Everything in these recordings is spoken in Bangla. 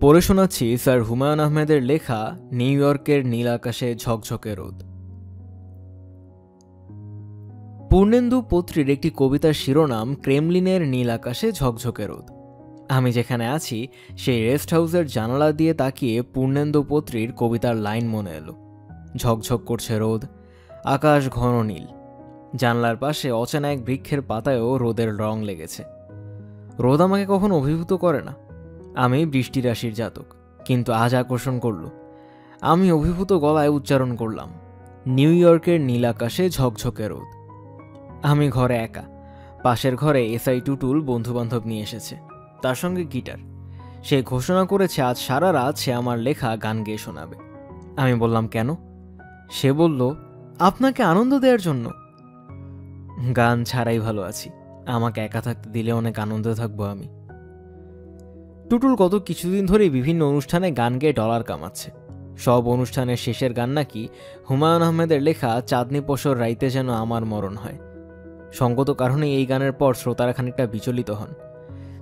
পড়ে শোনাচ্ছি স্যার হুমায়ুন আহমেদের লেখা নিউ ইয়র্কের নীল আকাশে ঝকঝকে রোদ। পূর্ণেন্দু পত্রীর একটি কবিতার শিরোনাম ক্রেমলিনের নীল আকাশে ঝকঝকে রোদ। আমি যেখানে আছি সেই রেস্ট হাউসের জানালা দিয়ে তাকিয়ে পূর্ণেন্দু পত্রীর কবিতার লাইন মনে এলো। ঝকঝক করছে রোদ, আকাশ ঘন নীল, জানলার পাশে অচেনা এক বৃক্ষের পাতায়ও রোদের রং লেগেছে। রোদ আমাকে কখনো অভিভূত করে না, আমি বৃষ্টি রাশির জাতক, কিন্তু আজ আকর্ষণ করল। আমি অভিভূত গলায় উচ্চারণ করলাম, নিউ ইয়র্কের নীল আকাশে ঝকঝকে রোদ। আমি ঘরে একা, পাশের ঘরে এসআই টুটুল বন্ধুবান্ধব নিয়ে এসেছে, তার সঙ্গে গিটার। সে ঘোষণা করেছে আজ সারা রাত সে আমার লেখা গান গেয়ে শোনাবে। আমি বললাম কেন? সে বলল, আপনাকে আনন্দ দেওয়ার জন্য। গান ছাড়াই ভালো আছি, আমাকে একা থাকতে দিলে অনেক আনন্দে থাকবো আমি। টুটুল গত কিছুদিন ধরেই বিভিন্ন অনুষ্ঠানে গান গেয়ে ডলার কামাচ্ছে। সব অনুষ্ঠানের শেষের গান নাকি হুমায়ুন আহমেদের লেখা চাঁদনি পশর রাইতে যেন আমার মরণ হয়। সঙ্গত কারণে এই গানের পর শ্রোতারা খানিকটা বিচলিত হন।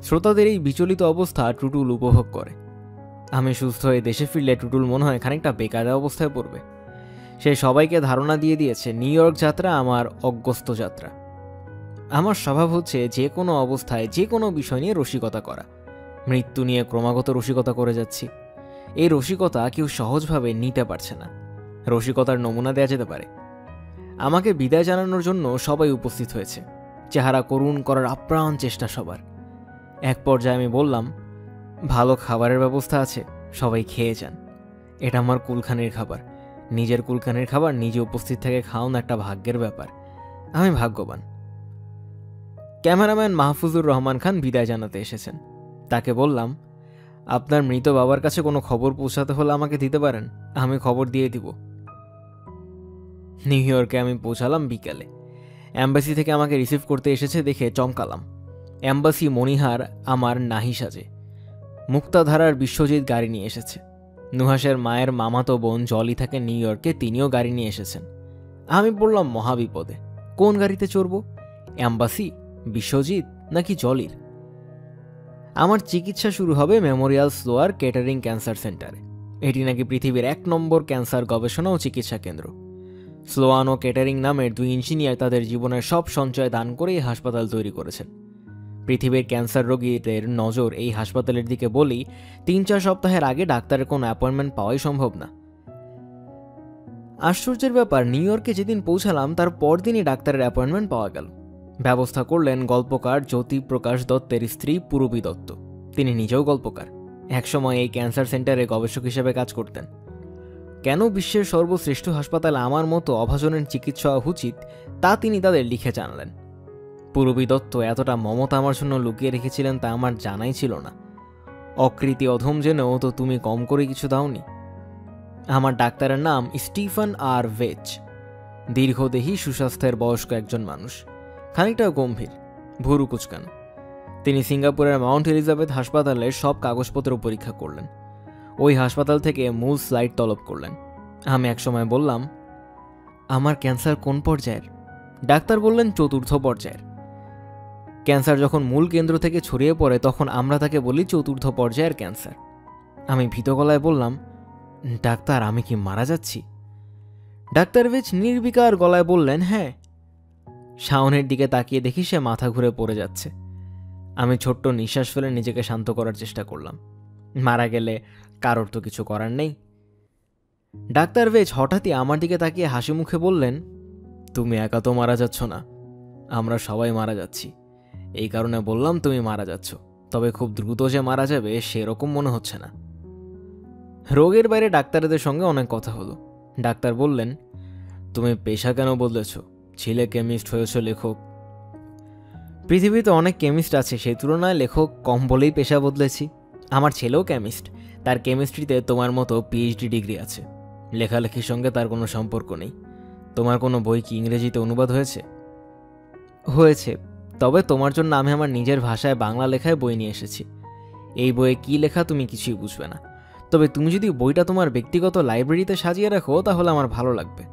শ্রোতাদের এই বিচলিত অবস্থা টুটুল উপভোগ করে। আমি সুস্থ হয়ে দেশে ফিরলে টুটুল মনে হয় খানিকটা বেকায়দা অবস্থায় পড়বে। সে সবাইকে ধারণা দিয়ে দিয়েছে নিউ ইয়র্ক যাত্রা আমার অগস্ত্য যাত্রা। আমার স্বভাব হচ্ছে যে কোনো অবস্থায় যে কোনো বিষয় নিয়ে রসিকতা করা। মৃত্যু নিয়ে ক্রমাগত রসিকতা করে যাচ্ছি। এই রসিকতা কেউ সহজভাবে নিতে পারছে না। রসিকতার নমুনা দেওয়া যেতে পারে। আমাকে বিদায় জানানোর জন্য সবাই উপস্থিত হয়েছে। চেহারা করুণ করার আপ্রাণ চেষ্টা সবার। এক পর্যায়ে আমি বললাম, ভালো খাবারের ব্যবস্থা আছে, সবাই খেয়ে যান। এটা আমার কুলখানির খাবার। নিজের কুলখানির খাবার নিজে উপস্থিত থেকে খাওয়ানো একটা ভাগ্যের ব্যাপার। আমি ভাগ্যবান। ক্যামেরাম্যান মাহফুজুর রহমান খান বিদায় জানাতে এসেছেন। তাকে বললাম, আপনার মৃত বাবার কাছে কোনো খবর পৌঁছাতে হলে আমাকে দিতে পারেন, আমি খবর দিয়ে দিব। নিউ ইয়র্কে আমি পৌঁছালাম বিকালে। অ্যাম্বাসি থেকে আমাকে রিসিভ করতে এসেছে দেখে চমকালাম। অ্যাম্বাসি মণিহার আমার নাহি সাজে। মুক্তাধারার বিশ্বজিৎ গাড়ি নিয়ে এসেছে। নুহাসের মায়ের মামাতো বোন জলি থাকে নিউ ইয়র্কে, তিনিও গাড়ি নিয়ে এসেছেন। আমি পড়লাম মহাবিপদে। কোন গাড়িতে চড়ব? অ্যাম্বাসি, বিশ্বজিৎ নাকি জলির? আমার চিকিৎসা শুরু হবে মেমোরিয়াল স্লোয়ার কেটারিং ক্যান্সার সেন্টারে। এটি নাকি পৃথিবীর 1 নম্বর ক্যান্সার গবেষণা ও চিকিৎসা কেন্দ্র। স্লোয়ান ও কেটারিং নামের 2 ইঞ্জিনিয়ার তাদের জীবনের সব সঞ্চয় দান করে এই হাসপাতাল তৈরি করেছেন। পৃথিবীর ক্যান্সার রোগীদের নজর এই হাসপাতালের দিকে বলেই 3-4 সপ্তাহের আগে ডাক্তারের কোনো অ্যাপয়েন্টমেন্ট পাওয়াই সম্ভব না। আশ্চর্যের ব্যাপার, নিউ ইয়র্কে যেদিন পৌঁছালাম তার পরদিনই ডাক্তারের অ্যাপয়েন্টমেন্ট পাওয়া গেল। ব্যবস্থা করলেন গল্পকার জ্যোতিপ্রকাশ দত্তের স্ত্রী পূরবী দত্ত। তিনি নিজেও গল্পকার, একসময় এই ক্যান্সার সেন্টারে গবেষক হিসেবে কাজ করতেন। কেন বিশ্বের সর্বশ্রেষ্ঠ হাসপাতালে আমার মতো অভাজনের চিকিৎসা উচিত তা তিনি তাদের লিখে জানালেন। পূরবী দত্ত এতটা মমতা আমার জন্য লুকিয়ে রেখেছিলেন তা আমার জানাই ছিল না। অকৃতি অধম জেনেও তো তুমি কম করে কিছু দাওনি। আমার ডাক্তারের নাম স্টিফেন আর ভেচ। দীর্ঘদেহী সুস্বাস্থ্যের বয়স্ক একজন মানুষ, খানিকটা গম্ভীর, ভুরু কুচকানো। তিনি সিঙ্গাপুরের মাউন্ট এলিজাবেথ হাসপাতালের সব কাগজপত্র পরীক্ষা করলেন। ওই হাসপাতাল থেকে মূল স্লাইড তলব করলেন। আমি একসময় বললাম, আমার ক্যান্সার কোন পর্যায়ের? ডাক্তার বললেন 4র্থ পর্যায়ের। ক্যান্সার যখন মূল কেন্দ্র থেকে ছড়িয়ে পড়ে তখন আমরা তাকে বলি 4র্থ পর্যায়ের ক্যান্সার। আমি ভীত গলায় বললাম, ডাক্তার আমি কি মারা যাচ্ছি? ডাক্তার বেশ নির্বিকার গলায় বললেন, হ্যাঁ। শাওনের দিকে তাকিয়ে দেখি সে মাথা ঘুরে পড়ে যাচ্ছে। আমি ছোট্ট নিঃশ্বাস ফেলে নিজেকে শান্ত করার চেষ্টা করলাম। মারা গেলে কারোর তো কিছু করার নেই। ডাক্তার বেশ হঠাৎই আমার দিকে তাকিয়ে হাসি মুখে বললেন, তুমি একা তো মারা যাচ্ছ না, আমরা সবাই মারা যাচ্ছি। এই কারণে বললাম তুমি মারা যাচ্ছ, তবে খুব দ্রুত যে মারা যাবে সেরকম মনে হচ্ছে না। রোগের বাইরে ডাক্তারদের সঙ্গে অনেক কথা হলো। ডাক্তার বললেন, তুমি পেশা কেন বদলেছ? ছিলে কেমিস্ট, হয়েছ লেখক। পৃথিবীতে অনেক কেমিস্ট আছে, সেই তুলনায় লেখক কম বলেই পেশা বদলেছি। আমার ছেলেও কেমিস্ট, তার কেমিস্ট্রিতে তোমার মতো পিএইচডি ডিগ্রি আছে। লেখালেখির সঙ্গে তার কোনো সম্পর্ক নেই। তোমার কোনো বই কি ইংরেজিতে অনুবাদ হয়েছে? হয়েছে, তবে তোমার জন্য আমি আমার নিজের ভাষায় বাংলা লেখায় বই নিয়ে এসেছি। এই বইয়ে কি লেখা তুমি কিছুই বুঝবে না, তবে তুমি যদি বইটা তোমার ব্যক্তিগত লাইব্রেরিতে সাজিয়ে রাখো তাহলে আমার ভালো লাগবে।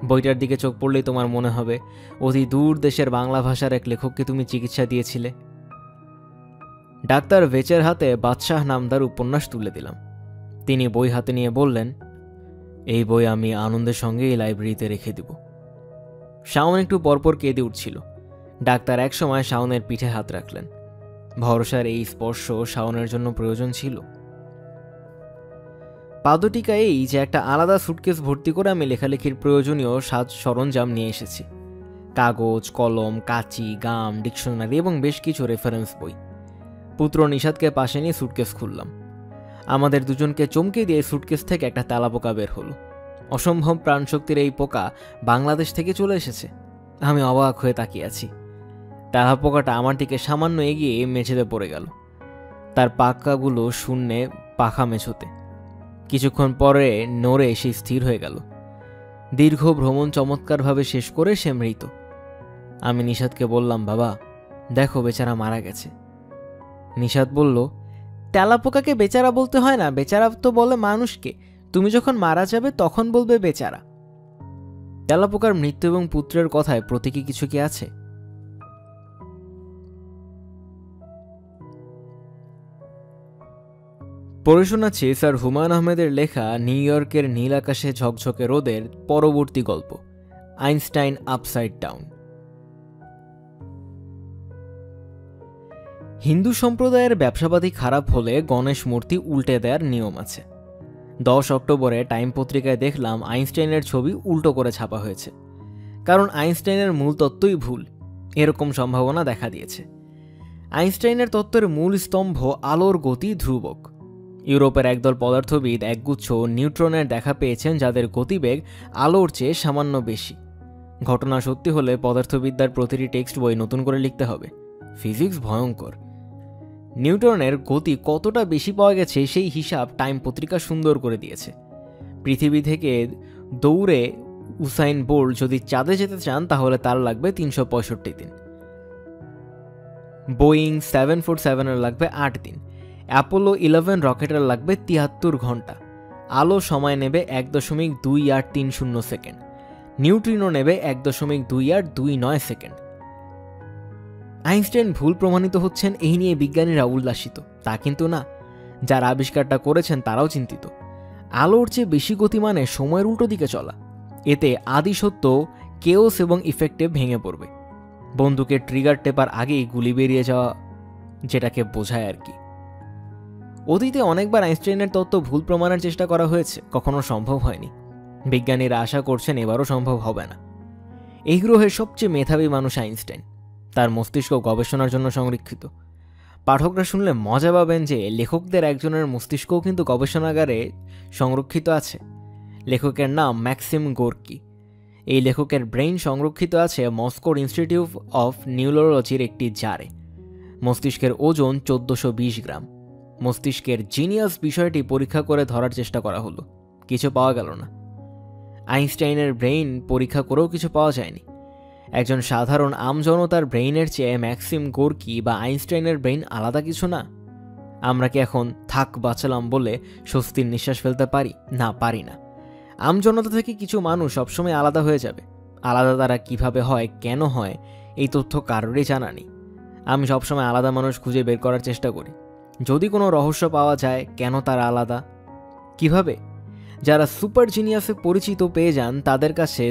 বইটার দিকে চোখ পড়লেই তোমার মনে হবে অতি দূর দেশের বাংলা ভাষার এক লেখককে তুমি চিকিৎসা দিয়েছিলে। ডাক্তার ভেচের হাতে বাদশাহ নামদার উপন্যাস তুলে দিলাম। তিনি বই হাতে নিয়ে বললেন, এই বই আমি আনন্দের সঙ্গে এই লাইব্রেরিতে রেখে দিব। শাওন একটু পরপর কেঁদে উঠছিল। ডাক্তার একসময় শাওনের পিঠে হাত রাখলেন। ভরসার এই স্পর্শ শাওনের জন্য প্রয়োজন ছিল। পাদটিকা এই যে একটা আলাদা সুটকেস ভর্তি করে আমি লেখালেখির প্রয়োজনীয় সাজ সরঞ্জাম নিয়ে এসেছি। কাগজ, কলম, কাঁচি, গাম, ডিকশনারি এবং বেশ কিছু রেফারেন্স বই। পুত্র নিষাদকে পাশে নিয়ে সুটকেস খুললাম। আমাদের দুজনকে চমকে দিয়ে সুটকেস থেকে একটা তেলাপোকা বের হলো। অসম্ভব প্রাণশক্তির এই পোকা বাংলাদেশ থেকে চলে এসেছে। আমি অবাক হয়ে তাকিয়ে আছি। তেলাপোকাটা আমার দিকে সামান্য এগিয়ে মেঝেতে পড়ে গেল। তার পাকাগুলো শূন্যে পাখা মেঝোতে। কিছুক্ষণ পরে নড়ে এসে স্থির হয়ে গেল। দীর্ঘ ভ্রমণ চমৎকারভাবে শেষ করে সে মৃত। আমি নিষাদকে বললাম, বাবা দেখো, বেচারা মারা গেছে। নিষাদ বলল, তেলাপোকাকে বেচারা বলতে হয় না, বেচারা তো বলে মানুষকে। তুমি যখন মারা যাবে তখন বলবে বেচারা। তেলাপোকার মৃত্যু এবং পুত্রের কথায় প্রতীকী কিছু কি আছে? পড়ে শোনাচ্ছি স্যার হুমায়ুন আহমেদের লেখা নিউ ইয়র্কের নীল আকাশে ঝকঝকে রোদের পরবর্তী গল্প, আইনস্টাইন আপসাইড ডাউন। হিন্দু সম্প্রদায়ের ব্যবসাপাতি খারাপ হলে গণেশ মূর্তি উল্টে দেওয়ার নিয়ম আছে। 10 অক্টোবরে টাইম পত্রিকায় দেখলাম আইনস্টাইনের ছবি উল্টো করে ছাপা হয়েছে। কারণ আইনস্টাইনের মূল তত্ত্বই ভুল, এরকম সম্ভাবনা দেখা দিয়েছে। আইনস্টাইনের তত্ত্বের মূল স্তম্ভ আলোর গতি ধ্রুবক। ইউরোপের একদল পদার্থবিদ একগুচ্ছ নিউট্রনের দেখা পেয়েছেন যাদের গতিবেগ আলোর চেয়ে সামান্য বেশি। ঘটনা সত্যি হলে পদার্থবিদ্যার প্রতিটি টেক্সট বই নতুন করে লিখতে হবে। ফিজিক্স ভয়ঙ্কর। নিউটনের গতি কতটা বেশি পাওয়া গেছে সেই হিসাব টাইম পত্রিকা সুন্দর করে দিয়েছে। পৃথিবী থেকে দৌড়ে উসাইন বোল্ট যদি চাঁদে যেতে চান তাহলে তার লাগবে 365 দিন। বোয়িং 747-এর লাগবে 8 দিন। অ্যাপোলো 11 রকেটের লাগবে 73 ঘন্টা। আলো সময় নেবে 1.2830 সেকেন্ড। নিউট্রিনো নেবে 1.2829 সেকেন্ড। আইনস্টাইন ভুল প্রমাণিত হচ্ছেন এই নিয়ে বিজ্ঞানীরা উল্লাসিত, তা কিন্তু না। যারা আবিষ্কারটা করেছেন তারাও চিন্তিত। আলোর চেয়ে বেশি গতি মানে সময়ের উল্টো দিকে চলা। এতে আদি সত্য কেওস এবং ইফেক্টে ভেঙে পড়বে। বন্দুকের ট্রিগার টেপার আগেই গুলি বেরিয়ে যাওয়া, যেটাকে বোঝায় আর কি। অতীতে অনেকবার আইনস্টাইনের তত্ত্ব ভুল প্রমাণের চেষ্টা করা হয়েছে, কখনো সম্ভব হয়নি। বিজ্ঞানীরা আশা করছেন এবারও সম্ভব হবে না। এই গ্রহের সবচেয়ে মেধাবী মানুষ আইনস্টাইন। তার মস্তিষ্ক গবেষণার জন্য সংরক্ষিত। পাঠকরা শুনলে মজা পাবেন যে লেখকদের একজনের মস্তিষ্কও কিন্তু গবেষণাগারে সংরক্ষিত আছে। লেখকের নাম ম্যাক্সিম গোর্কি। এই লেখকের ব্রেইন সংরক্ষিত আছে মস্কোর ইনস্টিটিউট অফ নিউরোলজির একটি জারে। মস্তিষ্কের ওজন 1420 গ্রাম। মস্তিষ্কের জিনিয়াস বিষয়টি পরীক্ষা করে ধরার চেষ্টা করা হলো, কিছু পাওয়া গেল না। আইনস্টাইনের ব্রেইন পরীক্ষা করেও কিছু পাওয়া যায়নি। একজন সাধারণ আমজনতার ব্রেইনের চেয়ে ম্যাক্সিম গোর্কি বা আইনস্টাইনের ব্রেইন আলাদা কিছু না? আমরা কি এখন থাক বাঁচালাম বলে স্বস্তির নিঃশ্বাস ফেলতে পারি? না, পারি না। আমজনতা থেকে কিছু মানুষ সবসময় আলাদা হয়ে যাবে। আলাদা তারা কিভাবে হয়, কেন হয়, এই তথ্য কারোরই জানা নেই। আমি সবসময় আলাদা মানুষ খুঁজে বের করার চেষ্টা করি। যদি কোনো রহস্য পাওয়া যায়, কেন তারা আলাদা, কিভাবে। যারা সুপার জিনিয়াসে পরিচিত পেয়ে যান তাদের কাছে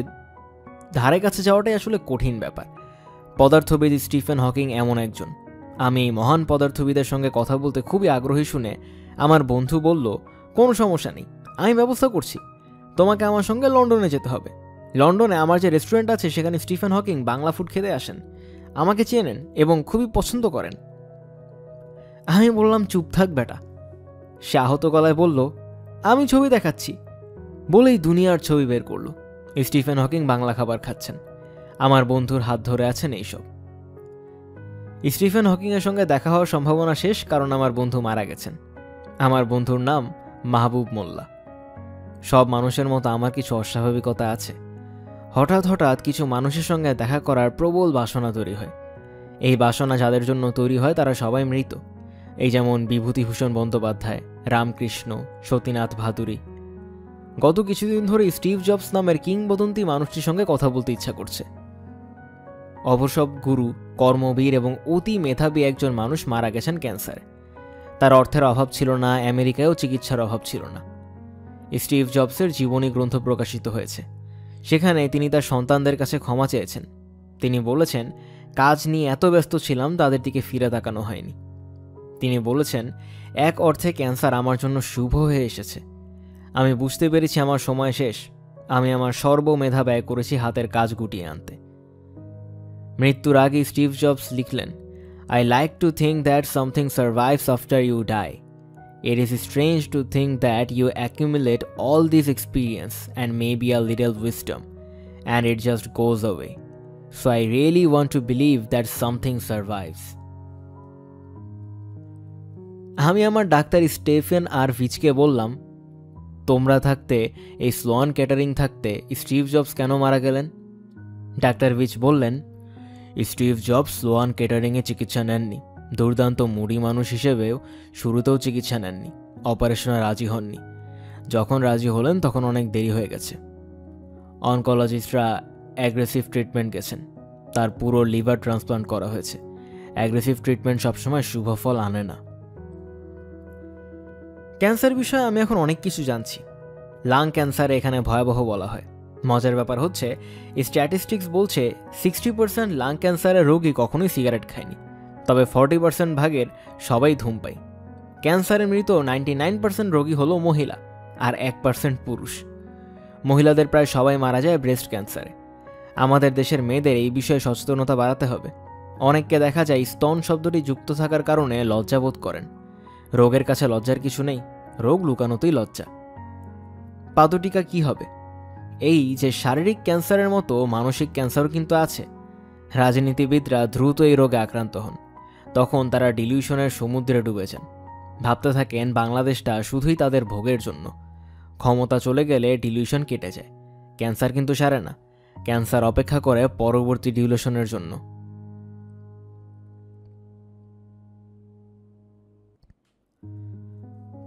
ধারে কাছে যাওয়াটাই আসলে কঠিন ব্যাপার। পদার্থবিদ স্টিফেন হকিং এমন একজন। আমি এই মহান পদার্থবিদের সঙ্গে কথা বলতে খুবই আগ্রহী শুনে আমার বন্ধু বলল, কোনো সমস্যা নেই, আমি ব্যবস্থা করছি। তোমাকে আমার সঙ্গে লন্ডনে যেতে হবে। লন্ডনে আমার যে রেস্টুরেন্ট আছে সেখানে স্টিফেন হকিং বাংলা ফুড খেতে আসেন। আমাকে চেনেন এবং খুবই পছন্দ করেন। আমি বললাম, চুপ থাক বেটা। সে আহত গলায় বলল, আমি ছবি দেখাচ্ছি, বলেই দুনিয়ার ছবি বের করলো। স্টিফেন হকিং বাংলা খাবার খাচ্ছেন, আমার বন্ধুর হাত ধরে আছেন। এইসব স্টিফেন হকিংয়ের সঙ্গে দেখা হওয়ার সম্ভাবনা শেষ, কারণ আমার বন্ধু মারা গেছেন। আমার বন্ধুর নাম মাহবুব মোল্লা। সব মানুষের মতো আমার কিছু অস্বাভাবিকতা আছে। হঠাৎ হঠাৎ কিছু মানুষের সঙ্গে দেখা করার প্রবল বাসনা তৈরি হয়। এই বাসনা যাদের জন্য তৈরি হয় তারা সবাই মৃত। এই যেমন বিভূতিভূষণ বন্দ্যোপাধ্যায়, রামকৃষ্ণ, সতীনাথ ভাদুরী। গত কিছুদিন ধরে স্টিভ জবস নামের কিংবদন্তি মানুষটির সঙ্গে কথা বলতে ইচ্ছা করছে। অবসব গুরু, কর্মবীর এবং অতি মেধাবী একজন মানুষ মারা গেছেন ক্যান্সারে। তার অর্থের অভাব ছিল না, আমেরিকায়ও চিকিৎসার অভাব ছিল না। স্টিভ জবসের জীবনী গ্রন্থ প্রকাশিত হয়েছে। সেখানে তিনি তার সন্তানদের কাছে ক্ষমা চেয়েছেন। তিনি বলেছেন, কাজ নিয়ে এত ব্যস্ত ছিলাম তাদের দিকে ফিরে তাকানো হয়নি। তিনি বলেছেন, এক অর্থে ক্যান্সার আমার জন্য শুভ হয়ে এসেছে। আমি বুঝতে পেরেছি আমার সময় শেষ। আমি আমার সর্বমেধা ব্যয় করেছি হাতের কাজ গুটিয়ে আনতে। মৃত্যুর আগে স্টিভ জবস লিখলেন, I like to think that something survives after you die. It is strange to think that you accumulate all this experience and maybe a little wisdom, and it just goes away. So I really want to believe that something survives. আমি আমার ডাক্তার স্টেফেন আর ভিচকে বললাম, তোমরা থাকতে, এই স্লোয়ান ক্যাটারিং থাকতে স্টিভ জবস কেন মারা গেলেন? ডাক্তার ভিচ বললেন, স্টিভ জবস স্লোয়ান ক্যাটারিংয়ে চিকিৎসা নেননি। দুর্দান্ত মুড়ি মানুষ হিসেবেও শুরুতেও চিকিৎসা নেননি, অপারেশনে রাজি হননি। যখন রাজি হলেন তখন অনেক দেরি হয়ে গেছে। অনকোলজিস্টরা অ্যাগ্রেসিভ ট্রিটমেন্ট গেছেন। তার পুরো লিভার ট্রান্সপ্লান্ট করা হয়েছে। অ্যাগ্রেসিভ ট্রিটমেন্ট সবসময় শুভ ফল আনে না। ক্যান্সার বিষয়ে আমি এখন অনেক কিছু জানছি। লাং ক্যান্সারে এখানে ভয়াবহ বলা হয়। মজার ব্যাপার হচ্ছে, স্ট্যাটিস্টিক্স বলছে 60% লাং ক্যান্সারের রোগী কখনোই সিগারেট খায়নি, তবে 40% ভাগের সবাই ধূমপাই। ক্যান্সারে মৃত 99% রোগী হলো মহিলা আর 1% পুরুষ। মহিলাদের প্রায় সবাই মারা যায় ব্রেস্ট ক্যান্সারে। আমাদের দেশের মেয়েদের এই বিষয়ে সচেতনতা বাড়াতে হবে। অনেককে দেখা যায় স্তন শব্দটি যুক্ত থাকার কারণে লজ্জাবোধ করেন। রোগের কাছে লজ্জার কিছু নেই, রোগ লুকানোতেই লজ্জা। পাদটিকা কি হবে? এই যে শারীরিক ক্যান্সারের মতো মানসিক ক্যান্সারও কিন্তু আছে। রাজনীতিবিদরা দ্রুত এই রোগে আক্রান্ত হন। তখন তারা ডিলিউশনের সমুদ্রে ডুবে যান। ভাবতে থাকেন বাংলাদেশটা শুধুই তাদের ভোগের জন্য। ক্ষমতা চলে গেলে ডিলিউশন কেটে যায়। ক্যান্সার কিন্তু সারে না। ক্যান্সার অপেক্ষা করে পরবর্তী ডিলিউশনের জন্য।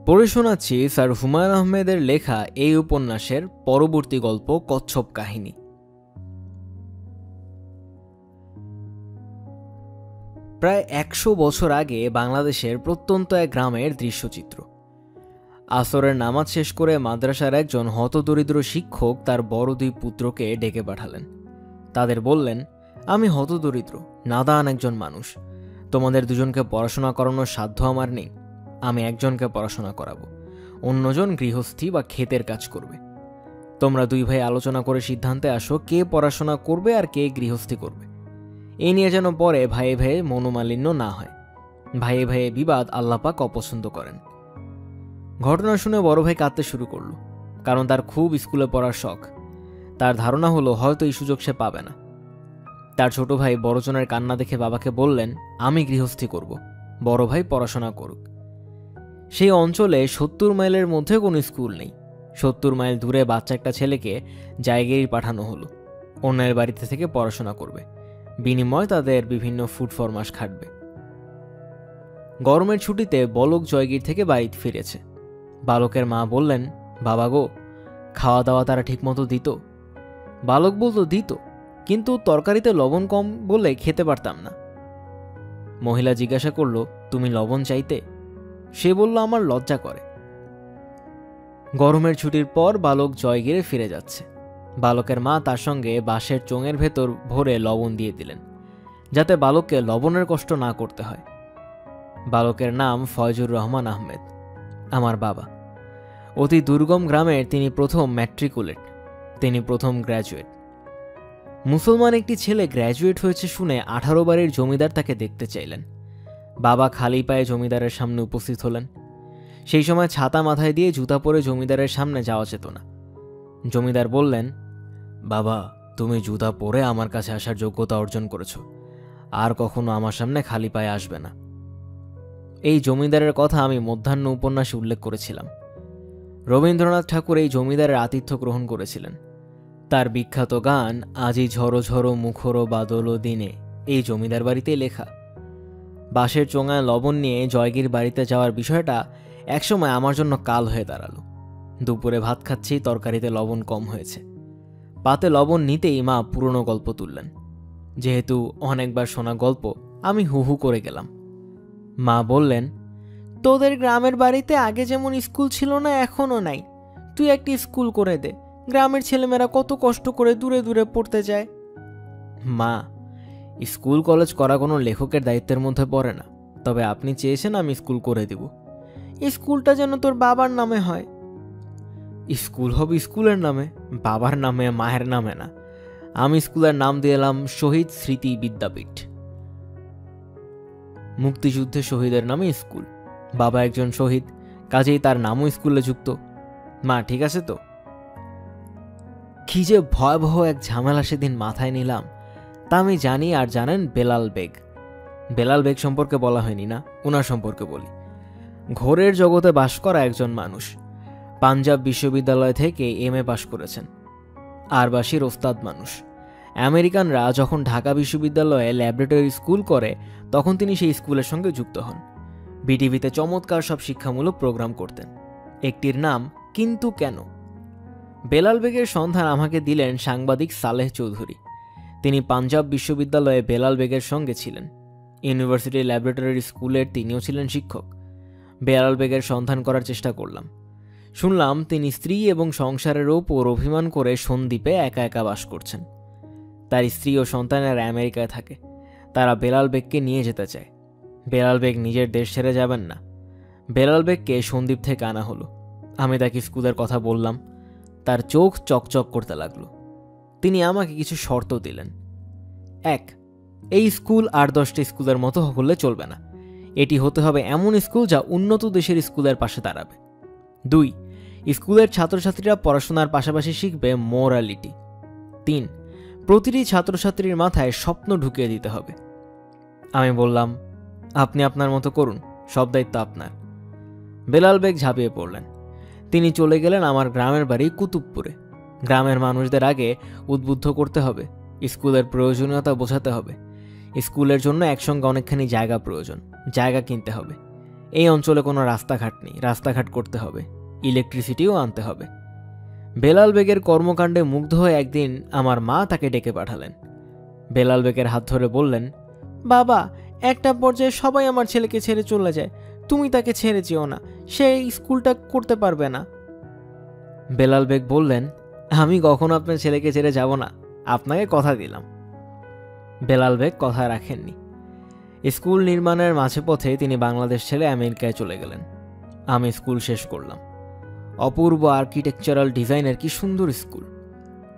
পড়ে শোনাচ্ছি স্যার হুমায়ুন আহমেদের লেখা এই উপন্যাসের পরবর্তী গল্প, কচ্ছপ কাহিনী। প্রায় 100 বছর আগে বাংলাদেশের প্রত্যন্ত এক গ্রামের দৃশ্যচিত্র। আসরের নামাজ শেষ করে মাদ্রাসার একজন হতদরিদ্র শিক্ষক তার বড় 2 পুত্রকে ডেকে পাঠালেন। তাদের বললেন, আমি হতদরিদ্র নাদান একজন মানুষ। তোমাদের দুজনকে পড়াশোনা করানোর সাধ্য আমার নেই। আমি একজনকে পড়াশোনা করাবো, অন্যজন গৃহস্থী বা ক্ষেতের কাজ করবে। তোমরা 2 ভাই আলোচনা করে সিদ্ধান্তে আসো কে পড়াশোনা করবে আর কে গৃহস্থী করবে। এই নিয়ে যেন পরে ভাইয়ে ভাইয়ে মনোমালিন্য না হয়। ভাইয়ে ভাইয়ে বিবাদ আল্লাহ পাক অপছন্দ করেন। ঘটনা শুনে বড় ভাই কাঁদতে শুরু করলো, কারণ তার খুব স্কুলে পড়ার শখ। তার ধারণা হলো হয়তো এই সুযোগ সে পাবে না। তার ছোট ভাই বড়জনের কান্না দেখে বাবাকে বললেন, আমি গৃহস্থী করব, বড় ভাই পড়াশোনা করুক। সেই অঞ্চলে 70 মাইলের মধ্যে কোনো স্কুল নেই। 70 মাইল দূরে বাচ্চা একটা ছেলেকে জায়গায় পাঠানো হলো। অন্যের বাড়িতে থেকে পড়াশোনা করবে, বিনিময় তাদের বিভিন্ন ফুড ফরমাস খাটবে। গরমের ছুটিতে বলক জয়গির থেকে বাড়িতে ফিরেছে। বালকের মা বললেন, বাবা গো, খাওয়া দাওয়া তারা ঠিকমতো দিত? বালক বলতো, দিত, কিন্তু তরকারিতে লবণ কম বলে খেতে পারতাম না। মহিলা জিজ্ঞাসা করল, তুমি লবণ চাইতে? সে বলল, আমার লজ্জা করে। গরমের ছুটির পর বালক জয়গিরে ফিরে যাচ্ছে। বালকের মা তার সঙ্গে বাঁশের চোঙের ভেতর ভরে লবণ দিয়ে দিলেন, যাতে বালককে লবণের কষ্ট না করতে হয়। বালকের নাম ফয়জুর রহমান আহমেদ, আমার বাবা। অতি দুর্গম গ্রামের তিনি প্রথম ম্যাট্রিকুলেট, তিনি প্রথম গ্র্যাজুয়েট। মুসলমান একটি ছেলে গ্র্যাজুয়েট হয়েছে শুনে 18 বাড়ির জমিদার তাকে দেখতে চাইলেন। বাবা খালি পায়ে জমিদারের সামনে উপস্থিত হলেন। সেই সময় ছাতা মাথায় দিয়ে জুতা পরে জমিদারের সামনে যাওয়া যেত না। জমিদার বললেন, বাবা, তুমি জুতা পরে আমার কাছে আসার যোগ্যতা অর্জন করেছ, আর কখনো আমার সামনে খালি পায়ে আসবে না। এই জমিদারের কথা আমি মধ্যাহ্ন উপন্যাসে উল্লেখ করেছিলাম। রবীন্দ্রনাথ ঠাকুর এই জমিদারের আতিথ্য গ্রহণ করেছিলেন। তার বিখ্যাত গান আজি ঝড়ো ঝড়ো মুখরো বাদল দিনে এই জমিদার বাড়িতেই লেখা। বাঁশের চোঙায় লবণ নিয়ে জয়গির বাড়িতে যাওয়ার বিষয়টা একসময় আমার জন্য কাল হয়ে দাঁড়ালো। দুপুরে ভাত খাচ্ছি, তরকারিতে লবণ কম হয়েছে। পাতে লবণ নিতেই মা পুরনো গল্প তুললেন। যেহেতু অনেকবার শোনা গল্প, আমি হু হু করে গেলাম। মা বললেন, তোদের গ্রামের বাড়িতে আগে যেমন স্কুল ছিল না, এখনও নাই। তুই একটি স্কুল করে দে, গ্রামের ছেলেমেয়েরা কত কষ্ট করে দূরে দূরে পড়তে যায়। মা, স্কুল কলেজ করা কোনো লেখকের দায়িত্বের মধ্যে পড়ে না, তবে আপনি চেয়েছেন আমি স্কুল করে দিব। স্কুলটা যেন তোর বাবার নামে হয়। স্কুল হবে স্কুলের নামে, বাবার নামে, মায়ের নামে না। আমি স্কুলের নাম দিলাম শহীদ স্মৃতি বিদ্যাপীঠ। মুক্তিযুদ্ধে শহীদের নামে স্কুল, বাবা একজন শহীদ, কাজেই তার নামও স্কুলে যুক্ত। মা ঠিক আছে তো? কি যে ভয়াবহ এক ঝামেলা সেদিন মাথায় নিলাম তা আমি জানি। আর জানেন বেলাল বেগ? বেলাল বেগ সম্পর্কে বলা হয়নি না, ওনার সম্পর্কে বলি। ঘোরের জগতে বাস করা একজন মানুষ। পাঞ্জাব বিশ্ববিদ্যালয় থেকে MA পাশ করেছেন। আরবাসীর ওস্তাদ মানুষ। আমেরিকানরা যখন ঢাকা বিশ্ববিদ্যালয়ে ল্যাবরেটরি স্কুল করে তখন তিনি সেই স্কুলের সঙ্গে যুক্ত হন। বিটিভিতে চমৎকার সব শিক্ষামূলক প্রোগ্রাম করতেন। একটির নাম কিন্তু কেন। বেলাল বেগের সন্ধান আমাকে দিলেন সাংবাদিক সালেহ চৌধুরী। তিনি পাঞ্জাব বিশ্ববিদ্যালয়ে বেলাল বেগের সঙ্গে ছিলেন। ইউনিভার্সিটি ল্যাবরেটরি স্কুলের তিনিও ছিলেন শিক্ষক। বেলাল বেগের সন্ধান করার চেষ্টা করলাম। শুনলাম তিনি স্ত্রী এবং সংসারের ওপর অভিমান করে সন্দ্বীপে একা একা বাস করছেন। তার স্ত্রী ও সন্তানেরা আমেরিকায় থাকে। তারা বেলাল বেগকে নিয়ে যেতে চায়। বেলাল বেগ নিজের দেশ ছেড়ে যাবেন না। বেলাল বেগকে সন্দ্বীপ থেকে আনা হলো। আমি তাকে স্কুলের কথা বললাম। তার চোখ চকচক করতে লাগলো। তিনি আমাকে কিছু শর্ত দিলেন। 1, এই স্কুল আর 10টি স্কুলের মতো হলে চলবে না। এটি হতে হবে এমন স্কুল যা উন্নত দেশের স্কুলের পাশে দাঁড়াবে। 2, স্কুলের ছাত্রছাত্রীরা পড়াশোনার পাশাপাশি শিখবে মোরালিটি। 3, প্রতিটি ছাত্রছাত্রীর মাথায় স্বপ্ন ঢুকিয়ে দিতে হবে। আমি বললাম, আপনি আপনার মতো করুন, সব দায়িত্ব আপনার। বেলাল বেগ ঝাঁপিয়ে পড়লেন। তিনি চলে গেলেন আমার গ্রামের বাড়ি কুতুবপুরে। গ্রামের মানুষদের আগে উদ্বুদ্ধ করতে হবে, স্কুলের প্রয়োজনীয়তা বোঝাতে হবে। স্কুলের জন্য একসঙ্গে অনেকখানি জায়গা প্রয়োজন, জায়গা কিনতে হবে। এই অঞ্চলে কোনো রাস্তাঘাট নেই, রাস্তাঘাট করতে হবে। ইলেকট্রিসিটিও আনতে হবে। বেলাল বেগের কর্মকাণ্ডে মুগ্ধ হয়ে একদিন আমার মা তাকে ডেকে পাঠালেন। বেলাল বেগের হাত ধরে বললেন, বাবা, একটা পর্যায়ে সবাই আমার ছেলেকে ছেড়ে চলে যায়, তুমি তাকে ছেড়ে যেও না, সে স্কুলটা করতে পারবে না। বেলাল বেগ বললেন, আমি কখনো আপনার ছেলেকে ছেড়ে যাব না, আপনাকে কথা দিলাম। বেলাল বেগ কথা রাখেননি। স্কুল নির্মাণের মাঝে পথে তিনি বাংলাদেশ ছেড়ে আমেরিকায় চলে গেলেন। আমি স্কুল শেষ করলাম। অপূর্ব আর্কিটেকচারাল ডিজাইনের কি সুন্দর স্কুল।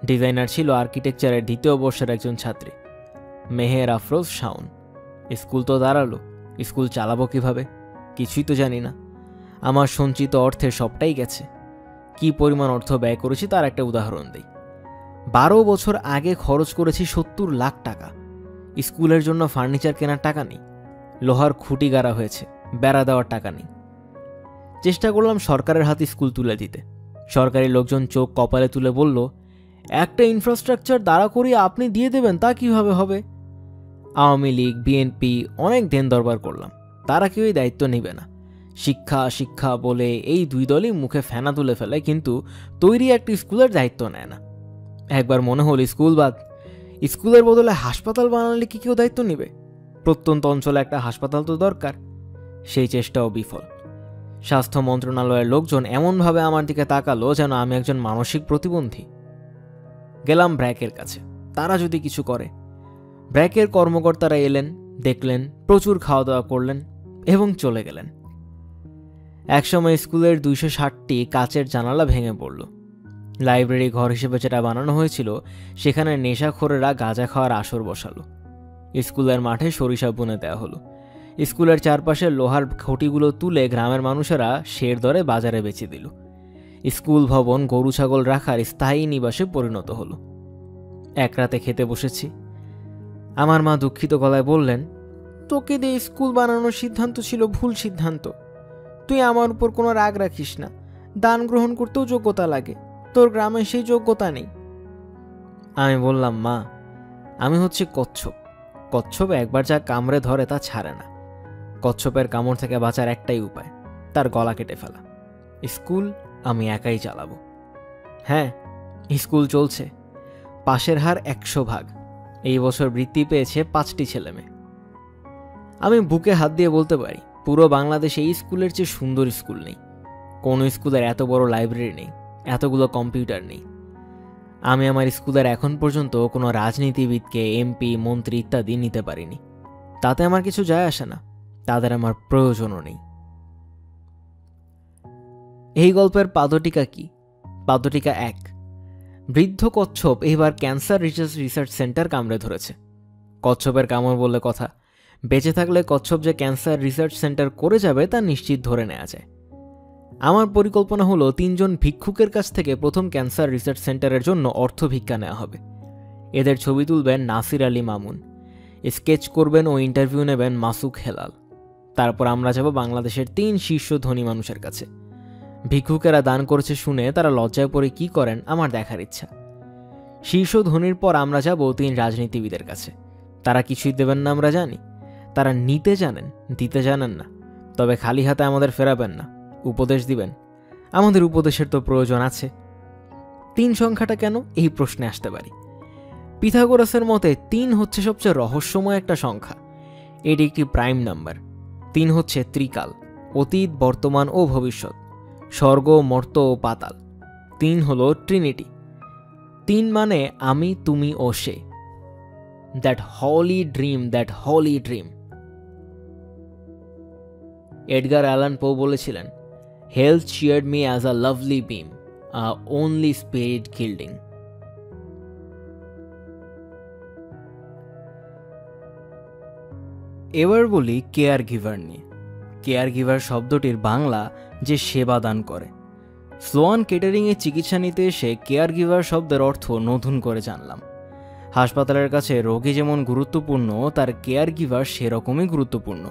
ডিজাইনার ছিল আর্কিটেকচারের 2য় বর্ষের একজন ছাত্রী, মেহের আফরোজ শাওন। স্কুল তো দাঁড়ালো, স্কুল চালাবো কিভাবে? কিছুই তো জানি না। আমার সঞ্চিত অর্থের সবটাই গেছে। কি পরিমাণ অর্থ ব্যয় করেছি তার একটা উদাহরণ দিই। 12 বছর আগে খরচ করেছি 70 লাখ টাকা। স্কুলের জন্য ফার্নিচার কেনার টাকা নেই। লোহার খুঁটি গাড়া হয়েছে, বেড়া দেওয়ার টাকা নেই। চেষ্টা করলাম সরকারের হাতে স্কুল তুলে দিতে। সরকারি লোকজন চোখ কপালে তুলে বলল, একটা ইনফ্রাস্ট্রাকচার দাঁড়া করিয়ে আপনি দিয়ে দেবেন, তা কিভাবে হবে? আওয়ামী লীগ, বিএনপি অনেক দেন দরবার করলাম, তারা কেউই দায়িত্ব নেবে না। শিক্ষা শিক্ষা বলে এই 2 দলই মুখে ফেনা তুলে ফেলে, কিন্তু তৈরি একটি স্কুলের দায়িত্ব নেয় না। একবার মনে হল স্কুল বাদ, স্কুলের বদলে হাসপাতাল বানালে কি কেউ দায়িত্ব নেবে? প্রত্যন্ত অঞ্চলে একটা হাসপাতাল তো দরকার। সেই চেষ্টাও বিফল। স্বাস্থ্য মন্ত্রণালয়ের লোকজন এমনভাবে আমার দিকে তাকালো যেন আমি একজন মানসিক প্রতিবন্ধী। গেলাম ব্র্যাকের কাছে, তারা যদি কিছু করে। ব্র্যাকের কর্মকর্তারা এলেন, দেখলেন, প্রচুর খাওয়া দাওয়া করলেন এবং চলে গেলেন। একসময় স্কুলের 260টি কাচের জানালা ভেঙে পড়ল। লাইব্রেরি ঘর হিসেবে যেটা বানানো হয়েছিল সেখানে নেশাখোরেরা গাঁজা খাওয়ার আসর বসালো। স্কুলের মাঠে সরিষা বুনে দেওয়া হলো। স্কুলের চারপাশে লোহার খুঁটিগুলো তুলে গ্রামের মানুষেরা শের দরে বাজারে বেচে দিল। স্কুল ভবন গরু ছাগল রাখার স্থায়ী নিবাসে পরিণত হলো। এক রাতে খেতে বসেছি। আমার মা দুঃখিত গলায় বললেন, তোকে দিয়ে স্কুল বানানোর সিদ্ধান্ত ছিল ভুল সিদ্ধান্ত। তুই আমার উপর কোনো রাগ রাখিস না, দান গ্রহণ করতেও যোগ্যতা লাগে, তোর গ্রামে সেই যোগ্যতা নেই। আমি বললাম, মা, আমি হচ্ছে কচ্ছপ। কচ্ছপ একবার যা কামড়ে ধরে তা ছাড়ে না। কচ্ছপের কামড় থেকে বাঁচার একটাই উপায়, তার গলা কেটে ফেলা। স্কুল আমি একাই চালাবো। হ্যাঁ, স্কুল চলছে। পাশের হার 100 ভাগ। এই বছর বৃত্তি পেয়েছে 5টি ছেলেমেয়ে। আমি বুকে হাত দিয়ে বলতে পারি, পুরো বাংলাদেশে এই স্কুলের চেয়ে সুন্দর স্কুল নেই। কোনো স্কুলের এত বড় লাইব্রেরি নেই, এতগুলো কম্পিউটার নেই। আমি আমার স্কুলের এখন পর্যন্ত কোনো রাজনীতিবিদকে এমপি, মন্ত্রী ইত্যাদি নিতে পারিনি। তাতে আমার কিছু যায় আসে না, তাদের আমার প্রয়োজনও নেই। এই গল্পের পাদটিকা কি? পাদটিকা 1। বৃদ্ধ কচ্ছপ এইবার ক্যান্সার রিসার্চ সেন্টার কামড়ে ধরেছে। কচ্ছপের কামড় বললে কথা, বেঁচে থাকলে কচ্ছপ যে ক্যান্সার রিসার্চ সেন্টার করে যাবে তা নিশ্চিত ধরে নেওয়া যায়। আমার পরিকল্পনা হলো 3 জন ভিক্ষুকের কাছ থেকে প্রথম ক্যান্সার রিসার্চ সেন্টারের জন্য অর্থ ভিক্ষা নেওয়া হবে। এদের ছবি তুলবেন নাসির আলী মামুন, স্কেচ করবেন ও ইন্টারভিউ নেবেন মাসুক হেলাল। তারপর আমরা যাব বাংলাদেশের 3 শীর্ষ ধনী মানুষের কাছে। ভিক্ষুকেরা দান করেছে শুনে তারা লজ্জায় পড়ে কি করেন আমার দেখার ইচ্ছা। শীর্ষ ধনীর পর আমরা যাব 3 রাজনীতিবিদের কাছে। তারা কিছুই দেবেন না আমরা জানি, তারা নিতে জানেন, দিতে জানেন না। তবে খালি হাতে আমাদের ফেরাবেন না, উপদেশ দিবেন। আমাদের উপদেশের তো প্রয়োজন আছে। 3 সংখ্যাটা কেন, এই প্রশ্নে আসতে পারি। পিথাগোরাসের মতে 3 হচ্ছে সবচেয়ে রহস্যময় একটা সংখ্যা। এটি একটি প্রাইম নাম্বার। 3 হচ্ছে ত্রিকাল, অতীত, বর্তমান ও ভবিষ্যৎ, স্বর্গ, মর্ত ও পাতাল। 3 হলো ট্রিনিটি। 3 মানে আমি, তুমি ও সে। That holy dream, that holy dream. Edgar Allan Poe বলেছিলেন, health cheered me as a lovely beam, a only spirit gilding. এবার বলি কেয়ার গিভার নিয়ে। কেয়ার গিভার শব্দটির বাংলা যে সেবা দান করে। স্লোয়ান কেটারিংয়ে চিকিৎসা নিতে এসে কেয়ার গিভার শব্দের অর্থ নতুন করে জানলাম। হাসপাতালের কাছে রোগী যেমন গুরুত্বপূর্ণ, তার কেয়ার গিভার সেরকমই গুরুত্বপূর্ণ।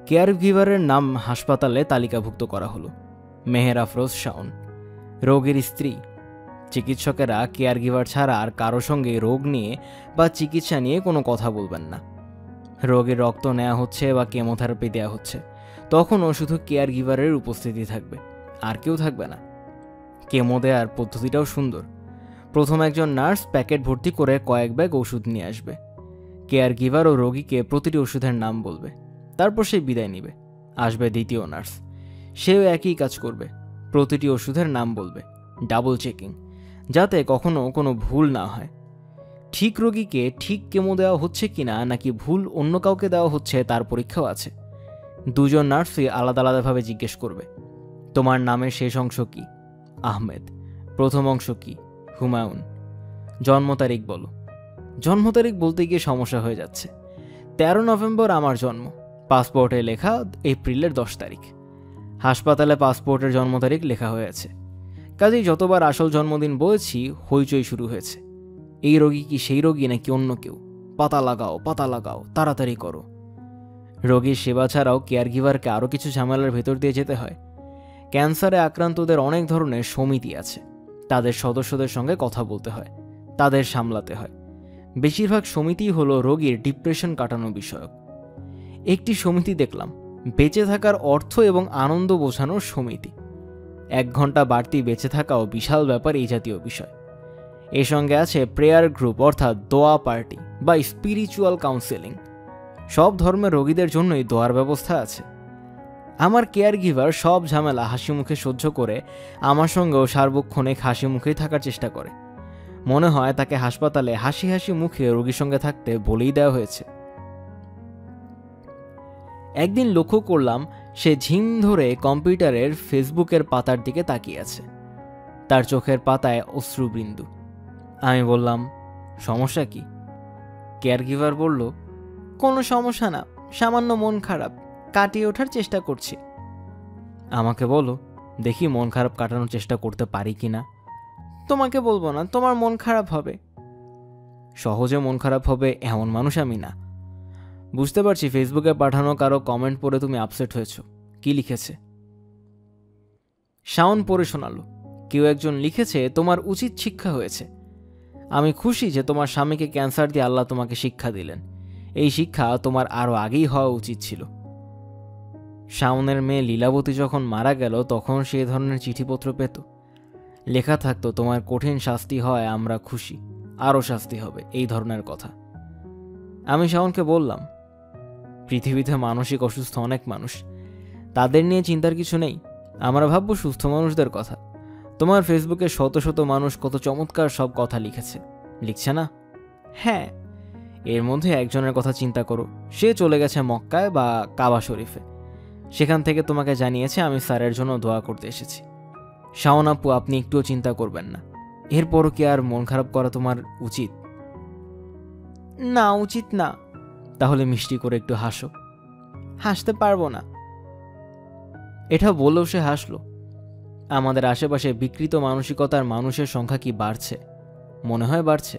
কেয়ার গিভারের নাম হাসপাতালে তালিকাভুক্ত করা হলো, মেহের আফরোজ শাওন, রোগীর স্ত্রী। চিকিৎসকেরা কেয়ার গিভার ছাড়া আর কারো সঙ্গে রোগ নিয়ে বা চিকিৎসা নিয়ে কোনো কথা বলবেন না। রোগীর রক্ত নেওয়া হচ্ছে বা কেমোথেরাপি দেওয়া হচ্ছে, তখনও শুধু কেয়ার গিভারের উপস্থিতি থাকবে, আর কেউ থাকবে না। কেমো দেওয়ার পদ্ধতিটাও সুন্দর। প্রথম একজন নার্স প্যাকেট ভর্তি করে কয়েক ব্যাগ ওষুধ নিয়ে আসবে। কেয়ার গিভার ও রোগীকে প্রতিটি ওষুধের নাম বলবে, তারপর সে বিদায় নিবে। আসবে দ্বিতীয় নার্স, সেও একই কাজ করবে, প্রতিটি ওষুধের নাম বলবে, ডাবল চেকিং, যাতে কখনো কোনো ভুল না হয়। ঠিক রোগীকে ঠিক কেমো দেওয়া হচ্ছে কিনা নাকি ভুল অন্য কাউকে দেওয়া হচ্ছে তার পরীক্ষাও আছে। 2 জন নার্সই আলাদা আলাদাভাবে জিজ্ঞেস করবে, তোমার নামের শেষ অংশ কি? আহমেদ। প্রথম অংশ কি? হুমায়ুন। জন্ম তারিখ বলো। জন্ম তারিখ বলতে গিয়ে সমস্যা হয়ে যাচ্ছে। 13 নভেম্বর আমার জন্ম, পাসপোর্টে লেখা এপ্রিলের 10 তারিখ। হাসপাতালে পাসপোর্টের জন্ম তারিখ লেখা হয়েছে, কাজেই যতবার আসল জন্মদিন বলেছি হইচই শুরু হয়েছে। এই রোগী কি সেই রোগী নাকি অন্য কেউ? পাতা লাগাও, পাতা লাগাও, তাড়াতাড়ি করো। রোগীর সেবা ছাড়াও কেয়ার গিভারকে আরও কিছু ঝামেলার ভেতর দিয়ে যেতে হয়। ক্যান্সারে আক্রান্তদের অনেক ধরনের সমিতি আছে, তাদের সদস্যদের সঙ্গে কথা বলতে হয়, তাদের সামলাতে হয়। বেশিরভাগ সমিতিই হলো রোগীর ডিপ্রেশন কাটানো বিষয়ক। একটি সমিতি দেখলাম, বেঁচে থাকার অর্থ এবং আনন্দ বোঝানোর সমিতি। 1 ঘন্টা বাড়তি বেঁচে থাকাও বিশাল ব্যাপার এই জাতীয় বিষয়। এর সঙ্গে আছে প্রেয়ার গ্রুপ, অর্থাৎ দোয়া পার্টি বা স্পিরিচুয়াল কাউন্সেলিং। সব ধর্মের রোগীদের জন্যই দোয়ার ব্যবস্থা আছে। আমার কেয়ার গিভার সব ঝামেলা হাসি মুখে সহ্য করে আমার সঙ্গেও সার্বক্ষণিক হাসি মুখেই থাকার চেষ্টা করে। মনে হয় তাকে হাসপাতালে হাসি হাসি মুখে রোগীর সঙ্গে থাকতে বলেই দেওয়া হয়েছে। একদিন লক্ষ্য করলাম সে ঝিম ধরে কম্পিউটারের ফেসবুকের পাতার দিকে তাকিয়ে আছে। তার চোখের পাতায় অশ্রুবিন্দু। আমি বললাম, সমস্যা কি? কেয়ার গিভার বলল, কোনো সমস্যা না, সামান্য মন খারাপ, কাটিয়ে ওঠার চেষ্টা করছি। আমাকে বলো, দেখি মন খারাপ কাটানোর চেষ্টা করতে পারি কিনা। তোমাকে বলবো না, তোমার মন খারাপ হবে। সহজে মন খারাপ হবে এমন মানুষ আমি না। বুঝতে পারছি ফেসবুকে পাঠানো কারো কমেন্ট পড়ে তুমি আপসেট হয়েছ। কি লিখেছে? শাওন পড়ে শোনালো, কেউ একজন লিখেছে, তোমার উচিত শিক্ষা হয়েছে। আমি খুশি যে তোমার স্বামীকে ক্যান্সার দিয়ে আল্লাহ তোমাকে শিক্ষা দিলেন। এই শিক্ষা তোমার আরও আগেই হওয়া উচিত ছিল। শাওনের মেয়ে লীলাবতী যখন মারা গেল তখন সে ধরনের চিঠিপত্র পেত। লেখা থাকতো, তোমার কঠিন শাস্তি হয় আমরা খুশি, আরও শাস্তি হবে, এই ধরনের কথা। আমি শাওনকে বললাম, পৃথিবীতে মানসিক অসুস্থ অনেক মানুষ, তাদের নিয়ে চিন্তার কিছু নেই। আমরা ভাববো সুস্থ মানুষদের কথা। তোমার ফেসবুকে শত শত মানুষ কত চমৎকার সব কথা লিখছে না? হ্যাঁ, এর মধ্যে একজনের কথা চিন্তা করো, সে চলে গেছে মক্কায় বা কাবা শরীফে। সেখান থেকে তোমাকে জানিয়েছে আমি স্যারের জন্য দোয়া করতে এসেছি। শাওন আপু, আপনি একটুও চিন্তা করবেন না। এরপরও কি আর মন খারাপ করা তোমার উচিত? না, উচিত না। তাহলে মিষ্টি করে একটু হাসো। হাসতে পারবো না। এটা বললেও সে হাসলো। আমাদের আশেপাশে বিকৃত মানসিকতার মানুষের সংখ্যা কি বাড়ছে? মনে হয় বাড়ছে।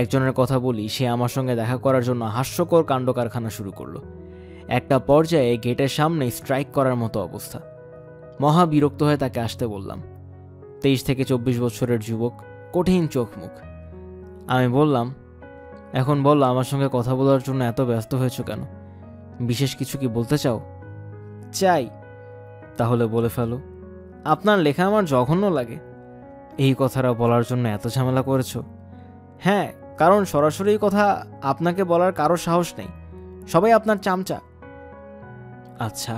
একজনের কথা বলি, সে আমার সঙ্গে দেখা করার জন্য হাস্যকর কাণ্ড কারখানা শুরু করলো। একটা পর্যায়ে গেটের সামনে স্ট্রাইক করার মতো অবস্থা। মহা বিরক্ত হয়ে তাকে আসতে বললাম। 23 থেকে 24 বছরের যুবক, কঠিন চোখ মুখ। আমি বললাম, এখন বলো, আমার সঙ্গে কথা বলার জন্য এত ব্যস্ত হয়েছ কেন? বিশেষ কিছু কি বলতে চাও? চাই। তাহলে বলে ফেলো। আপনার লেখা আমার জঘন্য লাগে। এই কথাটা বলার জন্য এত ঝামেলা করেছ? হ্যাঁ, কারণ সরাসরি কথা আপনাকে বলার কারো সাহস নেই, সবাই আপনার চামচা। আচ্ছা,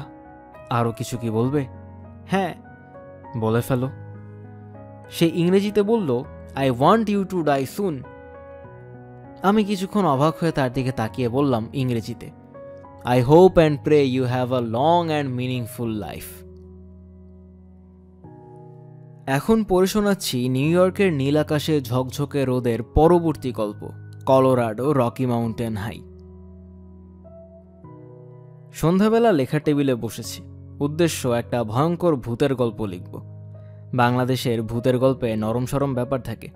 আরও কিছু কি বলবে? হ্যাঁ, বলে ফেলো। সে ইংরেজিতে বলল, I want you to die soon. আমি কিছুক্ষণ অবাক হয়ে তার দিকে তাকিয়ে বললাম ইংরেজিতে, I hope and pray you have a long and meaningful life. এখন পড়ে শোনাচ্ছি নিউ ইয়র্কের নীল আকাশে ঝকঝকে রোদের পরবর্তী গল্প, কলোরাডো রকি মাউন্টেন হাই। সন্ধ্যাবেলা লেখার টেবিলে বসেছি। উদ্দেশ্য, একটা ভয়ঙ্কর ভূতের গল্প লিখব। বাংলাদেশের ভূতের গল্পে নরম সরম ব্যাপার থাকে।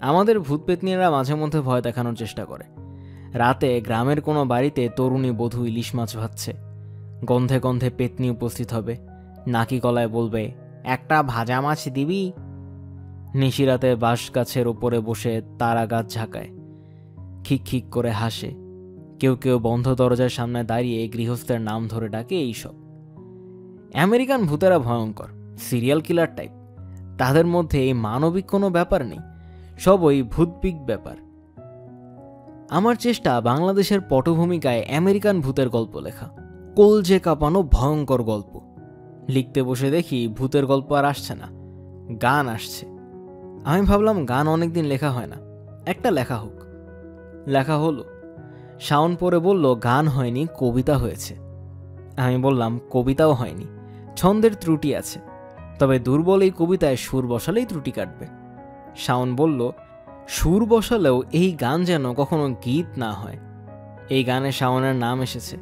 আমাদের ভূত পেতনিরা মাঝে মধ্যে ভয় দেখানোর চেষ্টা করে। রাতে গ্রামের কোনো বাড়িতে তরুণী বধূ ইলিশ মাছ ভাজছে। গন্ধে গন্ধে পেতনি উপস্থিত হবে, নাকি গলায় বলবে, একটা ভাজা মাছ দিবি? নিশিরাতে বাঁশ গাছের ওপরে বসে তারা গাছ ঝাঁকায়, খিক খিক করে হাসে। কেউ কেউ বন্ধ দরজার সামনে দাঁড়িয়ে গৃহস্থের নাম ধরে ডাকে। এইসব আমেরিকান ভূতেরা ভয়ঙ্কর, সিরিয়াল কিলার টাইপ। তাদের মধ্যে এই মানবিক কোনো ব্যাপার নেই, সব ওই ভূতপিক ব্যাপার। আমার চেষ্টা বাংলাদেশের পটভূমিকায় আমেরিকান ভূতের গল্প লেখা, কলজে কাঁপানো ভয়ঙ্কর গল্প। লিখতে বসে দেখি ভূতের গল্প আর আসছে না, গান আসছে। আমি ভাবলাম গান অনেকদিন লেখা হয় না, একটা লেখা হোক। লেখা হলো। শাওন পরে বলল, গান হয়নি, কবিতা হয়েছে। আমি বললাম, কবিতাও হয়নি, ছন্দের ত্রুটি আছে, তবে দুর্বল এই কবিতায় সুর বসালেই ত্রুটি কাটবে। শাওন বলল, সুর বসালেও এই গান যেন কখনো গীত না হয়। এই গানে শাওনের নাম এসেছে।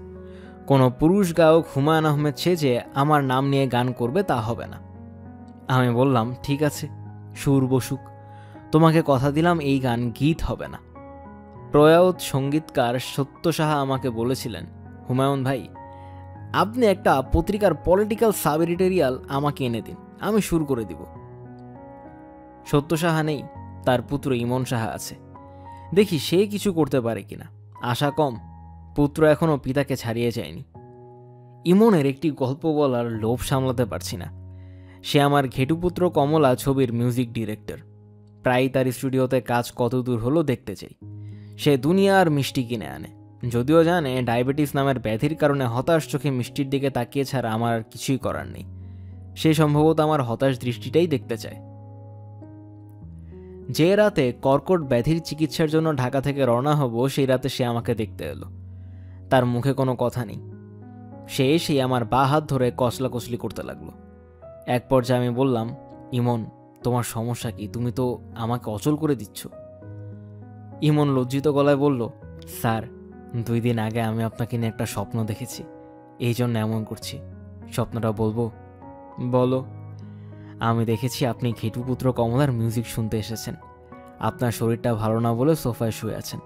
কোনো পুরুষ গায়ক হুমায়ুন আহমেদ সেজে আমার নাম নিয়ে গান করবে তা হবে না। আমি বললাম, ঠিক আছে, সুর বসুক, তোমাকে কথা দিলাম এই গান গীত হবে না। প্রয়াত সঙ্গীতকার সত্য সাহা আমাকে বলেছিলেন, হুমায়ুন ভাই, আপনি একটা পত্রিকার পলিটিক্যাল সাব এডিটোরিয়াল আমাকে এনে দিন, আমি সুর করে দিব। সত্য সাহা নেই, তার পুত্র ইমন সাহা আছে। দেখি সে কিছু করতে পারে কিনা। আশা কম, পুত্র এখনো পিতাকে ছাড়িয়ে যায়নি। ইমনের একটি গল্প বলার লোভ সামলাতে পারছি না। সে আমার ঘেটুপুত্র কমলা ছবির মিউজিক ডিরেক্টর। প্রায় তার স্টুডিওতে কাজ কত দূর হলো দেখতে চাই। সে দুনিয়ার মিষ্টি কিনে আনে, যদিও জানে ডায়াবেটিস নামের ব্যাধির কারণে হতাশ চোখে মিষ্টির দিকে তাকিয়ে ছাড়া আমার আর কিছুই করার নেই। সে সম্ভবত আমার হতাশ দৃষ্টিটাই দেখতে চায়। যে রাতে কর্কট ব্যাধির চিকিৎসার জন্য ঢাকা থেকে রওনা হব, সেই রাতে সে আমাকে দেখতে এলো। তার মুখে কোনো কথা নেই। সে এসেই আমার বা হাত ধরে কসলাকসলি করতে লাগলো। এক পর্যায়ে আমি বললাম, ইমন, তোমার সমস্যা কি? তুমি তো আমাকে অচল করে দিচ্ছ। ইমন লজ্জিত গলায় বলল, স্যার, 2 দিন আগে আমি আপনাকে নিয়ে একটা স্বপ্ন দেখেছি, এই জন্য এমন করছি। স্বপ্নটা বলবো? বলো। আমি দেখেছি আপনি ঘেটুপুত্র কমলার মিউজিক শুনতে এসেছেন। আপনার শরীরটা ভালো না বলে সোফায় শুয়ে আছেন।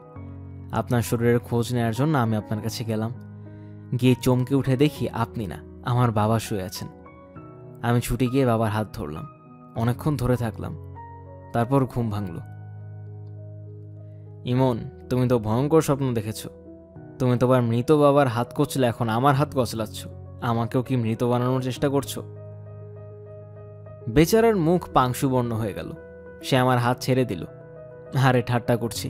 আপনার শরীরের খোঁজ নেওয়ার জন্য আমি আপনার কাছে গেলাম। গিয়ে চমকে উঠে দেখি আপনি না, আমার বাবা শুয়ে আছেন। আমি ছুটে গিয়ে বাবার হাত ধরলাম, অনেকক্ষণ ধরে থাকলাম, তারপর ঘুম ভাঙল। ইমন, তুমি তো ভয়ঙ্কর স্বপ্ন দেখেছ। তুমি তোমার মৃত বাবার হাত কচলে এখন আমার হাত কচলাচ্ছ। আমাকেও কি মৃত বানানোর চেষ্টা করছো? বেচারার মুখ পাংশুবর্ণ হয়ে গেল। সে আমার হাত ছেড়ে দিল। আরে ঠাট্টা করছি,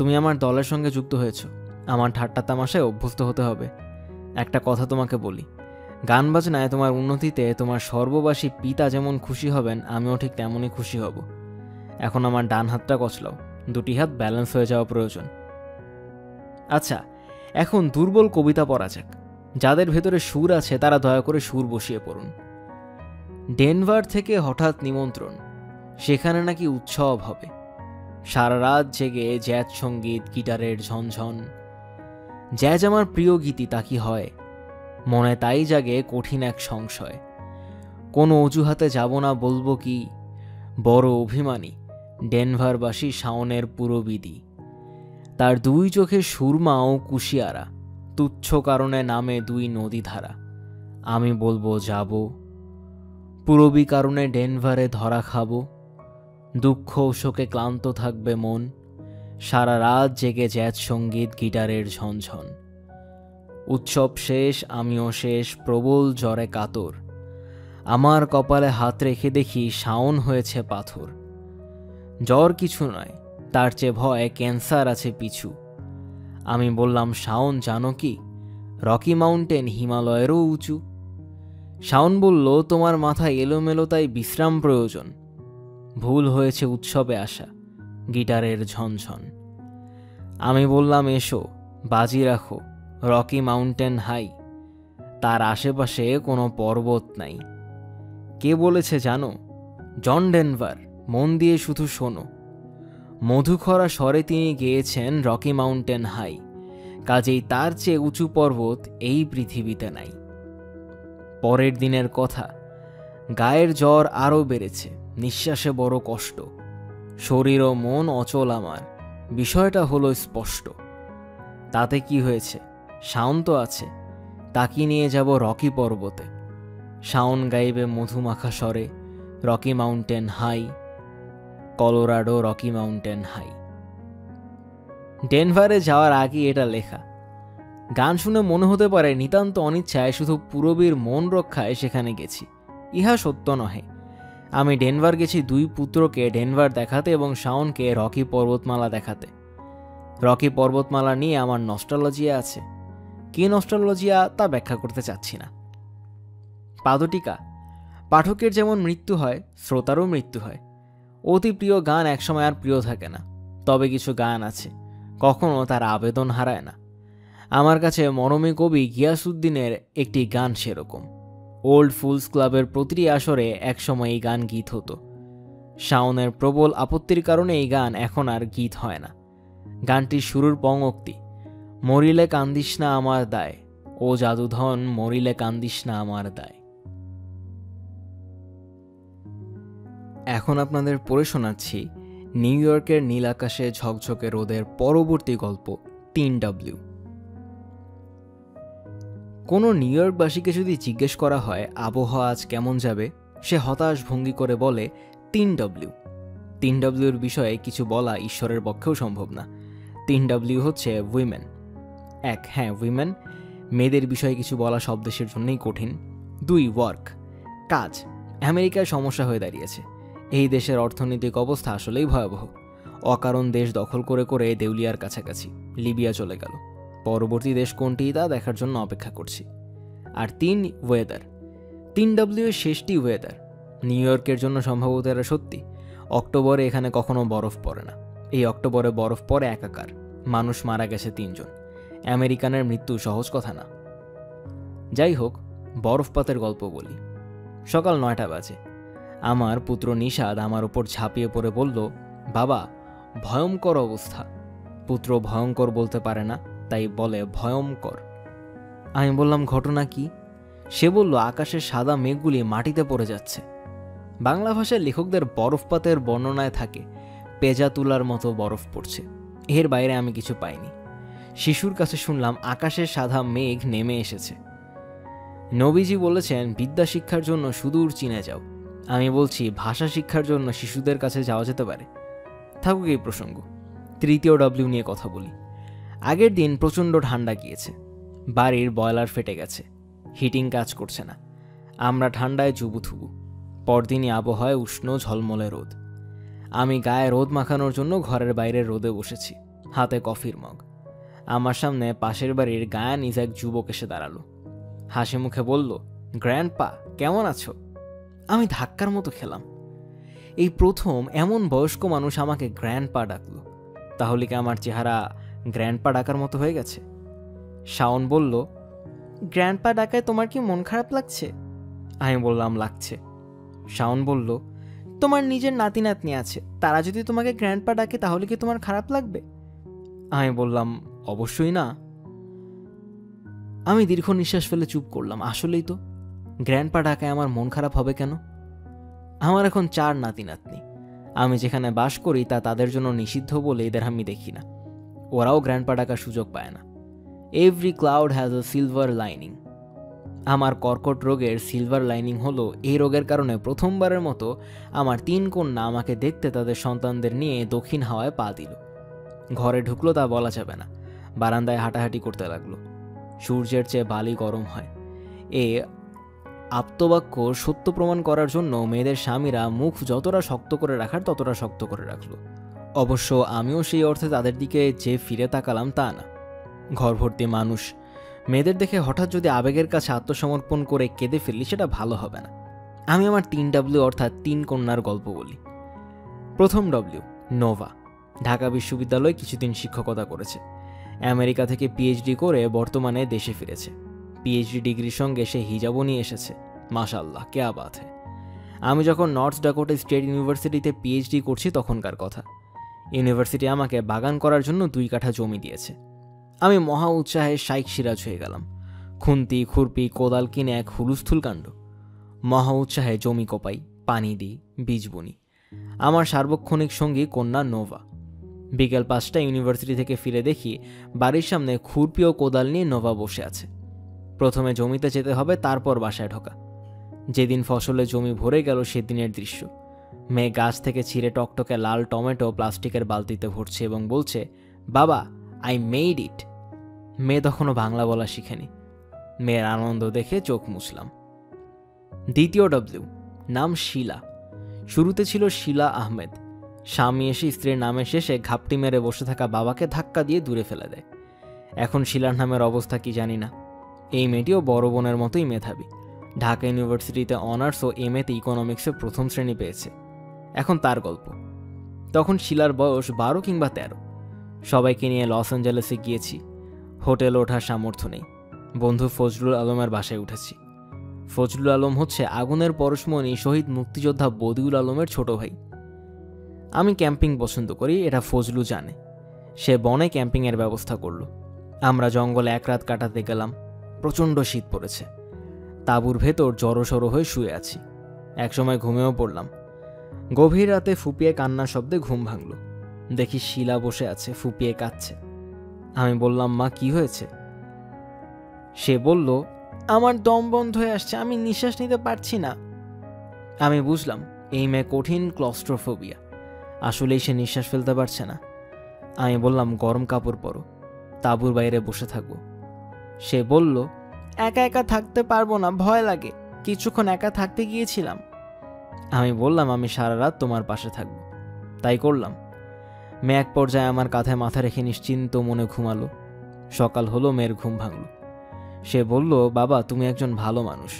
তুমি আমার দলের সঙ্গে যুক্ত হয়েছ, আমার ঠাট্টা তামাশায় অভ্যস্ত হতে হবে। একটা কথা তোমাকে বলি, গান বাজনায় তোমার উন্নতিতে তোমার সর্ববাসী পিতা যেমন খুশি হবেন, আমিও ঠিক তেমনই খুশি হব। এখন আমার ডান হাতটা কচলাও, দুটি হাত ব্যালেন্স হয়ে যাওয়া প্রয়োজন। আচ্ছা, এখন দুর্বল কবিতা পড়া যাক। যাদের ভেতরে সুর আছে তারা দয়া করে সুর বসিয়ে পড়ুন। ডেনভার থেকে হঠাৎ নিমন্ত্রণ, সেখানে নাকি উৎসব হবে। সারা রাত জেগে জ্যাজ সঙ্গীত, গিটারের ঝনঝন। জ্যাজ আমার প্রিয় গীতি, তা কি হয়? মনে তাই জাগে কঠিন এক সংশয়। কোনো অজুহাতে যাব না, বলবো কি বড় অভিমানী ডেনভারবাসী শাওনের পুরবিধি। তার দুই চোখে সুরমা ও কুশিয়ারা, তুচ্ছ কারণে নামে দুই নদী ধারা। আমি বলবো যাব, পুরবী কারণে ডেনভারে ধরা খাবো। দুঃখ শোকে ক্লান্ত থাকবে মন, সারা রাত জেগে জ্যাজ সঙ্গীত, গিটারের ঝনঝন। উৎসব শেষ, আমিও শেষ, প্রবল জ্বরে কাতর। আমার কপালে হাত রেখে দেখি শাওন হয়েছে পাথর। জ্বর কিছু নয়, তার চেয়ে ভয় ক্যান্সার আছে পিছু। আমি বললাম, শাওন জানো কি, রকি মাউন্টেন হিমালয়েরও উঁচু। শাওন বলল, তোমার মাথায় এলোমেলো, তাই বিশ্রাম প্রয়োজন। ভুল হয়েছে উৎসবে আসা, গিটারের ঝনঝন। আমি বললাম, এসো বাজি রাখো রকি মাউন্টেন হাই, তার আশেপাশে কোনো পর্বত নাই। কে বলেছে জানো? জন ডেনভার, মন দিয়ে শুধু শোনো। মধুখরা স্বরে তিনি গেয়েছেন রকি মাউন্টেন হাই, কাজেই তার চেয়ে উঁচু পর্বত এই পৃথিবীতে নাই। পরের দিনের কথা, গায়ের জ্বর আরও বেড়েছে, নিঃশ্বাসে বড় কষ্ট। শরীর ও মন অচল আমার, বিষয়টা হলো স্পষ্ট। তাতে কি হয়েছে, শাওন তো আছে, তাকে নিয়ে যাব রকি পর্বতে। শাওন গাইবে মধুমাখা স্বরে Rocky Mountain high, Colorado Rocky Mountain high. ডেনভারে যাওয়ার আগে এটা লেখা। গান শুনে মনে হতে পারে নিতান্ত অনিচ্ছায় শুধু পুরবীর মন রক্ষায় সেখানে গেছি। ইহা সত্য নহে। আমি ডেনভার গেছি দুই পুত্রকে ডেনভার দেখাতে এবং শাওনকে রকি পর্বতমালা দেখাতে। রকি পর্বতমালা নিয়ে আমার নস্টালজিয়া আছে। কি নস্টালজিয়া তা ব্যাখ্যা করতে চাচ্ছি না। পাদটিকা, পাঠকের যেমন মৃত্যু হয়, শ্রোতারও মৃত্যু হয়। অতি প্রিয় গান একসময় আর প্রিয় থাকে না, তবে কিছু গান আছে কখনো তার আবেদন হারায় না। আমার কাছে মরমী কবি গিয়াসউদ্দিনের একটি গান সেরকম। ওল্ড ফুলস ক্লাবের প্রতিটি আসরে একসময় এই গান গীত হতো। শাওনের প্রবল আপত্তির কারণে এই গান এখন আর গীত হয় না। গানটির শুরুর পংক্তি, মরিলে কান্দিস না আমার দায়, ও জাদুধন মরিলে কান্দিস না আমার দায়। এখন আপনাদের পড়ে শোনাচ্ছি নিউ ইয়র্কের নীল আকাশে ঝকঝকে রোদের পরবর্তী গল্প 3W। কোনো নিউ ইয়র্কবাসীকে যদি জিজ্ঞেস করা হয় আবহাওয়া আজ কেমন যাবে, সে হতাশ ভঙ্গি করে বলে 3W। 3Wর বিষয়ে কিছু বলা ঈশ্বরের পক্ষেও সম্ভব না। 3W হচ্ছে উইমেন। হ্যাঁ, উইমেন, মেয়েদের বিষয়ে কিছু বলা সব দেশের জন্যই কঠিন। 2, ওয়ার্ক, কাজ। আমেরিকায় সমস্যা হয়ে দাঁড়িয়েছে। এই দেশের অর্থনৈতিক অবস্থা আসলেই ভয়াবহ। অকারণ দেশ দখল করে করে দেউলিয়ার কাছাকাছি। লিবিয়া চলে গেল। পরবর্তী দেশ কোনটি তা দেখার জন্য অপেক্ষা করছি। আর 3, ওয়েদার। 3W এর শেষটি ওয়েদার। নিউ ইয়র্কের জন্য সম্ভবত এরা সত্যি। অক্টোবরে এখানে কখনো বরফ পড়ে না। এই অক্টোবরে বরফ পড়ে একাকার। মানুষ মারা গেছে 3 জন। আমেরিকানের মৃত্যু সহজ কথা না। যাই হোক, বরফপাতের গল্প বলি। সকাল 9টা বাজে। আমার পুত্র নিষাদ আমার উপর ঝাঁপিয়ে পড়ে বলল, বাবা, ভয়ঙ্কর অবস্থা। পুত্র ভয়ঙ্কর বলতে পারে না, তাই বলে ভয়ঙ্কর। আমি বললাম, ঘটনা কি? সে বলল, আকাশের সাদা মেঘগুলি মাটিতে পড়ে যাচ্ছে। বাংলা ভাষায় লেখকদের বরফপাতের বর্ণনায় থাকে পেজা তুলার মতো বরফ পড়ছে। এর বাইরে আমি কিছু পাইনি। শিশুর কাছে শুনলাম আকাশের সাদা মেঘ নেমে এসেছে। নবীজি বলেছেন বিদ্যা শিক্ষার জন্য সুদূর চীনে যাও। আমি বলছি ভাষা শিক্ষার জন্য শিশুদের কাছে যাওয়া যেতে পারে। থাকুক এই প্রসঙ্গ। 3W নিয়ে কথা বলি। আগের দিন প্রচণ্ড ঠান্ডা গিয়েছে। বাড়ির বয়লার ফেটে গেছে। হিটিং কাজ করছে না। আমরা ঠান্ডায় জুবুথুবু। পরদিনই আবহাওয়ায় উষ্ণ ঝলমলে রোদ। আমি গায়ে রোদ মাখানোর জন্য ঘরের বাইরে রোদে বসেছি। হাতে কফির মগ। আমার সামনে পাশের বাড়ির গায়ানিজ এক যুবক এসে দাঁড়ালো। হাসি মুখে বলল, গ্র্যান্ডপা, কেমন আছো? আমি ধাক্কার মতো খেলাম। এই প্রথম এমন বয়স্ক মানুষ আমাকে গ্র্যান্ডপা ডাকলো। তাহলে কি আমার চেহারা গ্র্যান্ডপা ডাকার মতো হয়ে গেছে? শাওন বলল, গ্র্যান্ডপা ডাকায় তোমার কি মন খারাপ লাগছে? আমি বললাম, লাগছে। শাওন বলল, তোমার নিজের নাতি নাতনি আছে, তারা যদি তোমাকে গ্র্যান্ডপা ডাকে তাহলে কি তোমার খারাপ লাগবে? আমি বললাম, অবশ্যই না। আমি দীর্ঘ নিঃশ্বাস ফেলে চুপ করলাম। আসলেই তো, গ্র্যান্ডপা ডাকায় আমার মন খারাপ হবে কেন? আমার এখন 4 নাতি নাতনি। আমি যেখানে বাস করি তা তাদের জন্য নিষিদ্ধ বলে এদের আমি দেখি না। ওরাও গ্র্যান্ডপা ডাকার সুযোগ পায় না। Every cloud has a silver lining. আমার কর্কট রোগের সিলভার লাইনিং হলো এই রোগের কারণে প্রথমবারের মতো আমার 3 কন্যা আমাকে দেখতে তাদের সন্তানদের নিয়ে দক্ষিণ হাওয়ায় পা দিল। ঘরে ঢুকলো তা বলা যাবে না, বারান্দায় হাঁটাহাঁটি করতে লাগলো। সূর্যের চেয়ে বালি গরম হয়। এ আপ্তবাক্য সত্য প্রমাণ করার জন্য মেয়েদের স্বামীরা মুখ যতটা শক্ত করে রাখার ততটা শক্ত করে রাখল। অবশ্য আমিও সেই অর্থে তাদের দিকে যে ফিরে তাকালাম তা না। ঘর ভর্তি মানুষ, মেয়েদের দেখে হঠাৎ যদি আবেগের কাছে আত্মসমর্পণ করে কেঁদে ফেললি সেটা ভালো হবে না। আমি আমার 3W অর্থাৎ 3 কন্যার গল্প বলি। প্রথম ডব্লিউ, নোভা। ঢাকা বিশ্ববিদ্যালয়ে কিছুদিন শিক্ষকতা করেছে। আমেরিকা থেকে পিএইচডি করে বর্তমানে দেশে ফিরেছে। পিএইচডি ডিগ্রির সঙ্গে সে হিজাবও নিয়ে এসেছে। মাশাআল্লাহ, কেয়া বাত হে। আমি যখন নর্থ ডাকোটা স্টেট ইউনিভার্সিটিতে পিএইচডি করছি তখনকার কথা। ইউনিভার্সিটি আমাকে বাগান করার জন্য 2 কাঠা জমি দিয়েছে। আমি মহা উৎসাহে শাইখ সিরাজ হয়ে গেলাম। খুন্তি, খুরপি, কোদাল কিনে এক হুলুস্থুল কাণ্ড। মহা উৎসাহে জমি কোপাই, পানি দিই, বীজ বুনি। আমার সার্বক্ষণিক সঙ্গী কন্যা নোভা। বিকেল 5টায় ইউনিভার্সিটি থেকে ফিরে দেখি বাড়ির সামনে খুরপি ও কোদাল নিয়ে নোভা বসে আছে। প্রথমে জমিতে যেতে হবে, তারপর বাসায় ঢোকা। যেদিন ফসলের জমি ভরে গেল সেদিনের দৃশ্য। মেয়ে গাছ থেকে ছিঁড়ে টকটকে লাল টমেটো প্লাস্টিকের বালতিতে ভরছে এবং বলছে, বাবা, আই মেড ইট। মেয়ে তখনও বাংলা বলা শিখেনি। মেয়ের আনন্দ দেখে চোখ মুছলাম। দ্বিতীয় ডব্লিউ, নাম শিলা। শুরুতে ছিল শিলা আহমেদ। স্বামী এসে স্ত্রীর নামের শেষে ঘাপটি মেরে বসে থাকা বাবাকে ধাক্কা দিয়ে দূরে ফেলে দেয়। এখন শিলার নামের অবস্থা কি জানি না। এই মেয়েটিও বড় বোনের মতোই মেধাবী। ঢাকা ইউনিভার্সিটিতে অনার্স ও এমএতে ইকোনমিক্সে প্রথম শ্রেণী পেয়েছে। এখন তার গল্প। তখন শিলার বয়স 12 কিংবা 13। সবাইকে নিয়ে লস অ্যাঞ্জেলেসে গিয়েছি। হোটেলে ওঠার সামর্থ্য নেই। বন্ধু ফজলুল আলমের বাসায় উঠেছি। ফজলুল আলম হচ্ছে আগুনের পরশমণি শহীদ মুক্তিযোদ্ধা বদিউল আলমের ছোট ভাই। আমি ক্যাম্পিং পছন্দ করি, এটা ফজলু জানে। সে বনে ক্যাম্পিংয়ের ব্যবস্থা করল। আমরা জঙ্গলে 1 রাত কাটাতে গেলাম। প্রচণ্ড শীত পড়েছে। তাঁবুর ভেতর জড়সড়ো হয়ে শুয়ে আছি। একসময় ঘুমেও পড়লাম। গভীর রাতে ফুপিয়ে কান্নার শব্দে ঘুম ভাঙল। দেখি শিলা বসে আছে, ফুপিয়ে কাঁদছে। আমি বললাম, মা, কি হয়েছে? সে বলল, আমার দম বন্ধ হয়ে আসছে, আমি নিঃশ্বাস নিতে পারছি না। আমি বুঝলাম এই মেয়ে কঠিন ক্লস্ট্রোফোবিয়া। আসলেই সে নিঃশ্বাস ফেলতে পারছে না। আমি বললাম, গরম কাপড় পরো, তাঁবুর বাইরে বসে থাকবো। সে বলল, একা একা থাকতে পারবো না, ভয় লাগে। কিছুক্ষণ একা থাকতে গিয়েছিলাম। আমি বললাম, আমি সারা রাত তোমার পাশে থাকব। তাই করলাম। মেয়ে এক পর্যায়ে আমার কাঁধে মাথা রেখে নিশ্চিন্ত মনে ঘুমালো। সকাল হলো, মেয়ের ঘুম ভাঙল। সে বলল, বাবা, তুমি একজন ভালো মানুষ।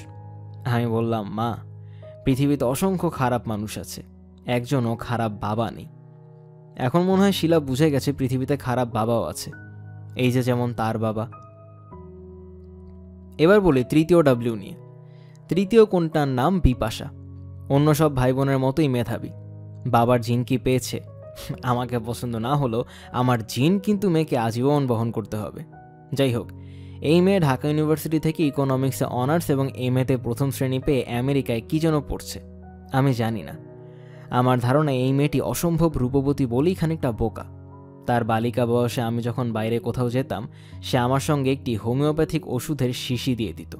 আমি বললাম, মা, পৃথিবীতে অসংখ্য খারাপ মানুষ আছে, একজনও খারাপ বাবা নেই। এখন মনে হয় শিলা বুঝে গেছে পৃথিবীতে খারাপ বাবাও আছে, এই যে যেমন তার বাবা। এবার বলি তৃতীয় ডাব্লিউ নিয়ে। তৃতীয় কোনটার নাম বিপাশা। অন্য সব ভাই বোনের মতোই মেধাবী। বাবার জিন কি পেয়েছে? আমাকে পছন্দ না হলেও আমার জিন কিন্তু মেয়েকে আজীবন বহন করতে হবে। যাই হোক, এই মেয়ে ঢাকা ইউনিভার্সিটি থেকে ইকোনমিক্সে অনার্স এবং এমএতে প্রথম শ্রেণী পেয়ে আমেরিকায় কি যেন পড়ছে, আমি জানি না। আমার ধারণা এই মেয়েটি অসম্ভব রূপবতী বলেই খানিকটা বোকা। তার বালিকা বয়সে আমি যখন বাইরে কোথাও যেতাম, সে আমার সঙ্গে একটি হোমিওপ্যাথিক ওষুধের শিশি দিয়ে দিত।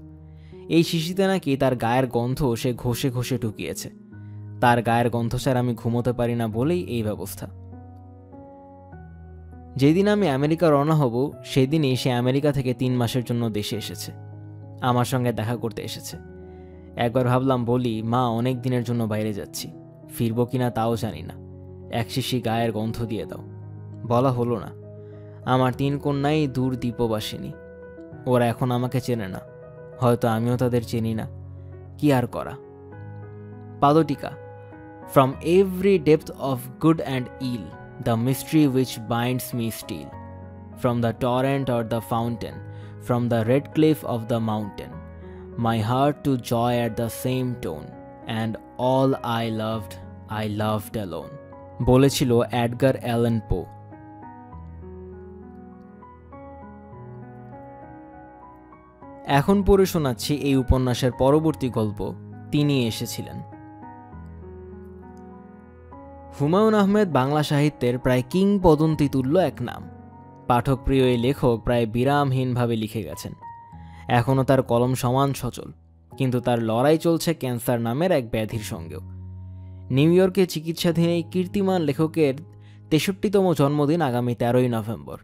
এই শিশিতে নাকি তার গায়ের গন্ধ সে ঘষে ঘষে ঢুকিয়েছে। তার গায়ের গন্ধ স্যার আমি ঘুমোতে পারি না বলেই এই ব্যবস্থা। যেদিন আমি আমেরিকা রওনা হব সেদিনই সে আমেরিকা থেকে 3 মাসের জন্য দেশে এসেছে। আমার সঙ্গে দেখা করতে এসেছে। একবার ভাবলাম বলি, মা, অনেক দিনের জন্য বাইরে যাচ্ছি, ফিরবো কিনা তাও জানি না, 1 শিশি গায়ের গন্ধ দিয়ে দাও। বলা হলো না। আমার 3 কন্যাই দূর দ্বীপবাসিনী। ওরা এখন আমাকে চেনে না, হয়তো আমিও তাদের চিনি না। কি আর করা। পাদটিকা। From every depth of good and ill, the mystery which binds me still. From the torrent or the fountain, from the red cliff of the mountain, my heart to joy at the same tone, and all I loved alone. বলেছিল এডগার অ্যালান পো। এখন পড়ে শোনাচ্ছি এই উপন্যাসের পরবর্তী গল্প, তিনি এসেছিলেন। হুমায়ুন আহমেদ বাংলা সাহিত্যের প্রায় কিংবদন্তি তুল্য এক নাম। পাঠকপ্রিয় এই লেখক প্রায় বিরামহীনভাবে লিখে গেছেন। এখনও তার কলম সমান সচল, কিন্তু তার লড়াই চলছে ক্যান্সার নামের এক ব্যাধির সঙ্গেও। নিউ ইয়র্কে চিকিৎসাধীন এই কীর্তিমান লেখকের 63তম জন্মদিন আগামী 13ই নভেম্বর।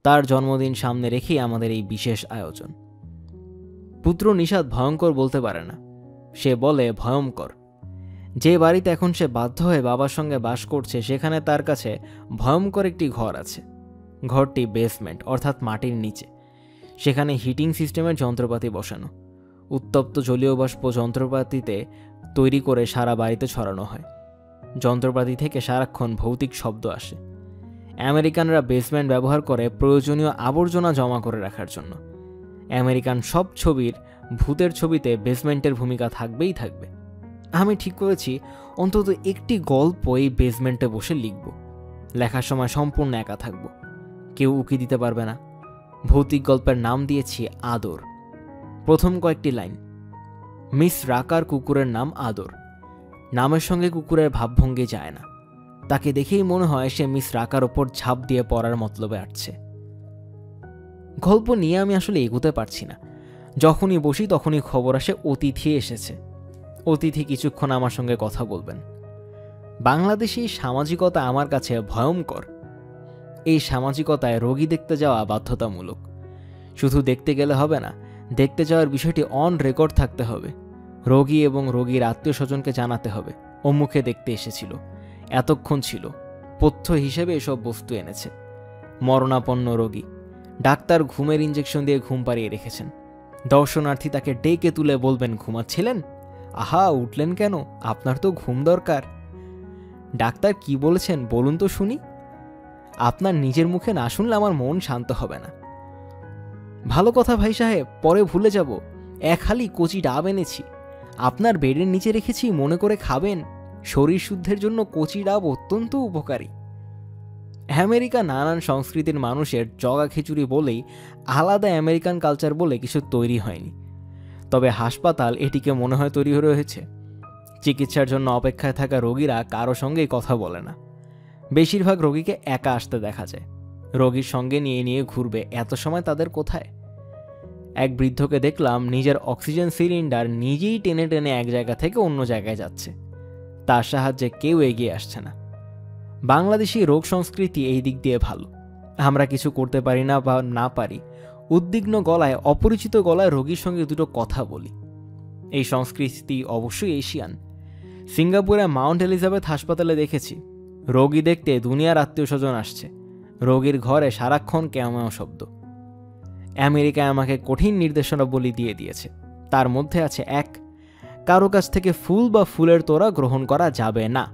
তার জন্মদিন সামনে রেখেই আমাদের এই বিশেষ আয়োজন। পুত্র নিষাদ ভয়ঙ্কর বলতে পারে না, সে বলে ভয়ঙ্কর। যে বাড়িতে এখন সে বাধ্য হয়ে বাবার সঙ্গে বাস করছে, সেখানে তার কাছে ভয়ঙ্কর একটি ঘর আছে। ঘরটি বেসমেন্ট, অর্থাৎ মাটির নিচে। সেখানে হিটিং সিস্টেমের যন্ত্রপাতি বসানো। উত্তপ্ত জলীয় বাষ্প যন্ত্রপাতিতে তৈরি করে সারা বাড়িতে ছড়ানো হয়। যন্ত্রপাতি থেকে সারাক্ষণ ভৌতিক শব্দ আসে। আমেরিকানরা বেসমেন্ট ব্যবহার করে প্রয়োজনীয় আবর্জনা জমা করে রাখার জন্য। আমেরিকান সব ছবির ভূতের ছবিতে বেসমেন্টের ভূমিকা থাকবেই থাকবে। আমি ঠিক করেছি অন্তত একটি গল্প এই বেসমেন্টে বসে লিখব। লেখার সময় সম্পূর্ণ একা থাকব, কেউ উকি দিতে পারবে না। ভৌতিক গল্পের নাম দিয়েছি আদর। প্রথম কয়েকটি লাইন। মিস রাকার কুকুরের নাম আদর। নামের সঙ্গে কুকুরের ভাবভঙ্গি যায় না। তাকে দেখেই মনে হয় সে মিস রাকার ওপর ঝাঁপ দিয়ে পড়ার মতলবে আসছে। গল্প নিয়ে আমি আসলে এগোতে পারছি না। যখনই বসি তখনই খবর আসে অতিথি এসেছে। অতিথি কিছুক্ষণ আমার সঙ্গে কথা বলবেন। বাংলাদেশি সামাজিকতা আমার কাছে ভয়ঙ্কর। এই সামাজিকতায় রোগী দেখতে যাওয়া বাধ্যতামূলক। শুধু দেখতে গেলে হবে না, দেখতে যাওয়ার বিষয়টি অন রেকর্ড থাকতে হবে। রোগী এবং রোগীর আত্মীয় স্বজনকে জানাতে হবে অমুকে দেখতে এসেছিল, এতক্ষণ ছিল। পথ্য হিসেবে এসব বস্তু এনেছে। মরণাপন্ন রোগী, ডাক্তার ঘুমের ইঞ্জেকশন দিয়ে ঘুম পাড়িয়ে রেখেছেন। দর্শনার্থী তাকে ডেকে তুলে বলবেন, ঘুমাচ্ছিলেন? আহা, উঠলেন কেন? আপনার তো ঘুম দরকার। ডাক্তার কি বলেছেন বলুন তো শুনি। আপনার নিজের মুখে না শুনলে আমার মন শান্ত হবে না। ভালো কথা ভাই সাহেব, পরে ভুলে যাব। এক হালি কচি ডাব এনেছি, আপনার বেডের নিচে রেখেছি, মনে করে খাবেন। শরীর শুদ্ধের জন্য কচি ডাব অত্যন্ত উপকারী। আমেরিকা নানান সংস্কৃতির মানুষের জগা খিচুড়ি বলেই আলাদা আমেরিকান কালচার বলে কিছু তৈরি হয়নি। তবে হাসপাতাল এটিকে মনে হয় তৈরি হয়েছে। চিকিৎসার জন্য অপেক্ষায় থাকা রোগীরা কারো সঙ্গেই কথা বলে না। বেশিরভাগ রোগীকে একা আসতে দেখা যায়। রোগীর সঙ্গে নিয়ে নিয়ে ঘুরবে, এত সময় তাদের কোথায়? এক বৃদ্ধকে দেখলাম নিজের অক্সিজেন সিলিন্ডার নিজেই টেনে টেনে এক জায়গা থেকে অন্য জায়গায় যাচ্ছে। তার সাহায্যে কেউ এগিয়ে আসছে না। বাংলাদেশি রোগ সংস্কৃতি এই দিক দিয়ে ভালো। আমরা কিছু করতে পারি না বা না পারি, উদ্বিগ্ন গলায়, অপরিচিত গলায় রোগীর সঙ্গে দুটো কথা বলি। এই সংস্কৃতি অবশ্যই এশিয়ান। সিঙ্গাপুরে মাউন্ট এলিজাবেথ হাসপাতালে দেখেছি রোগী দেখতে দুনিয়ার আত্মীয় স্বজন আসছে। রোগীর ঘরে সারাক্ষণ ক্যামেও শব্দ। আমেরিকায় আমাকে কঠিন নির্দেশনাবলী দিয়ে দিয়েছে। তার মধ্যে আছে এক, কারো কাছ থেকে ফুল বা ফুলের তোড়া গ্রহণ করা যাবে না।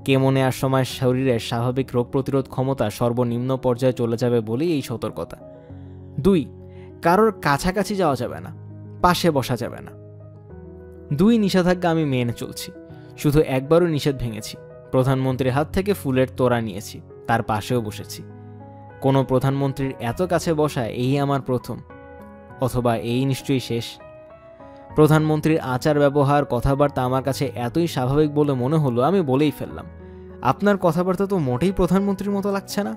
কেমো নেওয়ার সময় শরীরের স্বাভাবিক রোগ প্রতিরোধ ক্ষমতা সর্বনিম্ন পর্যায়ে চলে যাবে বলেই এই সতর্কতা। 2, কারোর কাছাকাছি যাওয়া যাবে না, পাশে বসা যাবে না। 2 নিষেধাজ্ঞা আমি মেনে চলছি। শুধু একবারও নিষেধ ভেঙেছি। প্রধানমন্ত্রীর হাত থেকে ফুলের তোড়া নিয়েছি, তার পাশেও বসেছি। কোনো প্রধানমন্ত্রীর এত কাছে বসা এই আমার প্রথম, অথবা এই নিশ্চয়ই শেষ। প্রধানমন্ত্রীর আচার ব্যবহার কথাবার্তা আমার কাছে এতই স্বাভাবিক বলে মনে হলো, আমি বলেই ফেললাম, আপনার কথাবার্তা তো মোটেই প্রধানমন্ত্রীর মতো লাগছে না।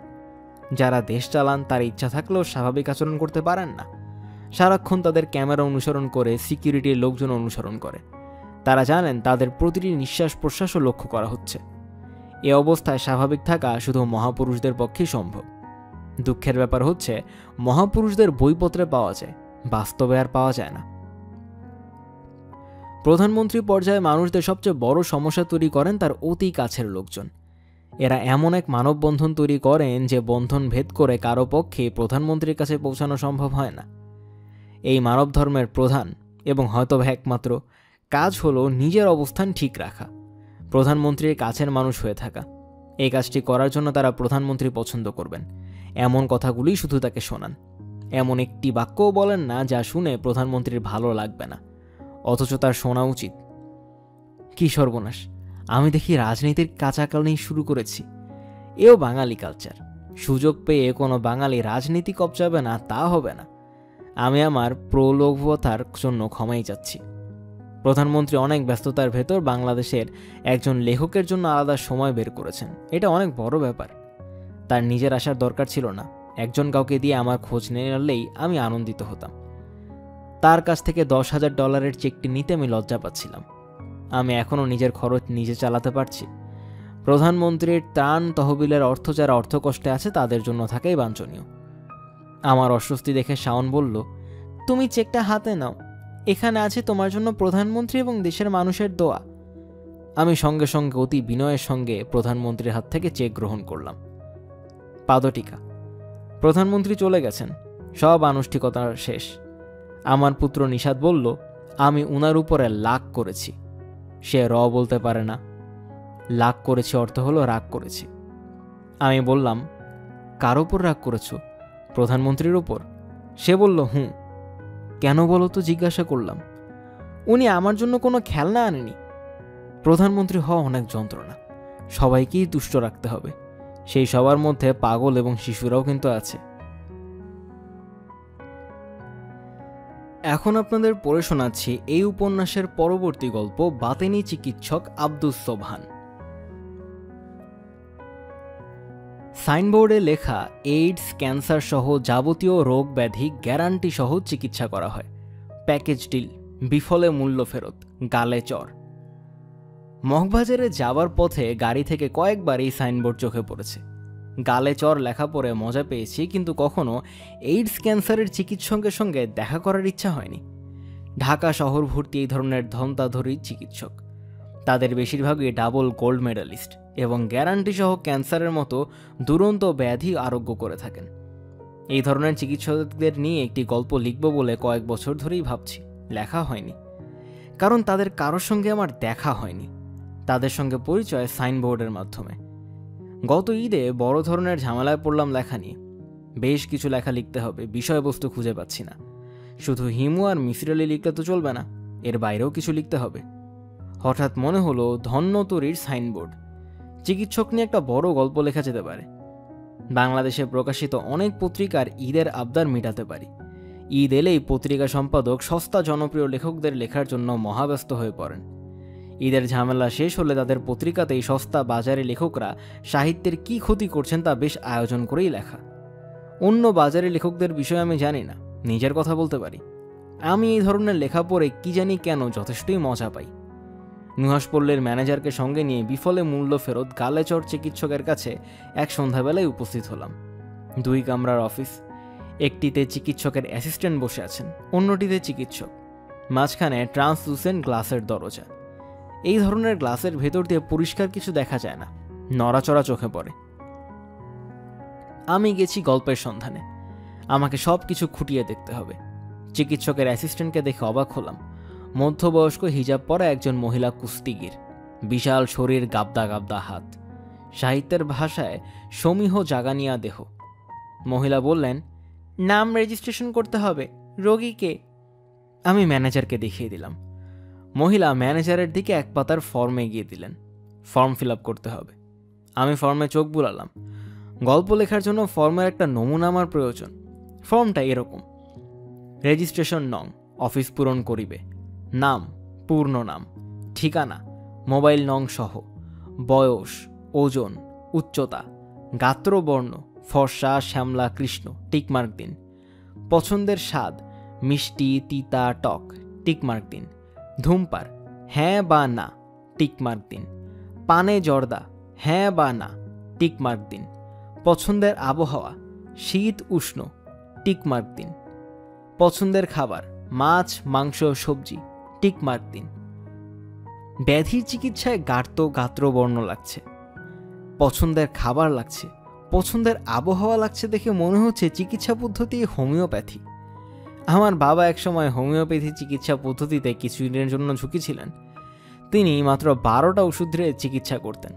যারা দেশ চালান তার ইচ্ছা থাকলেও স্বাভাবিক আচরণ করতে পারেন না। সারাক্ষণ তাদের ক্যামেরা অনুসরণ করে, সিকিউরিটির লোকজন অনুসরণ করে। তারা জানেন তাদের প্রতিটি নিঃশ্বাস প্রশ্বাসও লক্ষ্য করা হচ্ছে। এ অবস্থায় স্বাভাবিক থাকা শুধু মহাপুরুষদের পক্ষেই সম্ভব। দুঃখের ব্যাপার হচ্ছে, মহাপুরুষদের বইপত্রে পাওয়া যায়, বাস্তবে আর পাওয়া যায় না। প্রধানমন্ত্রী পর্যায়ে মানুষদের সবচেয়ে বড় সমস্যা তৈরি করেন তার অতি কাছের লোকজন। এরা এমন এক মানববন্ধন তৈরি করেন যে বন্ধন ভেদ করে কারো পক্ষে প্রধানমন্ত্রীর কাছে পৌঁছানো সম্ভব হয় না। এই মানব ধর্মের প্রধান এবং হয়তো একমাত্র কাজ হলো নিজের অবস্থান ঠিক রাখা, প্রধানমন্ত্রীর কাছের মানুষ হয়ে থাকা। এই কাজটি করার জন্য তারা প্রধানমন্ত্রী পছন্দ করবেন এমন কথাগুলি শুধু তাকে শোনান। এমন একটি বাক্যও বলেন না যা শুনে প্রধানমন্ত্রীর ভালো লাগবে না, অথচ তার শোনা উচিত। কি সর্বনাশ, আমি দেখি রাজনীতির কাঁচাকালি শুরু করেছি। এও বাঙালি কালচার। সুযোগ পেয়ে কোনো বাঙালি রাজনীতি কপচাবে না তা হবে না। আমি আমার প্রলোভতার জন্য ক্ষমাই চাচ্ছি। প্রধানমন্ত্রী অনেক ব্যস্ততার ভেতর বাংলাদেশের একজন লেখকের জন্য আলাদা সময় বের করেছেন। এটা অনেক বড় ব্যাপার। তার নিজের আসার দরকার ছিল না। একজন কাউকে দিয়ে আমার খোঁজ নিলেই আমি আনন্দিত হতাম। তার কাছ থেকে $10,000 চেকটি নিতে আমি লজ্জা পাচ্ছিলাম। আমি এখনও নিজের খরচ নিজে চালাতে পারছি। প্রধানমন্ত্রীর ত্রাণ তহবিলের অর্থ যারা অর্থকষ্টে আছে তাদের জন্য থাকাই বাঞ্ছনীয়। আমার অস্বস্তি দেখে শাওন বলল, তুমি চেকটা হাতে নাও, এখানে আছে তোমার জন্য প্রধানমন্ত্রী এবং দেশের মানুষের দোয়া। আমি সঙ্গে সঙ্গে অতি বিনয়ের সঙ্গে প্রধানমন্ত্রীর হাত থেকে চেক গ্রহণ করলাম। পাদটিকা। প্রধানমন্ত্রী চলে গেছেন, সব আনুষ্ঠানিকতা শেষ। আমার পুত্র নিশাদ বলল, আমি উনার উপরে লাগ করেছি। সে বলতে পারে না। লাগ করেছি অর্থ হলো রাগ করেছি। আমি বললাম, কার ওপর রাগ করেছ? প্রধানমন্ত্রীর ওপর। সে বলল, হুঁ। কেন বলো তো জিজ্ঞাসা করলাম। উনি আমার জন্য কোনো খেলনা আনেনি। প্রধানমন্ত্রী হওয়া অনেক যন্ত্রণা, সবাইকেই তুষ্ট রাখতে হবে। সেই সবার মধ্যে পাগল এবং শিশুরাও কিন্তু আছে। এখন আপনাদের পড়ে শোনাচ্ছি এই উপন্যাসের পরবর্তী গল্প, বাতেনি চিকিৎসক আব্দুস সোবহান। সাইনবোর্ডে লেখা এইডস, ক্যান্সার সহ যাবতীয় রোগ ব্যাধি গ্যারান্টি সহ চিকিৎসা করা হয়। প্যাকেজ ডিল, বিফলে মূল্য ফেরত, গালে চর। মগবাজারে যাওয়ার পথে গাড়ি থেকে কয়েকবার এই সাইনবোর্ড চোখে পড়েছে। গালে চর লেখা পড়ে মজা পেয়েছি, কিন্তু কখনো এইডস ক্যান্সারের চিকিৎসকের সঙ্গে দেখা করার ইচ্ছা হয়নি। ঢাকা শহর ভর্তি এই ধরনের ধন্তাধরী চিকিৎসক। তাদের বেশিরভাগই ডাবল গোল্ড মেডালিস্ট এবং গ্যারান্টি সহ ক্যান্সারের মতো দুরন্ত ব্যাধি আরোগ্য করে থাকেন। এই ধরনের চিকিৎসকদের নিয়ে একটি গল্প লিখব বলে কয়েক বছর ধরেই ভাবছি, লেখা হয়নি। কারণ তাদের কারোর সঙ্গে আমার দেখা হয়নি। তাদের সঙ্গে পরিচয় সাইনবোর্ডের মাধ্যমে। গত ঈদে বড় ধরনের ঝামেলায় পড়লাম লেখা নিয়ে। বেশ কিছু লেখা লিখতে হবে, বিষয়বস্তু খুঁজে পাচ্ছি না। শুধু হিমু আর মিসির আলী লিখলে তো চলবে না, এর বাইরেও কিছু লিখতে হবে। হঠাৎ মনে হলো ধন্যতরীর সাইনবোর্ড। চিকিৎসক নিয়ে একটা বড় গল্প লেখা যেতে পারে। বাংলাদেশে প্রকাশিত অনেক পত্রিকার ঈদের আবদার মেটাতে পারি। ঈদ এলেই পত্রিকা সম্পাদক সস্তা জনপ্রিয় লেখকদের লেখার জন্য মহাব্যস্ত হয়ে পড়েন। ঈদের ঝামেলা শেষ হলে তাদের পত্রিকাতেই সস্তা বাজারে লেখকরা সাহিত্যের কি ক্ষতি করছেন তা বেশ আয়োজন করেই লেখা। অন্য বাজারে লেখকদের বিষয়ে আমি জানি না, নিজের কথা বলতে পারি। আমি এই ধরনের লেখা পড়ে কি জানি কেন যথেষ্টই মজা পাই। নুহাসপল্লীর ম্যানেজারকে সঙ্গে নিয়ে বিফলে মূল্য ফেরত গালেচর চিকিৎসকের কাছে এক সন্ধ্যাবেলায় উপস্থিত হলাম। 2 কামরার অফিস। একটিতে চিকিৎসকের অ্যাসিস্ট্যান্ট বসে আছেন, অন্যটিতে চিকিৎসক। মাঝখানে ট্রান্সলুসেন্ট গ্লাসের দরজা। এই ধরনের গ্লাসের ভেতর দিয়ে পরিষ্কার কিছু দেখা যায় না, নড়াচড়া চোখে পড়ে। আমি গেছি গল্পের সন্ধানে। আমাকে সব কিছু খুঁটিয়ে দেখতে হবে। চিকিৎসকের অ্যাসিস্ট্যান্টকে দেখে অবাক হলাম। মধ্যবয়স্ক হিজাব পরা একজন মহিলা কুস্তিগির, বিশাল শরীর, গাবদা গাবদা হাত, সাহিত্যের ভাষায় সমীহ জাগানিয়া দেহ। মহিলা বললেন, নাম রেজিস্ট্রেশন করতে হবে, রোগীকে। আমি ম্যানেজারকে দেখিয়ে দিলাম। মহিলা ম্যানেজারের দিকে এক পাতার ফর্ম এগিয়ে দিলেন। ফর্ম ফিল আপ করতে হবে। আমি ফর্মে চোখ বুলালাম। গল্প লেখার জন্য ফর্মের একটা নমুনা আমার প্রয়োজন। ফর্মটা এরকম: রেজিস্ট্রেশন নং, অফিস পূরণ করিবে, নাম, পূর্ণ নাম, ঠিকানা, মোবাইল নং সহ, বয়স, ওজন, উচ্চতা, গাত্রবর্ণ, ফর্সা, শ্যামলা, কৃষ্ণ, টিকমার্ক দিন। পছন্দের স্বাদ, মিষ্টি, তিতা, টক, টিকমার্ক দিন। ধূমপান, হ্যাঁ বা না, টিকমার্ক দিন। পানে জর্দা, হ্যাঁ বা না, টিকমার্ক দিন। পছন্দের আবহাওয়া, শীত, উষ্ণ, টিকমার্ক দিন। পছন্দের খাবার, মাছ, মাংস, সবজি, টিকমার্ক দিন। ব্যাধির চিকিৎসায় গাত্রবর্ণ লাগছে। পছন্দের খাবার লাগছে, পছন্দের আবহাওয়া লাগছে দেখে মনে হচ্ছে চিকিৎসা পদ্ধতি হোমিওপ্যাথি। আমার বাবা একসময় হোমিওপ্যাথি চিকিৎসা পদ্ধতিতে কিছুদিনের জন্য ঝুঁকিছিলেন। তিনি মাত্র 12টা ওষুধ দিয়ে চিকিৎসা করতেন।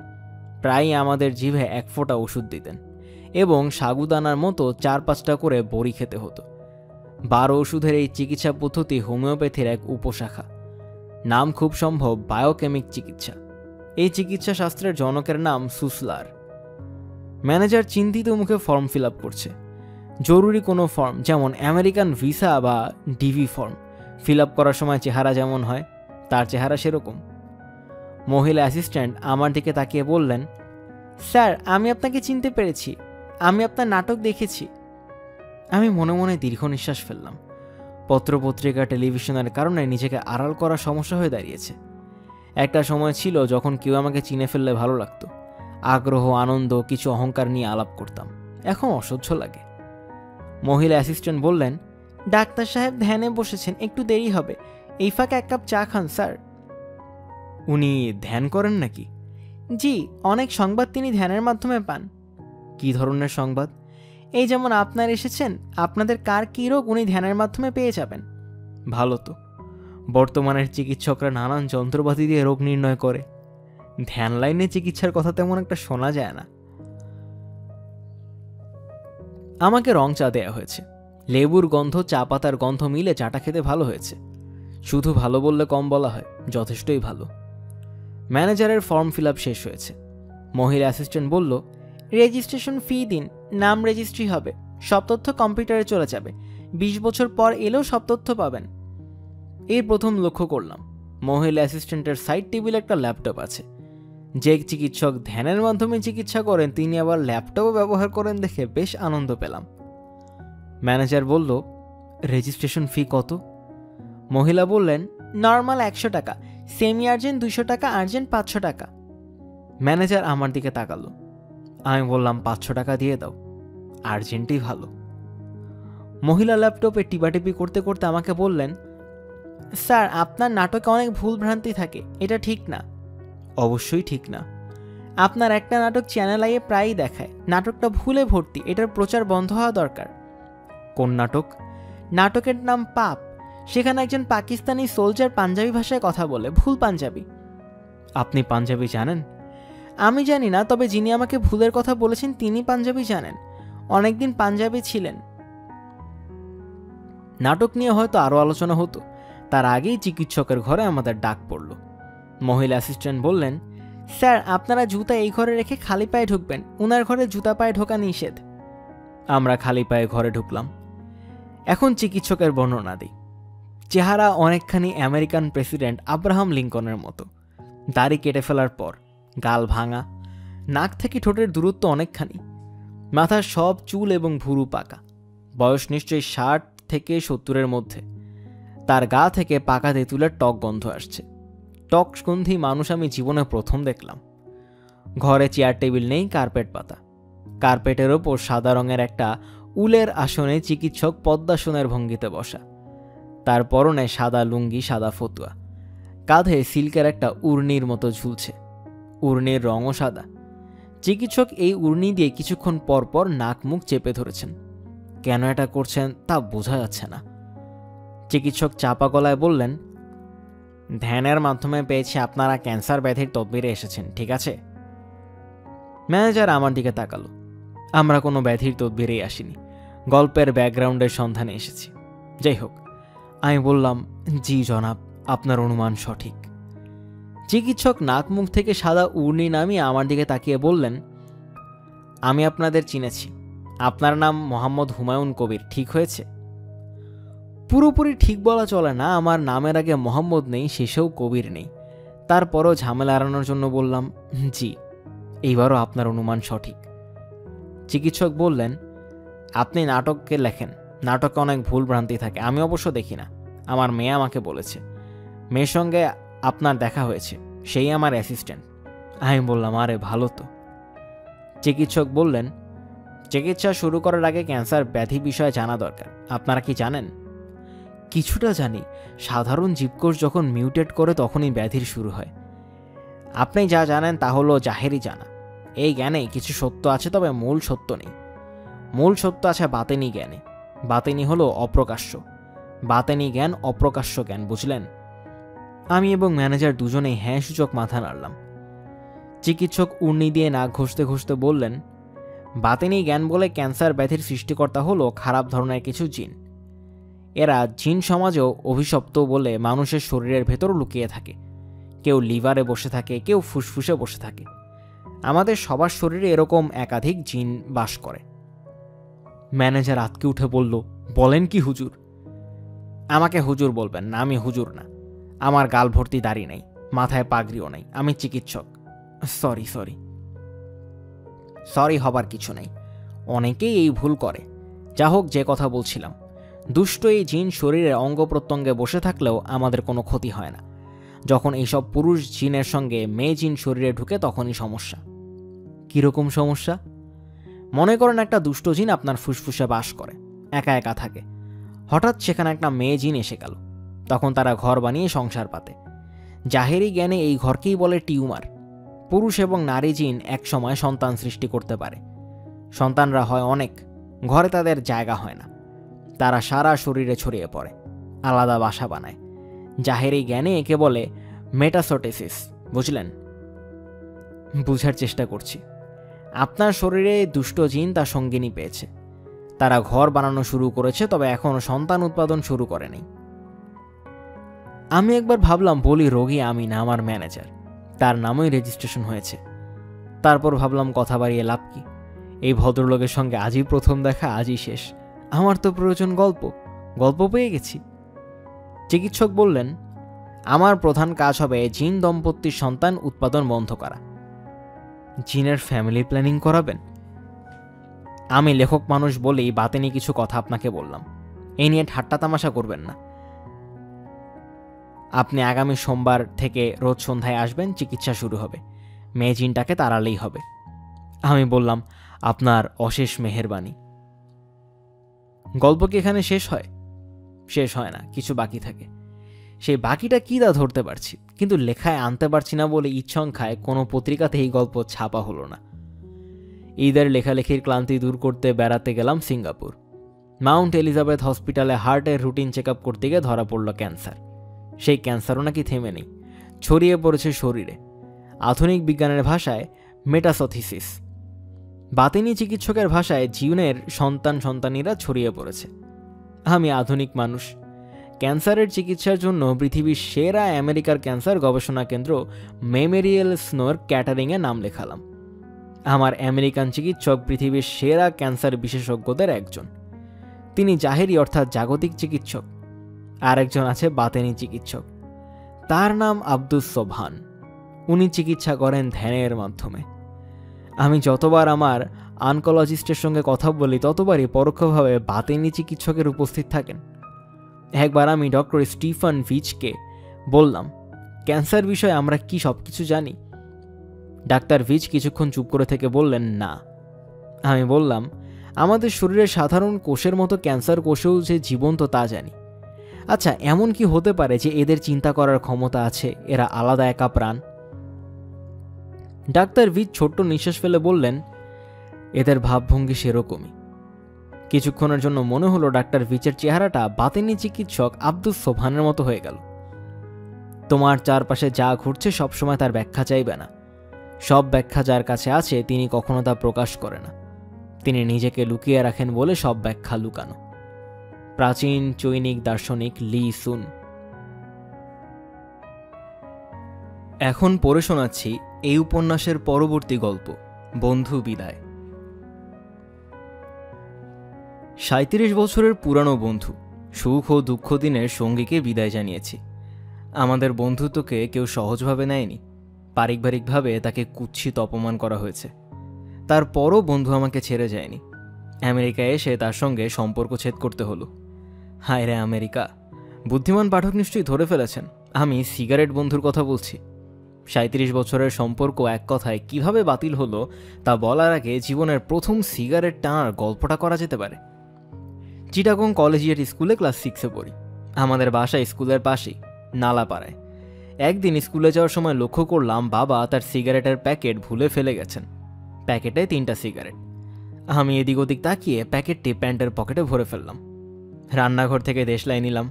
প্রায়ই আমাদের জিভে 1 ফোঁটা ওষুধ দিতেন এবং সাগুদানার মতো 4-5টা করে বড়ি খেতে হতো। 12 ওষুধের এই চিকিৎসা পদ্ধতি হোমিওপ্যাথির এক উপশাখা। নাম খুব সম্ভব বায়োকেমিক চিকিৎসা। এই চিকিৎসা শাস্ত্রের জনকের নাম সুসলার। ম্যানেজার চিন্তিত মুখে ফর্ম ফিল আপ করছে। জরুরি কোনো ফর্ম, যেমন আমেরিকান ভিসা বা ডিভি ফর্ম ফিল আপ করার সময় চেহারা যেমন হয়, তার চেহারা সেরকম। মহিলা অ্যাসিস্ট্যান্ট আমার দিকে তাকিয়ে বললেন, স্যার, আমি আপনাকে চিনতে পেরেছি, আমি আপনার নাটক দেখেছি। আমি মনে মনে দীর্ঘ নিঃশ্বাস ফেললাম। পত্রপত্রিকা, টেলিভিশনের কারণে নিজেকে আড়াল করা সমস্যা হয়ে দাঁড়িয়েছে। একটা সময় ছিল যখন কেউ আমাকে চিনে ফেললে ভালো লাগতো, আগ্রহ, আনন্দ, কিছু অহংকার নিয়ে আলাপ করতাম। এখন অসহ্য লাগে। মহিলা অ্যাসিস্ট্যান্ট বললেন, ডাক্তার সাহেব ধ্যানে বসেছেন, একটু দেরি হবে, এই ফাঁকে 1 কাপ চা খান স্যার। উনি ধ্যান করেন নাকি? জি, অনেক সংবাদ তিনি ধ্যানের মাধ্যমে পান। কি ধরনের সংবাদ? এই যেমন আপনার এসেছেন, আপনাদের কার কী রোগ উনি ধ্যানের মাধ্যমে পেয়ে যাবেন। ভালো তো, বর্তমানের চিকিৎসকরা নানান যন্ত্রপাতি দিয়ে রোগ নির্ণয় করে। ধ্যান লাইনে চিকিৎসার কথা তেমন একটা শোনা যায় না। আমাকে রং চা দেয়া হয়েছে। লেবুর গন্ধ, চা পাতার গন্ধ মিলে চাটা খেতে ভালো হয়েছে। শুধু ভালো বললে কম বলা হয়, যথেষ্টই ভালো। ম্যানেজারের ফর্ম ফিল আপ শেষ হয়েছে। মহিলা অ্যাসিস্ট্যান্ট বলল, রেজিস্ট্রেশন ফি দিন, নাম রেজিস্ট্রি হবে, সব তথ্য কম্পিউটারে চলে যাবে, 20 বছর পর এলেও সব তথ্য পাবেন। এই প্রথম লক্ষ্য করলাম মহিলা অ্যাসিস্ট্যান্টের সাইড টেবিলে একটা ল্যাপটপ আছে। যে চিকিৎসক ধ্যানের মাধ্যমে চিকিৎসা করেন তিনি আবার ল্যাপটপও ব্যবহার করেন দেখে বেশ আনন্দ পেলাম। ম্যানেজার বলল, রেজিস্ট্রেশন ফি কত? মহিলা বললেন, নর্মাল 100 টাকা, সেমি আর্জেন্ট 200 টাকা, আর্জেন্ট 500 টাকা। ম্যানেজার আমার দিকে তাকালো। আমি বললাম, 500 টাকা দিয়ে দাও, আর্জেন্টই ভালো। মহিলা ল্যাপটপে টিপাটিপি করতে করতে আমাকে বললেন, স্যার, আপনার নাটকে অনেক ভুল ভ্রান্তি থাকে, এটা ঠিক না। অবশ্যই ঠিক না। আপনার একটা নাটক চ্যানেল আইয়ে প্রায়ই দেখায়, নাটকটা ভুলে ভর্তি, এটার প্রচার বন্ধ হওয়া দরকার। কোন নাটক? নাটকের নাম পাপ। সেখানে একজন পাকিস্তানি সোলজার পাঞ্জাবি ভাষায় কথা বলে, ভুল পাঞ্জাবি। আপনি পাঞ্জাবি জানেন? আমি জানি না, তবে যিনি আমাকে ভুলের কথা বলেছেন তিনি পাঞ্জাবি জানেন, অনেকদিন পাঞ্জাবি ছিলেন। নাটক নিয়ে হয়তো আরও আলোচনা হতো, তার আগেই চিকিৎসকের ঘরে আমাদের ডাক পড়ল। মহিলা অ্যাসিস্ট্যান্ট বললেন, স্যার, আপনারা জুতা এই ঘরে রেখে খালি পায়ে ঢুকবেন, উনার ঘরে জুতা পায়ে ঢোকা নিষেধ। আমরা খালি পায়ে ঘরে ঢুকলাম। এখন চিকিৎসকের বর্ণনা দিই। চেহারা অনেকখানি আমেরিকান প্রেসিডেন্ট আব্রাহাম লিঙ্কনের মতো। দাড়ি কেটে ফেলার পর, গাল ভাঙা, নাক থেকে ঠোঁটের দূরত্ব অনেকখানি, মাথার সব চুল এবং ভুরু পাকা। বয়স নিশ্চয়ই 60 থেকে 70-এর মধ্যে। তার গা থেকে পাকা তেঁতুলের টক গন্ধ আসছে। টক গন্ধি মানুষ আমি জীবনে প্রথম দেখলাম। ঘরে চেয়ার টেবিল নেই, কার্পেট পাতা। কার্পেটের ওপর সাদা রঙের একটা উলের আসনে চিকিৎসক পদ্মাসনের ভঙ্গিতে বসা। তার পরনে সাদা লুঙ্গি, সাদা ফতুয়া, কাঁধে সিল্কের একটা উর্নির মতো ঝুলছে। উর্নির রঙও সাদা। চিকিৎসক এই উর্নি দিয়ে কিছুক্ষণ পর পর নাক মুখ চেপে ধরেছেন। কেন এটা করছেন তা বোঝা যাচ্ছে না। চিকিৎসক চাপা গলায় বললেন, ধ্যানের মাধ্যমে পেয়েছি আপনারা ক্যান্সার ব্যাধির তদবিরে এসেছেন, ঠিক আছে? ম্যানেজার আমার দিকে তাকালো। আমরা কোনো ব্যাধির তদবিরেই আসিনি, গল্পের ব্যাকগ্রাউন্ডের সন্ধানে এসেছি। যাই হোক, আমি বললাম, জি জনাব, আপনার অনুমান সঠিক। চিকিৎসক নাক মুখ থেকে সাদা উর্নি নামিয়ে আমার দিকে তাকিয়ে বললেন, আমি আপনাদের চিনেছি, আপনার নাম মোহাম্মদ হুমায়ুন কবির, ঠিক হয়েছে? পুরোপুরি ঠিক বলা চলে না, আমার নামের আগে মোহাম্মদ নেই, শেষেও কবির নেই। তারপরও ঝামেলা এড়ানোর জন্য বললাম, জি, এইবারও আপনার অনুমান সঠিক। চিকিৎসক বললেন, আপনি নাটককে লেখেন, নাটকে অনেক ভুল ভ্রান্তি থাকে, আমি অবশ্য দেখি না, আমার মেয়ে আমাকে বলেছে। মেয়ের সঙ্গে আপনার দেখা হয়েছে, সেই আমার অ্যাসিস্ট্যান্ট। আমি বললাম, আরে ভালো তো। চিকিৎসক বললেন, চিকিৎসা শুরু করার আগে ক্যান্সার ব্যাধি বিষয়ে জানা দরকার। আপনারা কি জানেন? কিছুটা জানি। সাধারণ জীবকোষ যখন মিউটেট করে তখনই ব্যাধির শুরু হয়। আপনি যা জানেন তা হলো জাহেরি জানা। এই জ্ঞানে কিছু সত্য আছে, তবে মূল সত্য নেই। মূল সত্য আছে বাতেনি জ্ঞানে। বাতেনি হলো অপ্রকাশ্য। বাতেনি জ্ঞান অপ্রকাশ্য জ্ঞান, বুঝলেন? আমি এবং ম্যানেজার দুজনেই হ্যাঁ সূচক মাথা নাড়লাম। চিকিৎসক উর্নি দিয়ে নাক ঘষতে ঘষতে বললেন, বাতেনি জ্ঞান বলে ক্যান্সার ব্যাধির সৃষ্টিকর্তা হলো খারাপ ধরনের কিছু জিন। এরা জিন সমাজেও অভিশপ্ত বলে মানুষের শরীরের ভেতর লুকিয়ে থাকে। কেউ লিভারে বসে থাকে, কেউ ফুসফুসে বসে থাকে। আমাদের সবার শরীরে এরকম একাধিক জিন বাস করে। ম্যানেজার আতকে উঠে বলল, বলেন কি হুজুর? আমাকে হুজুর বলবেন না, আমি হুজুর না। আমার গাল ভর্তি দাড়ি নেই, মাথায় পাগড়িও নেই, আমি চিকিৎসক। সরি হবার কিছু নেই, অনেকেই এই ভুল করে। যা হোক, যে কথা বলছিলাম, দুষ্ট এই জিন শরীরের অঙ্গ প্রত্যঙ্গে বসে থাকলেও আমাদের কোনো ক্ষতি হয় না। যখন এইসব পুরুষ জিনের সঙ্গে মেয়ে জিন শরীরে ঢুকে তখনই সমস্যা। কিরকম সমস্যা? মনে করেন একটা দুষ্ট জিন আপনার ফুসফুসে বাস করে, একা একা থাকে। হঠাৎ সেখানে একটা মেয়ে জিন এসে গেল। তখন তারা ঘর বানিয়ে সংসার পাতে। জাহেরি জ্ঞানে এই ঘরকেই বলে টিউমার। পুরুষ এবং নারী জিন একসময় সন্তান সৃষ্টি করতে পারে। সন্তানরা হয় অনেক, ঘরে তাদের জায়গা হয় না। তারা সারা শরীরে ছড়িয়ে পড়ে, আলাদা বাসা বানায়। জাহেরি জ্ঞানে একে বলে মেটাসোটেসিস, বুঝলেন? বুঝার চেষ্টা করছি। আপনার শরীরে দুষ্ট জিন তার সঙ্গিনী পেয়েছে। তারা ঘর বানানো শুরু করেছে, তবে এখনো সন্তান উৎপাদন শুরু করেনি। আমি একবার ভাবলাম বলি রোগী আমি না, আমার ম্যানেজার, তার নামই রেজিস্ট্রেশন হয়েছে। তারপর ভাবলাম কথা বাড়িয়ে লাভ কি? এই ভদ্রলোকের সঙ্গে আজই প্রথম দেখা, আজই শেষ। আমার তো প্রয়োজন গল্প পেয়ে গেছি। চিকিৎসক বললেন, আমার প্রধান কাজ হবে জিন দম্পতির সন্তান উৎপাদন বন্ধ করা। জিনের ফ্যামিলি প্ল্যানিং করাবেন? আমি লেখক মানুষ বলেই বাতেনি কিছু কথা আপনাকে বললাম। এই নিয়ে ঠাট্টা তামাশা করবেন না। আপনি আগামী সোমবার থেকে রোজ সন্ধ্যায় আসবেন, চিকিৎসা শুরু হবে। মেয়ে জিনটাকে তাড়ালেই হবে। আমি বললাম, আপনার অশেষ মেহেরবানি। গল্প কি এখানে শেষ হয়? শেষ হয় না, কিছু বাকি থাকে। সেই বাকিটা কি তা ধরতে পারছি, কিন্তু লেখায় আনতে পারছি না বলে ইচ্ছংখায় কোনো পত্রিকাতে এই গল্প ছাপা হলো না। ঈদের লেখালেখির ক্লান্তি দূর করতে বেড়াতে গেলাম সিঙ্গাপুর। মাউন্ট এলিজাবেথ হসপিটালে হার্টের রুটিন চেক আপ করতে গিয়ে ধরা পড়ল ক্যান্সার। সেই ক্যান্সারও নাকি থেমে নেই, ছড়িয়ে পড়েছে শরীরে। আধুনিক বিজ্ঞানের ভাষায় মেটাসোথিসিস, বাতেনি চিকিৎসকের ভাষায় জিনের সন্তানীরা ছড়িয়ে পড়েছে। আমি আধুনিক মানুষ। ক্যান্সারের চিকিৎসার জন্য পৃথিবীর সেরা আমেরিকার ক্যান্সার গবেষণা কেন্দ্র মেমোরিয়াল স্নোর ক্যাটারিংয়ে নাম লেখালাম। আমার আমেরিকান চিকিৎসক পৃথিবীর সেরা ক্যান্সার বিশেষজ্ঞদের একজন। তিনি জাহেরি অর্থাৎ জাগতিক চিকিৎসক। আর একজন আছে বাতেনি চিকিৎসক, তার নাম আব্দুস সোবহান। উনি চিকিৎসা করেন ধ্যানের মাধ্যমে। আমি যতবার আমার অনকোলজিস্টের সঙ্গে কথা বলি ততবারই পরোক্ষভাবে বাতেনি চিকিৎসকের উপস্থিত থাকেন। একবার আমি ডক্টর স্টিফেন ভিচকে বললাম, ক্যান্সার বিষয়ে আমরা কি সব কিছু জানি? ডাক্তার ভিচ কিছুক্ষণ চুপ করে থেকে বললেন, না। আমি বললাম, আমাদের শরীরের সাধারণ কোষের মতো ক্যান্সার কোষেও যে জীবন্ত তা জানি। আচ্ছা, এমন কি হতে পারে যে এদের চিন্তা করার ক্ষমতা আছে, এরা আলাদা একা প্রাণ? ডাক্তার ভিচ ছোট্ট নিঃশ্বাস ফেলে বললেন, এদের ভাবভঙ্গি সেরকমই। কিছুক্ষণের জন্য মনে হলো ডাক্তার ভিচের চেহারাটা বাতেনি চিকিৎসক আব্দুস সোবহানের মতো হয়ে গেল। তোমার চারপাশে যা ঘটছে সবসময় তার ব্যাখ্যা চাইবে না। সব ব্যাখ্যা যার কাছে আছে তিনি কখনো তা প্রকাশ করে না। তিনি নিজেকে লুকিয়ে রাখেন বলে সব ব্যাখ্যা লুকানো। প্রাচীন চৈনিক দার্শনিক লি সুন। এখন পড়ে শোনাচ্ছি এই উপন্যাসের পরবর্তী গল্প, বন্ধু বিদায়। ৩৭ বছরের পুরানো বন্ধু, সুখ ও দুঃখ দিনের সঙ্গীকে বিদায় জানিয়েছি। আমাদের বন্ধুত্বকে কেউ সহজভাবে নেয়নি। পারিবারিকভাবে তাকে কুৎসিত অপমান করা হয়েছে। তারপরও বন্ধু আমাকে ছেড়ে যায়নি। আমেরিকায় এসে তার সঙ্গে সম্পর্ক ছেদ করতে হলো। হায় রে আমেরিকা! বুদ্ধিমান পাঠক নিশ্চয়ই ধরে ফেলেছেন আমি সিগারেট বন্ধুর কথা বলছি। ৩৭ বছরের সম্পর্ক এক কথায় কিভাবে বাতিল হলো তা বলার আগে জীবনের প্রথম সিগারেট টানার গল্পটা করা যেতে পারে। চিটাগং কলেজিয়েট স্কুলে ক্লাস 6-এ পড়ি। আমাদের বাসা স্কুলের পাশেই, নালাপাড়ায়। একদিন স্কুলে যাওয়ার সময় লক্ষ্য করলাম বাবা তার সিগারেটের প্যাকেট ভুলে ফেলে গেছেন। প্যাকেটে 3টা সিগারেট। আমি এদিক ওদিক তাকিয়ে প্যাকেটটি প্যান্টের পকেটে ভরে ফেললাম। রান্নাঘর থেকে দেশলাই নিলাম।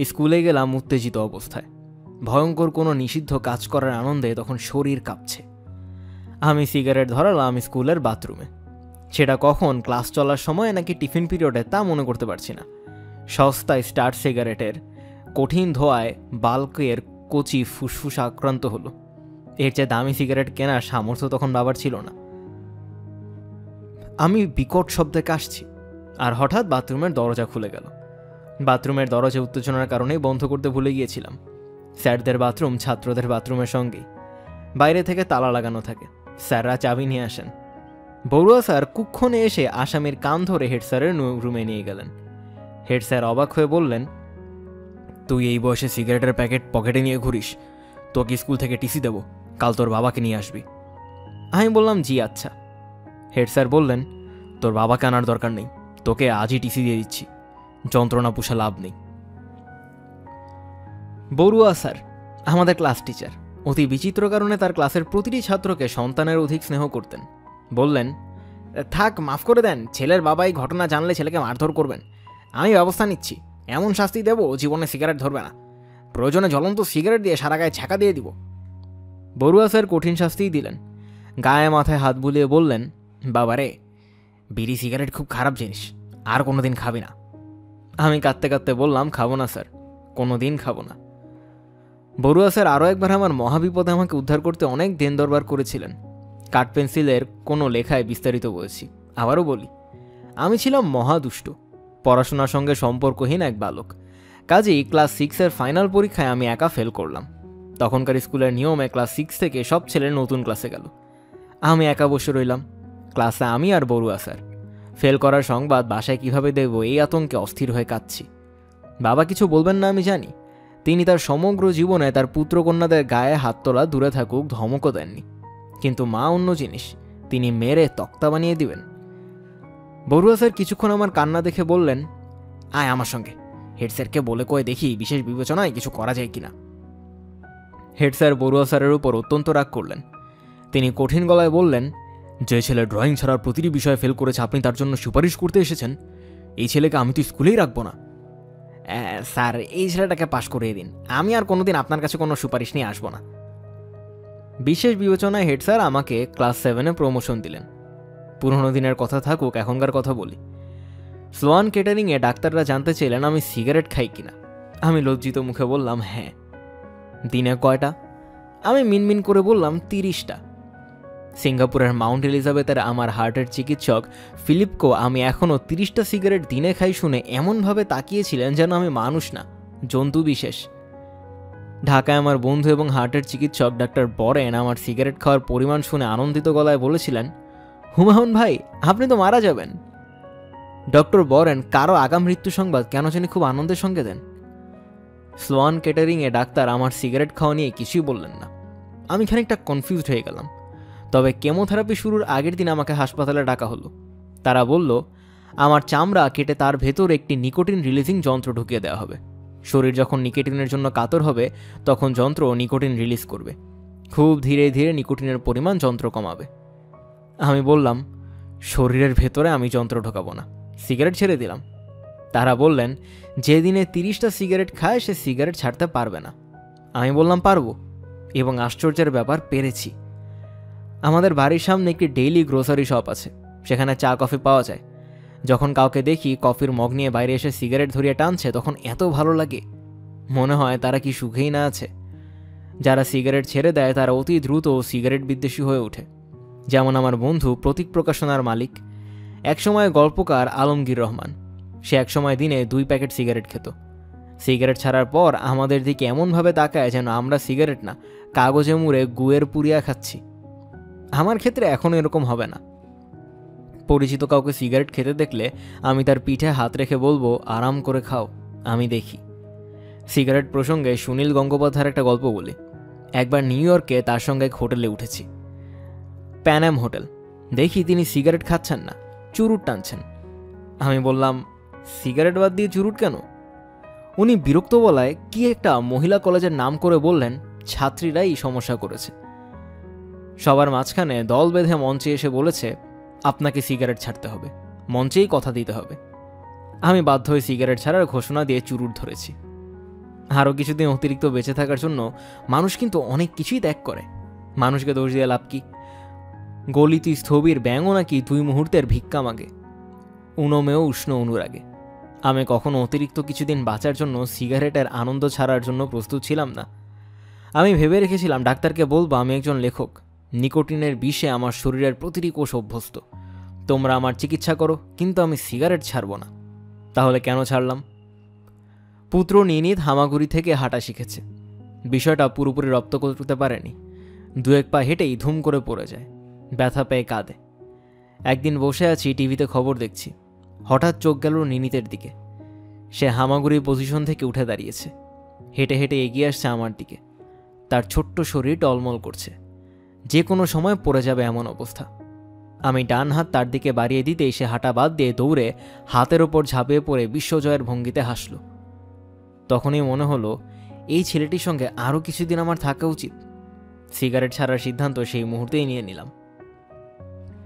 স্কুলে গেলাম উত্তেজিত অবস্থায়। ভয়ঙ্কর কোনো নিষিদ্ধ কাজ করার আনন্দে তখন শরীর কাঁপছে। আমি সিগারেট ধরালাম স্কুলের বাথরুমে। সেটা কখন, ক্লাস চলার সময় নাকি টিফিন পিরিয়ডে তা মনে করতে পারছি না। সস্তায় স্টার সিগারেটের কঠিন ধোঁয়ায় বাল্কের কচি ফুসফুস আক্রান্ত হলো। এর চেয়ে দামি সিগারেট কেনার সামর্থ্য তখন বাবার ছিল না। আমি বিকট শব্দে কাশছি, আর হঠাৎ বাথরুমের দরজা খুলে গেল। বাথরুমের দরজা উত্তেজনার কারণেই বন্ধ করতে ভুলে গিয়েছিলাম। স্যারদের বাথরুম ছাত্রদের বাথরুমের সঙ্গেই, বাইরে থেকে তালা লাগানো থাকে। স্যাররা চাবি নিয়ে আসেন। বড়ুয়া স্যার কুক্ষণে এসে আসামির কান ধরে হেড স্যারের রুমে নিয়ে গেলেন। হেড স্যার অবাক হয়ে বললেন, তুই এই বয়সে সিগারেটের প্যাকেট পকেটে নিয়ে ঘুরিস? তোকে স্কুল থেকে টিসি দেব, কাল তোর বাবাকে নিয়ে আসবি। আমি বললাম, জি আচ্ছা। হেড স্যার বললেন, তোর বাবাকে আনার দরকার নেই, তোকে আজই টিসি দিয়ে দিচ্ছি, যন্ত্রণা পুষে লাভ নেই। বড়ুয়া স্যার আমাদের ক্লাস টিচার। অতি বিচিত্র কারণে তার ক্লাসের প্রতিটি ছাত্রকে সন্তানের অধিক স্নেহ করতেন। বললেন, থাক, মাফ করে দেন, ছেলের বাবা এই ঘটনা জানলে ছেলেকে মারধর করবেন। আমি ব্যবস্থা নিচ্ছি, এমন শাস্তি দেব জীবনে সিগারেট ধরবে না, প্রয়োজনে জ্বলন্ত সিগারেট দিয়ে সারা গায়ে ছ্যাঁকা দিয়ে দিব। বড়ুয়া স্যার কঠিন শাস্তিই দিলেন। গায়ে মাথায় হাত বুলিয়ে বললেন, বাবারে, বিড়ি সিগারেট খুব খারাপ জিনিস, আর কোনোদিন খাবি না। আমি কাঁদতে কাঁদতে বললাম, খাবো না স্যার, কোনোদিন খাবো না। বড়ুয়া স্যার আরও একবার আমার মহাবিপদে আমাকে উদ্ধার করতে অনেক দেন দরবার করেছিলেন। কাঠ পেন্সিলের কোনো লেখায় বিস্তারিত বলেছি। আবারও বলি, আমি ছিলাম মহাদুষ্ট, পড়াশোনার সঙ্গে সম্পর্কহীন এক বালক। কাজেই ক্লাস 6-এর ফাইনাল পরীক্ষায় আমি একা ফেল করলাম। তখনকার স্কুলের নিয়মে ক্লাস 6 থেকে সব ছেলে নতুন ক্লাসে গেল। আমি একা বসে রইলাম। ক্লাসে আমি আর বড়ুয়া স্যার। ফেল করার সংবাদ বাসায় কিভাবে দেব এই আতঙ্কে অস্থির হয়ে কাঁদছি। বাবা কিছু বলবেন না আমি জানি। তিনি তার সমগ্র জীবনে তার পুত্রকন্যাদের গায়ে হাত তোলা দূরে থাকুক ধমকও দেননি। কিন্তু মা অন্য জিনিস, তিনি মেরে তক্তা বানিয়ে দিবেন। বড়ুয়া স্যার কিছুক্ষণ আমার কান্না দেখে বললেন, আয় আমার সঙ্গে, হেড স্যারকে বলে কয়ে দেখি বিশেষ বিবেচনায় কিছু করা যায় কিনা। হেড স্যার বড়ুয়া স্যারের উপর অত্যন্ত রাগ করলেন। তিনি কঠিন গলায় বললেন, যে ছেলে ড্রয়িং ছাড়ার প্রতিটি বিষয়ে ফেল করেছে আপনি তার জন্য সুপারিশ করতে এসেছেন? এই ছেলেকে আমি তো স্কুলেই রাখবো না। স্যার, এই ছেলেটাকে পাশ করিয়ে দিন, আমি আর কোনোদিন আপনার কাছে কোনো সুপারিশ নিয়ে আসবো না। বিশেষ বিবেচনায় হেড স্যার আমাকে ক্লাস 7-এ প্রমোশন দিলেন। পুরনো দিনের কথা থাকুক, এখনকার কথা বলি। স্লোয়ান কেটারিংয়ে ডাক্তাররা জানতে চাইলেন আমি সিগারেট খাই কিনা। আমি লজ্জিত মুখে বললাম, হ্যাঁ। দিনে কয়টা? আমি মিনমিন করে বললাম, 30টা। সিঙ্গাপুরের মাউন্ট এলিজাবেথের আমার হার্টের চিকিৎসক ফিলিপকো আমি এখনও 30টা সিগারেট দিনে খাই শুনে এমনভাবে তাকিয়েছিলেন যেন আমি মানুষ না, জন্তু বিশেষ। ঢাকায় আমার বন্ধু এবং হার্টের চিকিৎসক ডাক্তার বরেন আমার সিগারেট খাওয়ার পরিমাণ শুনে আনন্দিত গলায় বলেছিলেন, হুমায়ুন ভাই, আপনি তো মারা যাবেন। ডক্টর বরেন কারো আগাম মৃত্যু সংবাদ কেন জানি খুব আনন্দের সঙ্গে দেন। স্লোয়ান কেটারিংয়ে ডাক্তার আমার সিগারেট খাওয়া নিয়ে কিছুই বললেন না। আমি খানিকটা কনফিউজড হয়ে গেলাম। তবে কেমোথেরাপি শুরুর আগের দিন আমাকে হাসপাতালে ডাকা হলো। তারা বলল, আমার চামড়া কেটে তার ভেতর একটি নিকোটিন রিলিজিং যন্ত্র ঢুকিয়ে দেওয়া হবে। শরীর যখন নিকোটিনের জন্য কাতর হবে তখন যন্ত্র নিকোটিন রিলিজ করবে। খুব ধীরে ধীরে নিকোটিনের পরিমাণ যন্ত্র কমাবে। আমি বললাম, শরীরের ভেতরে আমি যন্ত্র ঢোকাবো না, সিগারেট ছেড়ে দিলাম। তারা বললেন, যে দিনে 30টা সিগারেট খায় সে সিগারেট ছাড়তে পারবে না। আমি বললাম, পারবো, এবং আশ্চর্যের ব্যাপার, পেরেছি। আমাদের বাড়ির সামনে একটি ডেইলি গ্রোসারি শপ আছে, সেখানে চা কফি পাওয়া যায়। যখন কাউকে দেখি কফির মগ নিয়ে বাইরে এসে সিগারেট ধরিয়ে টানছে তখন এত ভালো লাগে, মনে হয় তারা কি সুখেই না আছে। যারা সিগারেট ছেড়ে দেয় তারা অতি দ্রুত সিগারেট বিদ্বেষী হয়ে ওঠে। যেমন আমার বন্ধু প্রতীক প্রকাশনার মালিক, একসময় গল্পকার আলমগীর রহমান। সে একসময় দিনে 2 প্যাকেট সিগারেট খেত। সিগারেট ছাড়ার পর আমাদের দিকে এমনভাবে তাকায় যেন আমরা সিগারেট না, কাগজে মুড়ে গুয়ের পুরিয়া খাচ্ছি। আমার ক্ষেত্রে এখনও এরকম হবে না। পরিচিত কাউকে সিগারেট খেতে দেখলে আমি তার পিঠে হাত রেখে বলবো, আরাম করে খাও, আমি দেখি। সিগারেট প্রসঙ্গে সুনীল গঙ্গোপাধ্যায়ের একটা গল্প বলি। একবার নিউ ইয়র্কে তার সঙ্গে এক হোটেলে উঠেছি, প্যানাম হোটেল। দেখি তিনি সিগারেট খাচ্ছেন না, চুরুট টানছেন। আমি বললাম, সিগারেট বাদ দিয়ে চুরুট কেন? উনি বিরক্ত বলায় কি একটা মহিলা কলেজের নাম করে বললেন, ছাত্রীরাই সমস্যা করেছে। সবার মাঝখানে দল বেঁধে মঞ্চে এসে বলেছে, আপনাকে সিগারেট ছাড়তে হবে, মঞ্চেই কথা দিতে হবে। আমি বাধ্য হয়ে সিগারেট ছাড়ার ঘোষণা দিয়ে চুরুট ধরেছি। আরও কিছুদিন অতিরিক্ত বেঁচে থাকার জন্য মানুষ কিন্তু অনেক কিছুই ত্যাগ করে। মানুষকে দোষ দিয়ে লাভ কি? গলিত স্থবির ব্যাঙও নাকি 2 মুহূর্তের ভিক্ষা মাগে, উনমেও উষ্ণ অনুরাগে। আমি কখনো অতিরিক্ত কিছুদিন বাঁচার জন্য সিগারেটের আনন্দ ছাড়ার জন্য প্রস্তুত ছিলাম না। আমি ভেবে রেখেছিলাম ডাক্তারকে বলবো আমি একজন লেখক, নিকোটিনের বিষে আমার শরীরের প্রতিটি কোষ অভ্যস্ত, তোমরা আমার চিকিৎসা করো, কিন্তু আমি সিগারেট ছাড়ব না। তাহলে কেন ছাড়লাম? পুত্র নিনিত হামাগুড়ি থেকে হাঁটা শিখেছে। বিষয়টা পুরোপুরি রপ্ত করতে পারেনি। 2-1 পা হেঁটেই ধুম করে পড়ে যায়, ব্যথা পেয়ে কাঁদে। একদিন বসে আছি, টিভিতে খবর দেখছি, হঠাৎ চোখ গেল নিনিতের দিকে। সে হামাগুড়ি পজিশন থেকে উঠে দাঁড়িয়েছে, হেঁটে হেঁটে এগিয়ে আসছে আমার দিকে। তার ছোট্ট শরীর টলমল করছে, যে কোনো সময় পড়ে যাবে এমন অবস্থা। আমি ডান হাত তার দিকে বাড়িয়ে দিতেই সে হাঁটা বাদ দিয়ে দৌড়ে হাতের ওপর ঝাঁপিয়ে পড়ে বিশ্বজয়ের ভঙ্গিতে হাসল। তখনই মনে হলো এই ছেলেটির সঙ্গে আরও কিছুদিন আমার থাকা উচিত। সিগারেট ছাড়ার সিদ্ধান্ত সেই মুহূর্তেই নিয়ে নিলাম।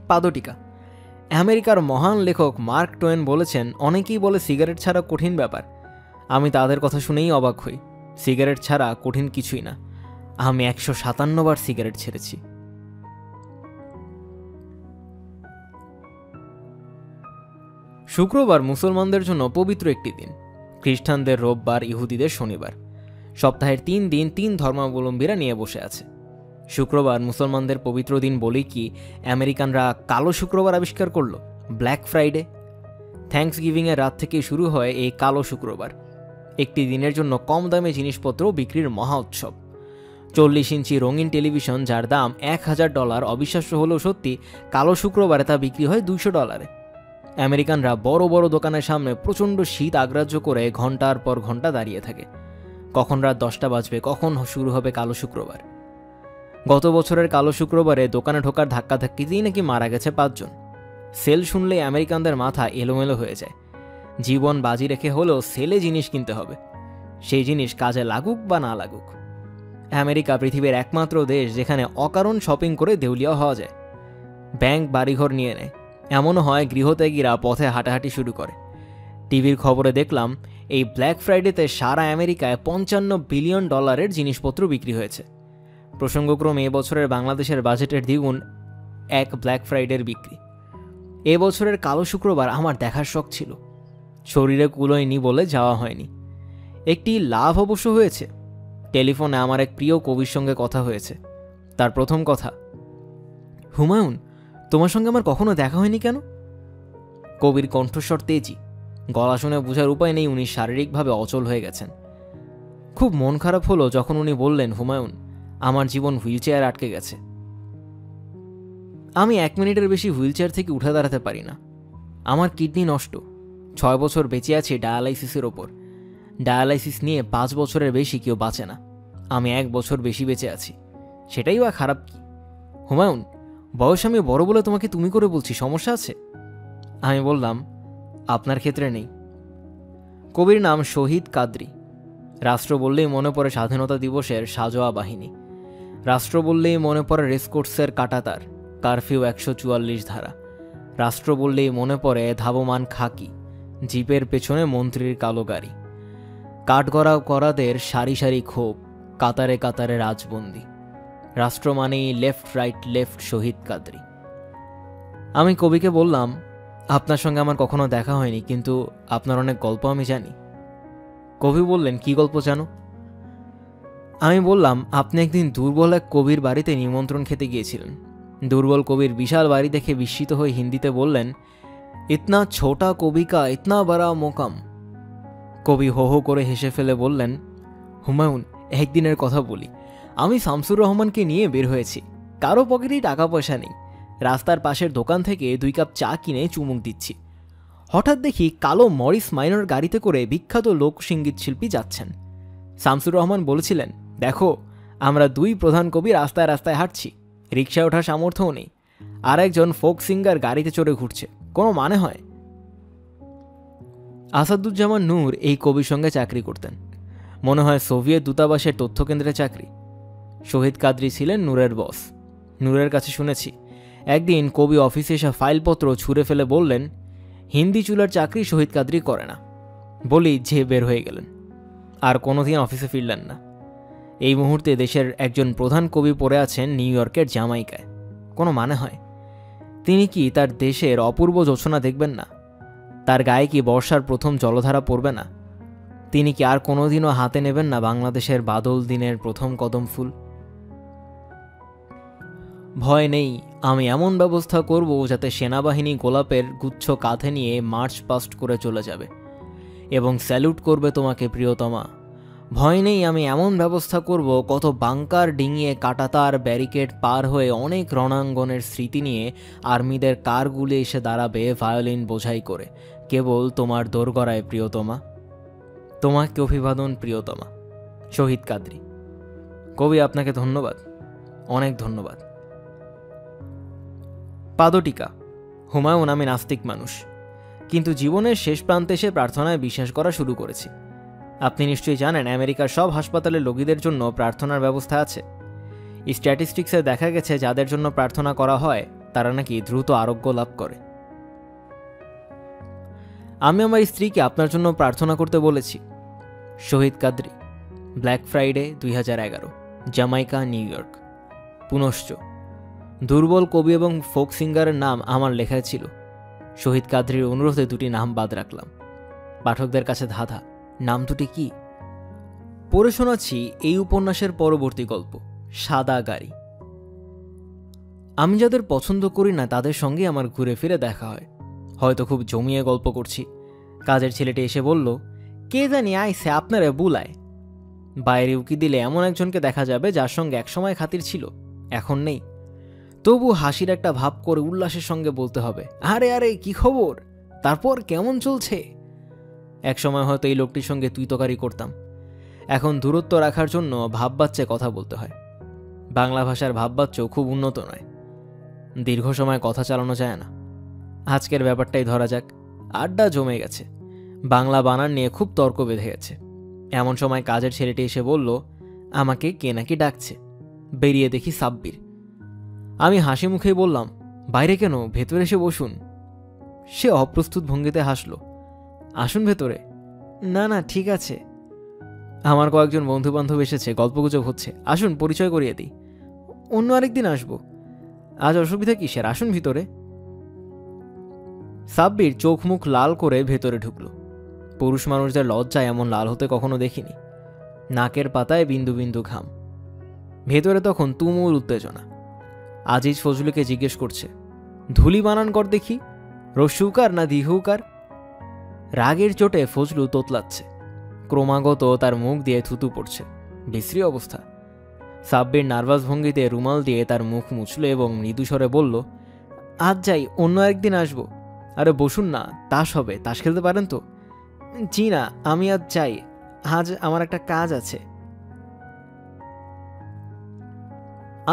পাদটিকা। আমেরিকার মহান লেখক মার্ক টোয়েন বলেছেন, অনেকেই বলে সিগারেট ছাড়া কঠিন ব্যাপার। আমি তাদের কথা শুনেই অবাক হই। সিগারেট ছাড়া কঠিন কিছুই না। আমি 157 বার সিগারেট ছেড়েছি। শুক্রবার মুসলমানদের জন্য পবিত্র একটি দিন, খ্রিস্টানদের রোববার, ইহুদিদের শনিবার। সপ্তাহের 3 দিন 3 ধর্মাবলম্বীরা নিয়ে বসে আছে। শুক্রবার মুসলমানদের পবিত্র দিন বলে কি আমেরিকানরা কালো শুক্রবার আবিষ্কার করলো, ব্ল্যাক ফ্রাইডে। থ্যাঙ্কস গিভিংয়ের রাত থেকে শুরু হয় এই কালো শুক্রবার। একটি দিনের জন্য কম দামে জিনিসপত্র বিক্রির মহা উৎসব। 40 ইঞ্চি রঙিন টেলিভিশন, যার দাম $1000, অবিশ্বাস্য হলেও সত্যি, কালো শুক্রবারে তা বিক্রি হয় $200। আমেরিকানরা বড় বড় দোকানের সামনে প্রচণ্ড শীত আগ্রাহ্য করে ঘন্টার পর ঘন্টা দাঁড়িয়ে থাকে, কখন রাত 10টা বাজবে, কখন শুরু হবে কালো শুক্রবার। গত বছরের কালো শুক্রবারে দোকানে ঢোকার ধাক্কাধাক্কিতেই নাকি মারা গেছে 5 জন। সেল শুনলেই আমেরিকানদের মাথা এলোমেলো হয়ে যায়। জীবন বাজি রেখে হলেও সেলে জিনিস কিনতে হবে, সেই জিনিস কাজে লাগুক বা না লাগুক। আমেরিকা পৃথিবীর একমাত্র দেশ যেখানে অকারণ শপিং করে দেউলিয়া হওয়া যায়। ব্যাংক বাড়িঘর নিয়ে নেয়, এমনও হয় গৃহত্যাগীরা পথে হাঁটাহাঁটি শুরু করে। টিভির খবরে দেখলাম এই ব্ল্যাক ফ্রাইডেতে সারা আমেরিকায় $55 বিলিয়ন জিনিসপত্র বিক্রি হয়েছে। প্রসঙ্গক্রমে এবছরের বাংলাদেশের বাজেটের দ্বিগুণ এক ব্ল্যাক ফ্রাইডের বিক্রি। এবছরের কালো শুক্রবার আমার দেখার শখ ছিল, শরীরে কুলোয়নি বলে যাওয়া হয়নি। একটি লাভ অবশ্য হয়েছে। টেলিফোনে আমার এক প্রিয় কবির সঙ্গে কথা হয়েছে। তার প্রথম কথা, হুমায়ুন, তোমার সঙ্গে আমার কখনো দেখা হয়নি কেন? কবির কণ্ঠস্বর তেজি, গলা শুনে বোঝার উপায় নেই উনি শারীরিকভাবে অচল হয়ে গেছেন। খুব মন খারাপ হলো যখন উনি বললেন, হুমায়ুন, আমার জীবন হুইলচেয়ার আটকে গেছে। আমি 1 মিনিটের বেশি হুইলচেয়ার থেকে উঠে দাঁড়াতে পারি না। আমার কিডনি নষ্ট, 6 বছর বেঁচে আছি ডায়ালাইসিসের ওপর। ডায়ালাইসিস নিয়ে 5 বছরের বেশি কেউ বাঁচে না। আমি 1 বছর বেশি বেঁচে আছি, সেটাই বা খারাপ কি? হুমায়ুন, বয়স আমি বড় বলে তোমাকে তুমি করে বলছি, সমস্যা আছে? আমি বললাম, আপনার ক্ষেত্রে নেই। কবির নাম শহীদ কাদরী। রাষ্ট্র বললেই মনে পড়ে স্বাধীনতা দিবসের সাজোয়া বাহিনী। রাষ্ট্র বললেই মনে পড়ে রেসকোর্সের কাঁটাতার, কারফিউ 144 ধারা। রাষ্ট্র বললেই মনে পড়ে ধাবমান খাকি, জিপের পেছনে মন্ত্রীর কালো গাড়ি, কাঠগড়া করাদের সারি সারি ক্ষোভ, কাতারে কাতারে রাজবন্দি। রাষ্ট্র মানেই লেফট রাইট লেফট, শহীদ কাদরী। আমি কবিকে বললাম, আপনার সঙ্গে আমার কখনো দেখা হয়নি, কিন্তু আপনার অনেক গল্প আমি জানি। কবি বললেন, কি গল্প জানো? আমি বললাম, আপনি একদিন দুর্বল এক কবির বাড়িতে নিমন্ত্রণ খেতে গিয়েছিলেন। দুর্বল কবির বিশাল বাড়ি দেখে বিস্মিত হয়ে হিন্দিতে বললেন, ইতনা ছোটা কবি কা ইতনা বড়া মোকাম। কবি হো হো করে হেসে ফেলে বললেন, হুমায়ুন, একদিনের কথা বলি, আমি শামসুর রহমানকে নিয়ে বের হয়েছি। কারো পকেটেই টাকা পয়সা নেই। রাস্তার পাশের দোকান থেকে 2 কাপ চা কিনে চুমুক দিচ্ছি। হঠাৎ দেখি কালো মরিস মাইনর গাড়িতে করে বিখ্যাত লোকসঙ্গীত শিল্পী যাচ্ছেন। শামসুর রহমান বলেছিলেন, দেখো, আমরা 2 প্রধান কবি রাস্তায় রাস্তায় হাঁটছি, রিক্সায় ওঠার সামর্থ্যও নেই, আর একজন ফোক সিঙ্গার গাড়িতে চড়ে ঘুরছে, কোনো মানে হয়? আসাদুজ্জামান নূর এই কবির সঙ্গে চাকরি করতেন, মনে হয় সোভিয়েত দূতাবাসের তথ্যকেন্দ্রে চাকরি। শহীদ কাদরী ছিলেন নূরের বস। নূরের কাছে শুনেছি একদিন কবি অফিসে এসে ফাইলপত্র ছুঁড়ে ফেলে বললেন, হিন্দি চুলার চাকরি শহীদ কাদরি করে না। বলি যে বের হয়ে গেলেন, আর কোনোদিন অফিসে ফিরলেন না। এই মুহূর্তে দেশের একজন প্রধান কবি পড়ে আছেন নিউ ইয়র্কের জামাইকায়। কোনো মানে হয়? তিনি কি তার দেশের অপূর্ব যোচনা দেখবেন না? তার গায়ে কি বর্ষার প্রথম জলধারা পড়বে না? তিনি কি আর কোনোদিনও হাতে নেবেন না বাংলাদেশের বাদল দিনের প্রথম কদম ফুল? ভয় নেই, আমি এমন ব্যবস্থা করব যাতে সেনাবাহিনী গোলাপের গুচ্ছ কাঁধে নিয়ে মার্চ পাস্ট করে চলে যাবে এবং স্যালুট করবে তোমাকে প্রিয়তমা। ভয় নেই, আমি এমন ব্যবস্থা করব কত বাংকার ডিঙিয়ে কাটাতার ব্যারিকেড পার হয়ে অনেক রণাঙ্গনের স্মৃতি নিয়ে আর্মিদের কারগুলি এসে দাঁড়াবে ভায়োলিন বোঝাই করে কেবল তোমার দোরগড়ায় প্রিয়তমা। তোমাকে অভিবাদন প্রিয়তমা। শহীদ কাদরি। কবি, আপনাকে ধন্যবাদ, অনেক ধন্যবাদ। পাদটিকা। হুমায়ুন, আমি নাস্তিক মানুষ, কিন্তু জীবনের শেষ প্রান্তে এসে প্রার্থনায় বিশ্বাস করা শুরু করেছি। আপনি নিশ্চয়ই জানেন আমেরিকার সব হাসপাতালের রোগীদের জন্য প্রার্থনার ব্যবস্থা আছে। স্ট্যাটিস্টিক্সে দেখা গেছে যাদের জন্য প্রার্থনা করা হয় তারা নাকি দ্রুত আরোগ্য লাভ করে। আমি আমার স্ত্রীকে আপনার জন্য প্রার্থনা করতে বলেছি। Shaheed Quadri. Black Friday 2011, Jamaica, New York. পুনশ্চ দুর্বল কবি এবং ফোক সিঙ্গারের নাম আমার লেখায় ছিল। শহীদ কাদরির অনুরোধে দুটি নাম বাদ রাখলাম। পাঠকদের কাছে ধাঁধা, নাম দুটি কি? পড়ে শোনাচ্ছি এই উপন্যাসের পরবর্তী গল্প, সাদা গাড়ি। আমি যাদের পছন্দ করি না তাদের সঙ্গে আমার ঘুরে ফিরে দেখা হয়। হয়তো খুব জমিয়ে গল্প করছি, কাজের ছেলেটি এসে বলল, কে জানি আইসে আপনারে বুলায়। বাইরে উকি দিলে এমন একজনকে দেখা যাবে যার সঙ্গে একসময় খাতির ছিল, এখন নেই। তবু হাসির একটা ভাব করে উল্লাসের সঙ্গে বলতে হবে, আরে আরে কি খবর, তারপর কেমন চলছে। একসময় হয়তো এই লোকটির সঙ্গে তুই তকারি করতাম, এখন দূরত্ব রাখার জন্য ভাববাচ্চে কথা বলতে হয়। বাংলা ভাষার ভাববাচ্চও খুব উন্নত নয়, দীর্ঘ সময় কথা চালানো যায় না। আজকের ব্যাপারটাই ধরা যাক। আড্ডা জমে গেছে, বাংলা বানান নিয়ে খুব তর্ক বেঁধে গেছে। এমন সময় কাজের ছেলেটি এসে বলল, আমাকে কে নাকি ডাকছে। বেরিয়ে দেখি সাব্বির। আমি হাসি মুখেই বললাম, বাইরে কেন, ভেতরে এসে বসুন। সে অপ্রস্তুত ভঙ্গিতে হাসল, আসুন ভেতরে। না না ঠিক আছে, আমার কয়েকজন বন্ধু বান্ধব এসেছে, গল্পগুজব হচ্ছে, আসুন পরিচয় করিয়ে দিই। অন্য আরেকদিন আসবো, আজ অসুবিধা কিসের, আসুন ভিতরে। সাব্বির চোখ মুখ লাল করে ভেতরে ঢুকল। পুরুষ মানুষদের লজ্জায় এমন লাল হতে কখনো দেখিনি। নাকের পাতায় বিন্দু বিন্দু ঘাম। ভেতরে তখন তুমুল উত্তেজনা। আজিজ ফজলুকে জিজ্ঞেস করছে, ধুলি বানান কর দেখি, রস্যুকার না দীর্ঘকার। রাগের চোটে ফজলু তোতলাচ্ছে, ক্রমাগত তার মুখ দিয়ে থুতু পড়ছে, বিশ্রী অবস্থা। সাব্বির নার্ভাস ভঙ্গিতে রুমাল দিয়ে তার মুখ মুছল এবং মৃদুস্বরে বলল, আজ যাই, অন্য একদিন আসবো। আরে বসুন না, তাস হবে, তাস খেলতে পারেন তো? জি না, আমি আজ যাই, আজ আমার একটা কাজ আছে।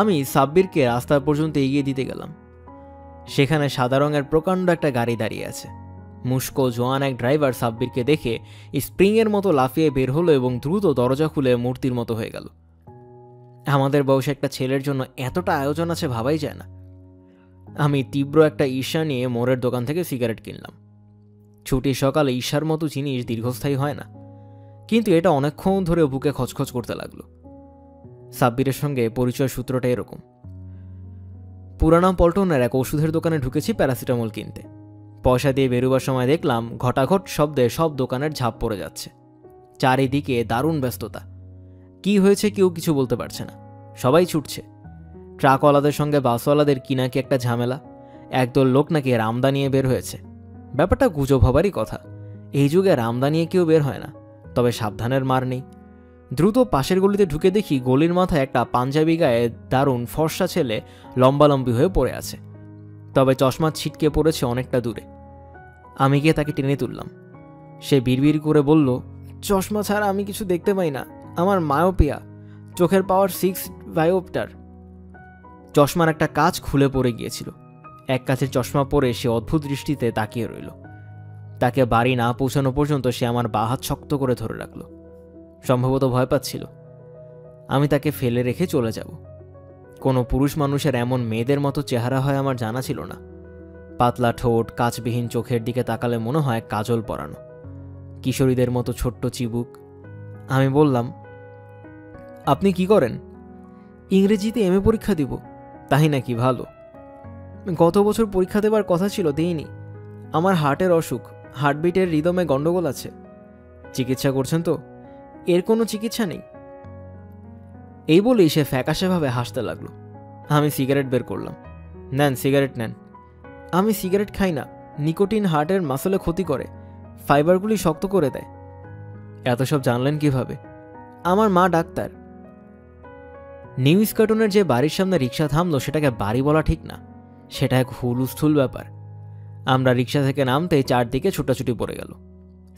আমি সাব্বিরকে রাস্তা পর্যন্ত এগিয়ে দিতে গেলাম। সেখানে সাদা রঙের প্রকাণ্ড একটা গাড়ি দাঁড়িয়ে আছে। মুস্কো জোয়ান এক ড্রাইভার সাব্বিরকে দেখে স্প্রিংয়ের মতো লাফিয়ে বের হলো এবং দ্রুত দরজা খুলে মূর্তির মতো হয়ে গেল। আমাদের বয়সে একটা ছেলের জন্য এতটা আয়োজন আছে ভাবাই যায় না। আমি তীব্র একটা ঈর্ষা নিয়ে মোড়ের দোকান থেকে সিগারেট কিনলাম। ছুটির সকালে ঈর্ষার মতো জিনিস দীর্ঘস্থায়ী হয় না, কিন্তু এটা অনেকক্ষণ ধরে বুকে খচখচ করতে লাগলো। সাব্বিরের সঙ্গে পরিচয় সূত্রটা এরকম। পুরানা পল্টনের এক ওষুধের দোকানে ঢুকেছি প্যারাসিটামল কিনতে। পয়সা দিয়ে বেরোবার সময় দেখলাম ঘটাঘট শব্দে সব দোকানের ঝাঁপ পড়ে যাচ্ছে। চারিদিকে দারুণ ব্যস্ততা। কি হয়েছে কেউ কিছু বলতে পারছে না, সবাই ছুটছে। ট্রাকওয়ালাদের সঙ্গে বাসওয়ালাদের কি নাকি একটা ঝামেলা। একদল লোক নাকি রামদা নিয়ে বের হয়েছে। ব্যাপারটা গুজব হবারই কথা, এই যুগে রামদা নিয়ে কেউ বের হয় না, তবে সাবধানের মার নেই। দ্রুত পাশের গলিতে ঢুকে দেখি গলির মাথায় একটা পাঞ্জাবি গায়ে দারুণ ফর্সা ছেলে লম্বালম্বি হয়ে পড়ে আছে, তবে চশমা ছিটকে পড়েছে অনেকটা দূরে। আমি গিয়ে তাকে টেনে তুললাম। সে বিড়বিড় করে বলল, চশমা ছাড়া আমি কিছু দেখতে পাই না, আমার মায়োপিয়া, চোখের পাওয়ার 6 ডায়োপ্টার। চশমার একটা কাঁচ খুলে পড়ে গিয়েছিল। এক কাছের চশমা পরে সে অদ্ভুত দৃষ্টিতে তাকিয়ে রইল। তাকে বাড়ি না পৌঁছানো পর্যন্ত সে আমার বাঁ হাত শক্ত করে ধরে রাখল, সম্ভবত ভয় পাচ্ছিল আমি তাকে ফেলে রেখে চলে যাব। কোনো পুরুষ মানুষের এমন মেয়েদের মতো চেহারা হয় আমার জানা ছিল না। পাতলা ঠোঁট, কাচবিহীন চোখের দিকে তাকালে মনে হয় কাজল পরানো, কিশোরীদের মতো ছোট্ট চিবুক। আমি বললাম, আপনি কি করেন? ইংরেজিতে এমএ পরীক্ষা দিব। তাই নাকি? ভালো। গত বছর পরীক্ষা দেবার কথা ছিল, দেইনি। আমার হার্টের অসুখ, হার্টবিটের রিদমে গন্ডগোল আছে। চিকিৎসা করছেন তো? এর কোনো চিকিৎসা নেই। এই বলেই সে ফ্যাকাশেভাবে হাসতে লাগলো। আমি সিগারেট বের করলাম। নেন, সিগারেট নেন। আমি সিগারেট খাই না। নিকোটিন হার্টের মাসলে ক্ষতি করে, ফাইবারগুলি শক্ত করে দেয়। এত সব জানলেন কিভাবে? আমার মা ডাক্তার। নিউজ কার্টুনের যে বাড়ির সামনে রিক্সা থামলো সেটাকে বাড়ি বলা ঠিক না, সেটা এক হুলুস্থুল ব্যাপার। আমরা রিক্সা থেকে নামতেই চারদিকে ছুটাছুটি পড়ে গেল।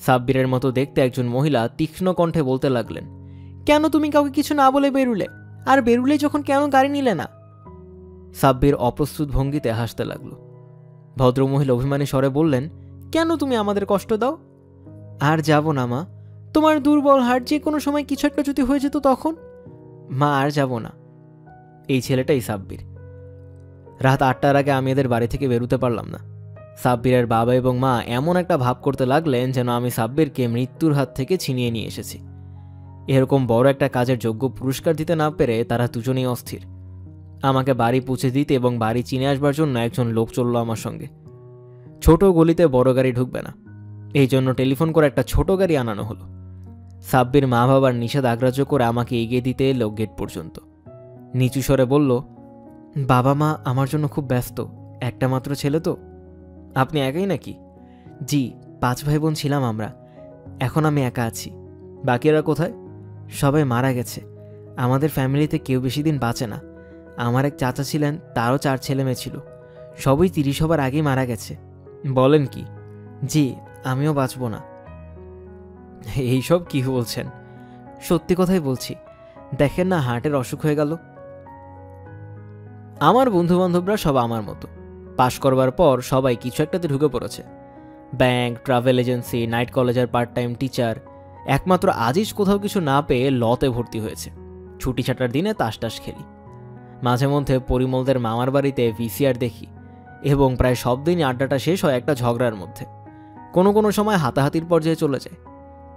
সাব্বিরের মতো দেখতে একজন মহিলা তীক্ষ্ণ কণ্ঠে বলতে লাগলেন, কেন তুমি কাউকে কিছু না বলে বেরুলে? আর বেরুলে যখন কেন গাড়ি নিলে না? সাব্বির অপ্রস্তুত ভঙ্গিতে হাসতে লাগলো। ভদ্রমহিলা অভিমানী স্বরে বললেন, কেন তুমি আমাদের কষ্ট দাও? আর যাব না মা, তোমার দুর্বল হার্ট যে কোনো সময় কিছু একটা যদি হয়ে যেত তখন। মা, আর যাব না। এই ছেলেটাই সাব্বির। রাত 8টার আগে আমি এদের বাড়ি থেকে বেরোতে পারলাম না। সাব্বিরের বাবা এবং মা এমন একটা ভাব করতে লাগলেন যেন আমি সাব্বিরকে মৃত্যুর হাত থেকে ছিনিয়ে নিয়ে এসেছি। এরকম বড় একটা কাজের যোগ্য পুরস্কার দিতে না পেরে তারা দুজনেই অস্থির। আমাকে বাড়ি পৌঁছে দিতে এবং বাড়ি চিনে আসবার জন্য একজন লোক চলল আমার সঙ্গে। ছোট গলিতে বড় গাড়ি ঢুকবে না, এই জন্য টেলিফোন করে একটা ছোট গাড়ি আনানো হলো। সাব্বির মা বাবার নিষেধ আগ্রাহ্য করে আমাকে এগিয়ে দিতে এলো গেট পর্যন্ত। নিচু স্বরে বলল, বাবা মা আমার জন্য খুব ব্যস্ত, একটা মাত্র ছেলে তো। আপনি একাই নাকি? জি, 5 ভাই বোন ছিলাম আমরা, এখন আমি একা আছি। বাকিরা কোথায়? সবাই মারা গেছে। আমাদের ফ্যামিলিতে কেউ বেশি দিন বাঁচে না। আমার এক চাচা ছিলেন, তারও 4 ছেলে মেয়ে ছিল, সবই 30 হবার আগেই মারা গেছে। বলেন কি? জি, আমিও বাঁচব না। এইসব কি বলছেন? সত্যি কথাই বলছি। দেখেন না, হার্টের অসুখ হয়ে গেল। আমার বন্ধুবান্ধবরা সব আমার মতো। পাশ করবার পর সবাই কিছু একটাতে ঢুকে পড়েছে। ব্যাংক, ট্রাভেল এজেন্সি, নাইট কলেজের পার্ট টাইম টিচার। একমাত্র আজিজ কোথাও কিছু না পেয়ে লতে ভর্তি হয়েছে। ছুটি ছাটার দিনে তাস টাস খেলি। মাঝে মধ্যে পরিমলদের মামার বাড়িতে ভিসিআর দেখি, এবং প্রায় সব দিনই আড্ডাটা শেষ হয় একটা ঝগড়ার মধ্যে। কোনো কোনো সময় হাতাহাতির পর্যায়ে চলে যায়,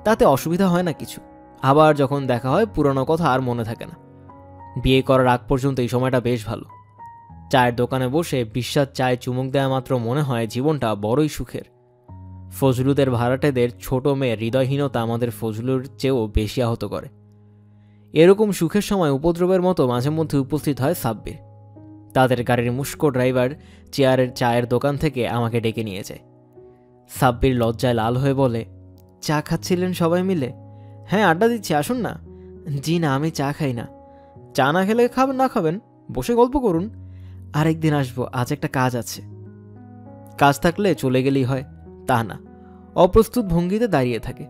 তাতে অসুবিধা হয় না কিছু। আবার যখন দেখা হয় পুরনো কথা আর মনে থাকে না। বিয়ে করার আগ পর্যন্ত এই সময়টা বেশ ভালো। চায়ের দোকানে বসে বিশ্বাস চায়ে চুমুক দেওয়া মাত্র মনে হয় জীবনটা বড়ই সুখের। ফজলুদের ভাড়াটেদের ছোট মেয়ের হৃদয়হীনতা আমাদের ফজলুর চেয়েও বেশি আহত করে। এরকম সুখের সময় উপদ্রবের মতো মাঝে মধ্যে উপস্থিত হয় সাব্বির। তাদের গাড়ির মুস্কো ড্রাইভার চেয়ারের চায়ের দোকান থেকে আমাকে ডেকে নিয়ে যায়। সাব্বির লজ্জায় লাল হয়ে বলে, চা খাচ্ছিলেন সবাই মিলে? হ্যাঁ, আড্ডা দিচ্ছি, আসুন না। জি না, আমি চা খাই না। চা না খেলে খাবেন না খাবেন, বসে গল্প করুন। আরেকদিন আসবো, আজ একটা কাজ আছে। কাজ থাকলে চলে গেলেই হয়, তা না, অপ্রস্তুত ভঙ্গিতে দাঁড়িয়ে থাকে।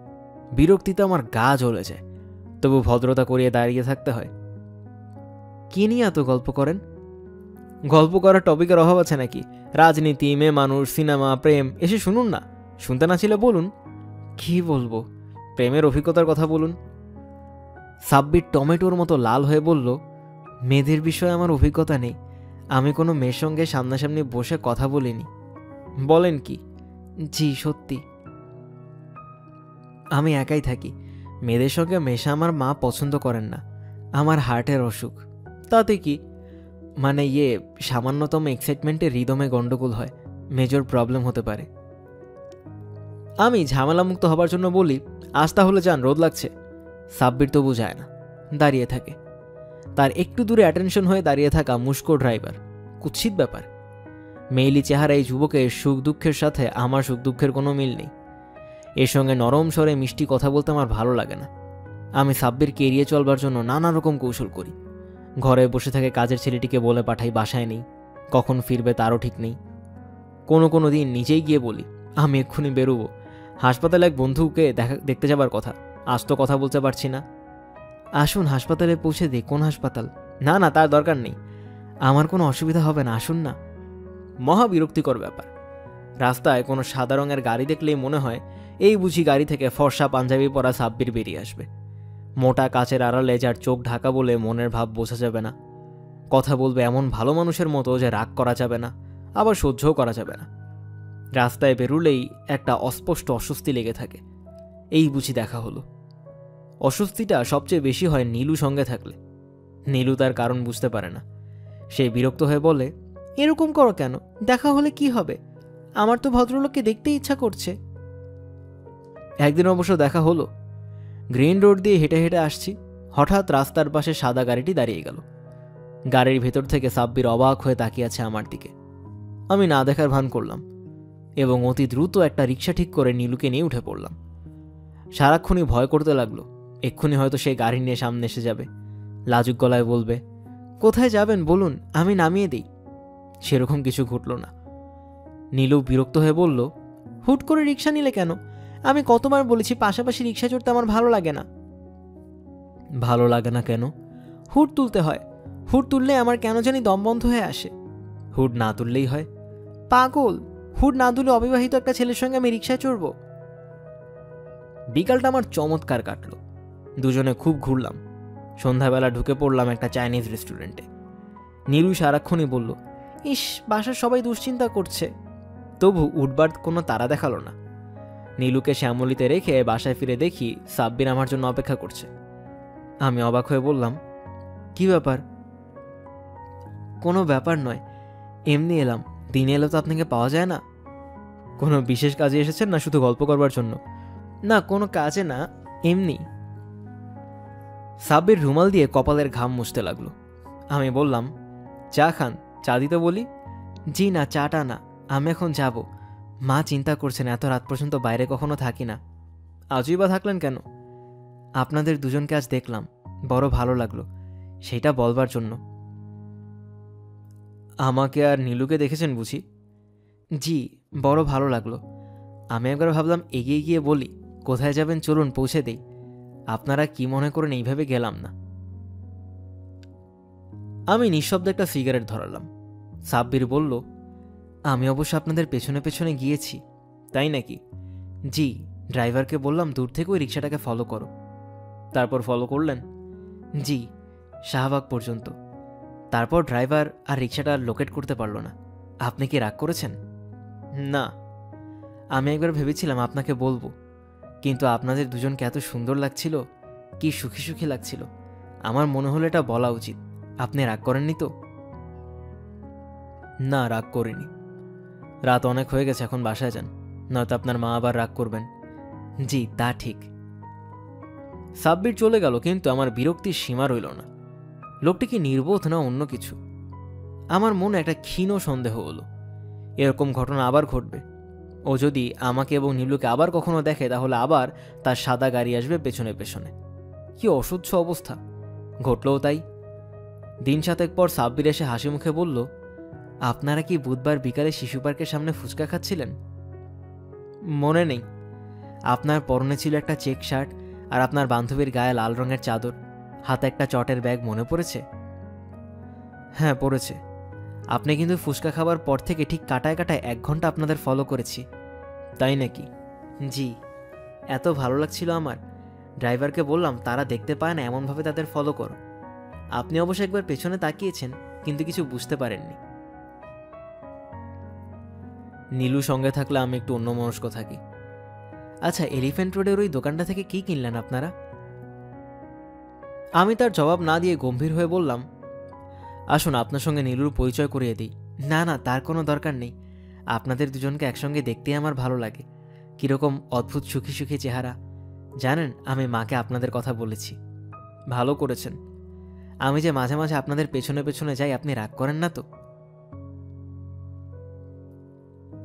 বিরক্তিতে আমার গা জ্বলে যায়, তবু ভদ্রতা করিয়ে দাঁড়িয়ে থাকতে হয়। কি নিয়ে এত গল্প করেন? গল্প করার টপিকের অভাব আছে নাকি? রাজনীতি, মেয়ে মানুষ, সিনেমা, প্রেম, এসে শুনুন না। শুনতে না ছিল বলুন। কি বলবো? প্রেমের অভিজ্ঞতার কথা বলুন। সাব্বির টমেটোর মতো লাল হয়ে বলল, মেয়েদের বিষয়ে আমার অভিজ্ঞতা নেই। আমি কোনো মেয়ের সঙ্গে সামনাসামনি বসে কথা বলিনি। বলেন কি? জি, সত্যি। আমি একাই থাকি। মেয়েদের সঙ্গে মেশা আমার মা পছন্দ করেন না। আমার হার্টের অসুখ। তাতে কি? মানে সামান্যতম এক্সাইটমেন্টে রিদমে গন্ডগোল হয়, মেজর প্রবলেম হতে পারে। আমি ঝামেলামুক্ত হবার জন্য বলি, আজ তাহলে যান, রোদ লাগছে। সাব্বির তবু যায় না, দাঁড়িয়ে থাকে। তার একটু দূরে অ্যাটেনশন হয়ে দাঁড়িয়ে থাকা মুস্কো ড্রাইভার। কুৎসিত ব্যাপার। মেইলি চেহারা এই যুবকের সুখ দুঃখের সাথে আমার সুখ দুঃখের কোনো মিল নেই। এর সঙ্গে নরম স্বরে মিষ্টি কথা বলতে আমার ভালো লাগে না। আমি সাব্বিরকে এড়িয়ে চলবার জন্য নানা রকম কৌশল করি। ঘরে বসে থাকে কাজের ছেলেটিকে বলে পাঠাই বাসায় নেই, কখন ফিরবে তারও ঠিক নেই। কোনো দিন নিজেই গিয়ে বলি, আমি এক্ষুনি বেরোবো, হাসপাতালে এক বন্ধুকে দেখতে যাবার কথা, আজ তো কথা বলতে পারছি না। আসুন, হাসপাতালে পৌঁছে দিই। কোন হাসপাতাল? না না, তার দরকার নেই, আমার কোনো অসুবিধা হবে না, আসুন না। মহা বিরক্তিকর ব্যাপার। রাস্তায় কোনো সাদা রঙের গাড়ি দেখলেই মনে হয় এই বুঝি গাড়ি থেকে ফর্সা পাঞ্জাবি পরা সাব্বির বেরিয়ে আসবে। মোটা কাচের আড়ালে যার চোখ ঢাকা বলে মনের ভাব বোঝা যাবে না। কথা বলবে এমন ভালো মানুষের মতো যে রাগ করা যাবে না, আবার সহ্যও করা যাবে না। রাস্তায় বেরুলেই একটা অস্পষ্ট অস্বস্তি লেগে থাকে। এই বুঝি দেখা হলো। অস্বস্তিটা সবচেয়ে বেশি হয় নীলু সঙ্গে থাকলে। নীলু তার কারণ বুঝতে পারে না। সে বিরক্ত হয়ে বলে, এরকম করো কেন? দেখা হলে কি হবে? আমার তো ভদ্রলোককে দেখতে ইচ্ছা করছে। একদিন অবশ্য দেখা হলো। গ্রিন রোড দিয়ে হেঁটে হেঁটে আসছি, হঠাৎ রাস্তার পাশে সাদা গাড়িটি দাঁড়িয়ে গেল। গাড়ির ভেতর থেকে সাব্বির অবাক হয়ে তাকিয়ে আছে আমার দিকে। আমি না দেখার ভান করলাম এবং অতি দ্রুত একটা রিক্সা ঠিক করে নীলুকে নিয়ে উঠে পড়লাম। সারাক্ষণই ভয় করতে লাগলো, এক্ষুনি হয়তো সেই গাড়ি নিয়ে সামনে এসে যাবে, লাজুক গলায় বলবে, কোথায় যাবেন বলুন, আমি নামিয়ে দিই। সেরকম কিছু ঘটল না। নীলু বিরক্ত হয়ে বলল, হুট করে রিক্সা নিলে কেন? আমি কতবার বলেছি পাশাপাশি রিক্সা চড়তে আমার ভালো লাগে না। ভালো লাগে না কেন? হুট তুলতে হয়। হুট তুললে আমার কেন জানি দম বন্ধ হয়ে আসে। হুট না তুললেই হয়? পাগল! হুট না তুলে অবিবাহিত একটা ছেলের সঙ্গে আমি রিক্সায় চড়ব? বিকালটা আমার চমৎকার কাটল। দুজনে খুব ঘুরলাম। সন্ধ্যাবেলা ঢুকে পড়লাম একটা চাইনিজ রেস্টুরেন্টে। নীলু সারাক্ষণই বলল, ইস, বাসার সবাই দুশ্চিন্তা করছে। তবু উঠবার কোনো তারা দেখালো না। নীলুকে শ্যামলিতে রেখে বাসায় ফিরে দেখি সাব্বির আমার জন্য অপেক্ষা করছে। আমি অবাক হয়ে বললাম, কি ব্যাপার? কোনো ব্যাপার নয়, এমনি এলাম। দিনে এলে তো আপনাকে পাওয়া যায় না। কোনো বিশেষ কাজে এসেছেন না শুধু গল্প করবার জন্য? না, কোনো কাজে না, এমনি। সাব্বির রুমাল দিয়ে কপালের ঘাম মুছতে লাগলো। আমি বললাম, চা খান? চা দিতে বলি? জি না, চাটা না, আমি এখন যাব। মা চিন্তা করছেন এত রাত পর্যন্ত বাইরে কখনো থাকি না। আজই বা থাকলেন কেন? আপনাদের দুজনকে আজ দেখলাম, বড় ভালো লাগলো, সেটা বলবার জন্য। আমাকে আর নীলুকে দেখেছেন বুঝি? জি, বড় ভালো লাগলো। আমি একবার ভাবলাম এগিয়ে গিয়ে বলি, কোথায় যাবেন চলুন পৌঁছে দেই। আপনারা কি মনে করেন এইভাবে গেলাম না। আমি নিঃশব্দে একটা সিগারেট ধরালাম। সাব্বির বলল, আমি অবশ্য আপনাদের পেছনে পেছনে গিয়েছি। তাই নাকি? জি, ড্রাইভারকে বললাম দূর থেকে ওই রিক্সাটাকে ফলো করো। তারপর ফলো করলেন? জি, শাহবাগ পর্যন্ত। তারপর ড্রাইভার আর রিক্সাটা লোকেট করতে পারলো না। আপনি কি রাগ করেছেন? না, আমি একবার ভেবেছিলাম আপনাকে বলবো, কিন্তু আপনাদের দুজনকে এত সুন্দর লাগছিল, কি সুখী সুখী লাগছিল, আমার মনে হলো এটা বলা উচিত। আপনি রাগ করেননি তো? না, রাগ করিনি। রাত অনেক হয়ে গেছে, এখন বাসায় যান, নয়তো আপনার মা আবার রাগ করবেন। জি, তা ঠিক। সাব্বির চলে গেল, কিন্তু আমার বিরক্তির সীমা রইল না। লোকটি কি নির্বোধ না অন্য কিছু? আমার মনে একটা ক্ষীণ সন্দেহ হলো, এরকম ঘটনা আবার ঘটবে। ও যদি আমাকে এবং নীলুকে আবার কখনো দেখে, তাহলে আবার তার সাদা গাড়ি আসবে পেছনে পেছনে। কি অসহ্য অবস্থা! ঘটলও তাই। দিন 7 পর সাব্বির এসে হাসি মুখে বলল, আপনারা কি বুধবার বিকালে শিশু পার্কের সামনে ফুচকা খাচ্ছিলেন? মনে নেই। আপনার পরনে ছিল একটা চেক শার্ট, আর আপনার বান্ধবীর গায়ে লাল রঙের চাদর, হাতে একটা চটের ব্যাগ, মনে পড়েছে? হ্যাঁ, পড়েছে। আপনি কিন্তু ফুচকা খাবার পর থেকে ঠিক কাটায় কাটায় 1 ঘন্টা আপনাদের ফলো করেছি। তাই নাকি? জি, এত ভালো লাগছিল আমার। ড্রাইভারকে বললাম তারা দেখতে পায় না, এমনভাবে তাদের ফলো করো। আপনি অবশ্য একবার পেছনে তাকিয়েছেন, কিন্তু কিছু বুঝতে পারেননি। নীলু সঙ্গে থাকলে আমি একটু অন্যমনস্ক থাকি। আচ্ছা, এলিফ্যান্ট রোডের ওই দোকানটা থেকে কি কিনলেন আপনারা? আমি তার জবাব না দিয়ে গম্ভীর হয়ে বললাম, আসুন আপনার সঙ্গে নীলুর পরিচয় করিয়ে দিই। না না, তার কোনো দরকার নেই। আপনাদের দুজনকে একসঙ্গে দেখতে আমার ভালো লাগে। কীরকম অদ্ভুত সুখী সুখী চেহারা। জানেন, আমি মাকে আপনাদের কথা বলেছি। ভালো করেছেন। আমি যে মাঝে মাঝে আপনাদের পেছনে পেছনে যাই, আপনি রাগ করেন না তো?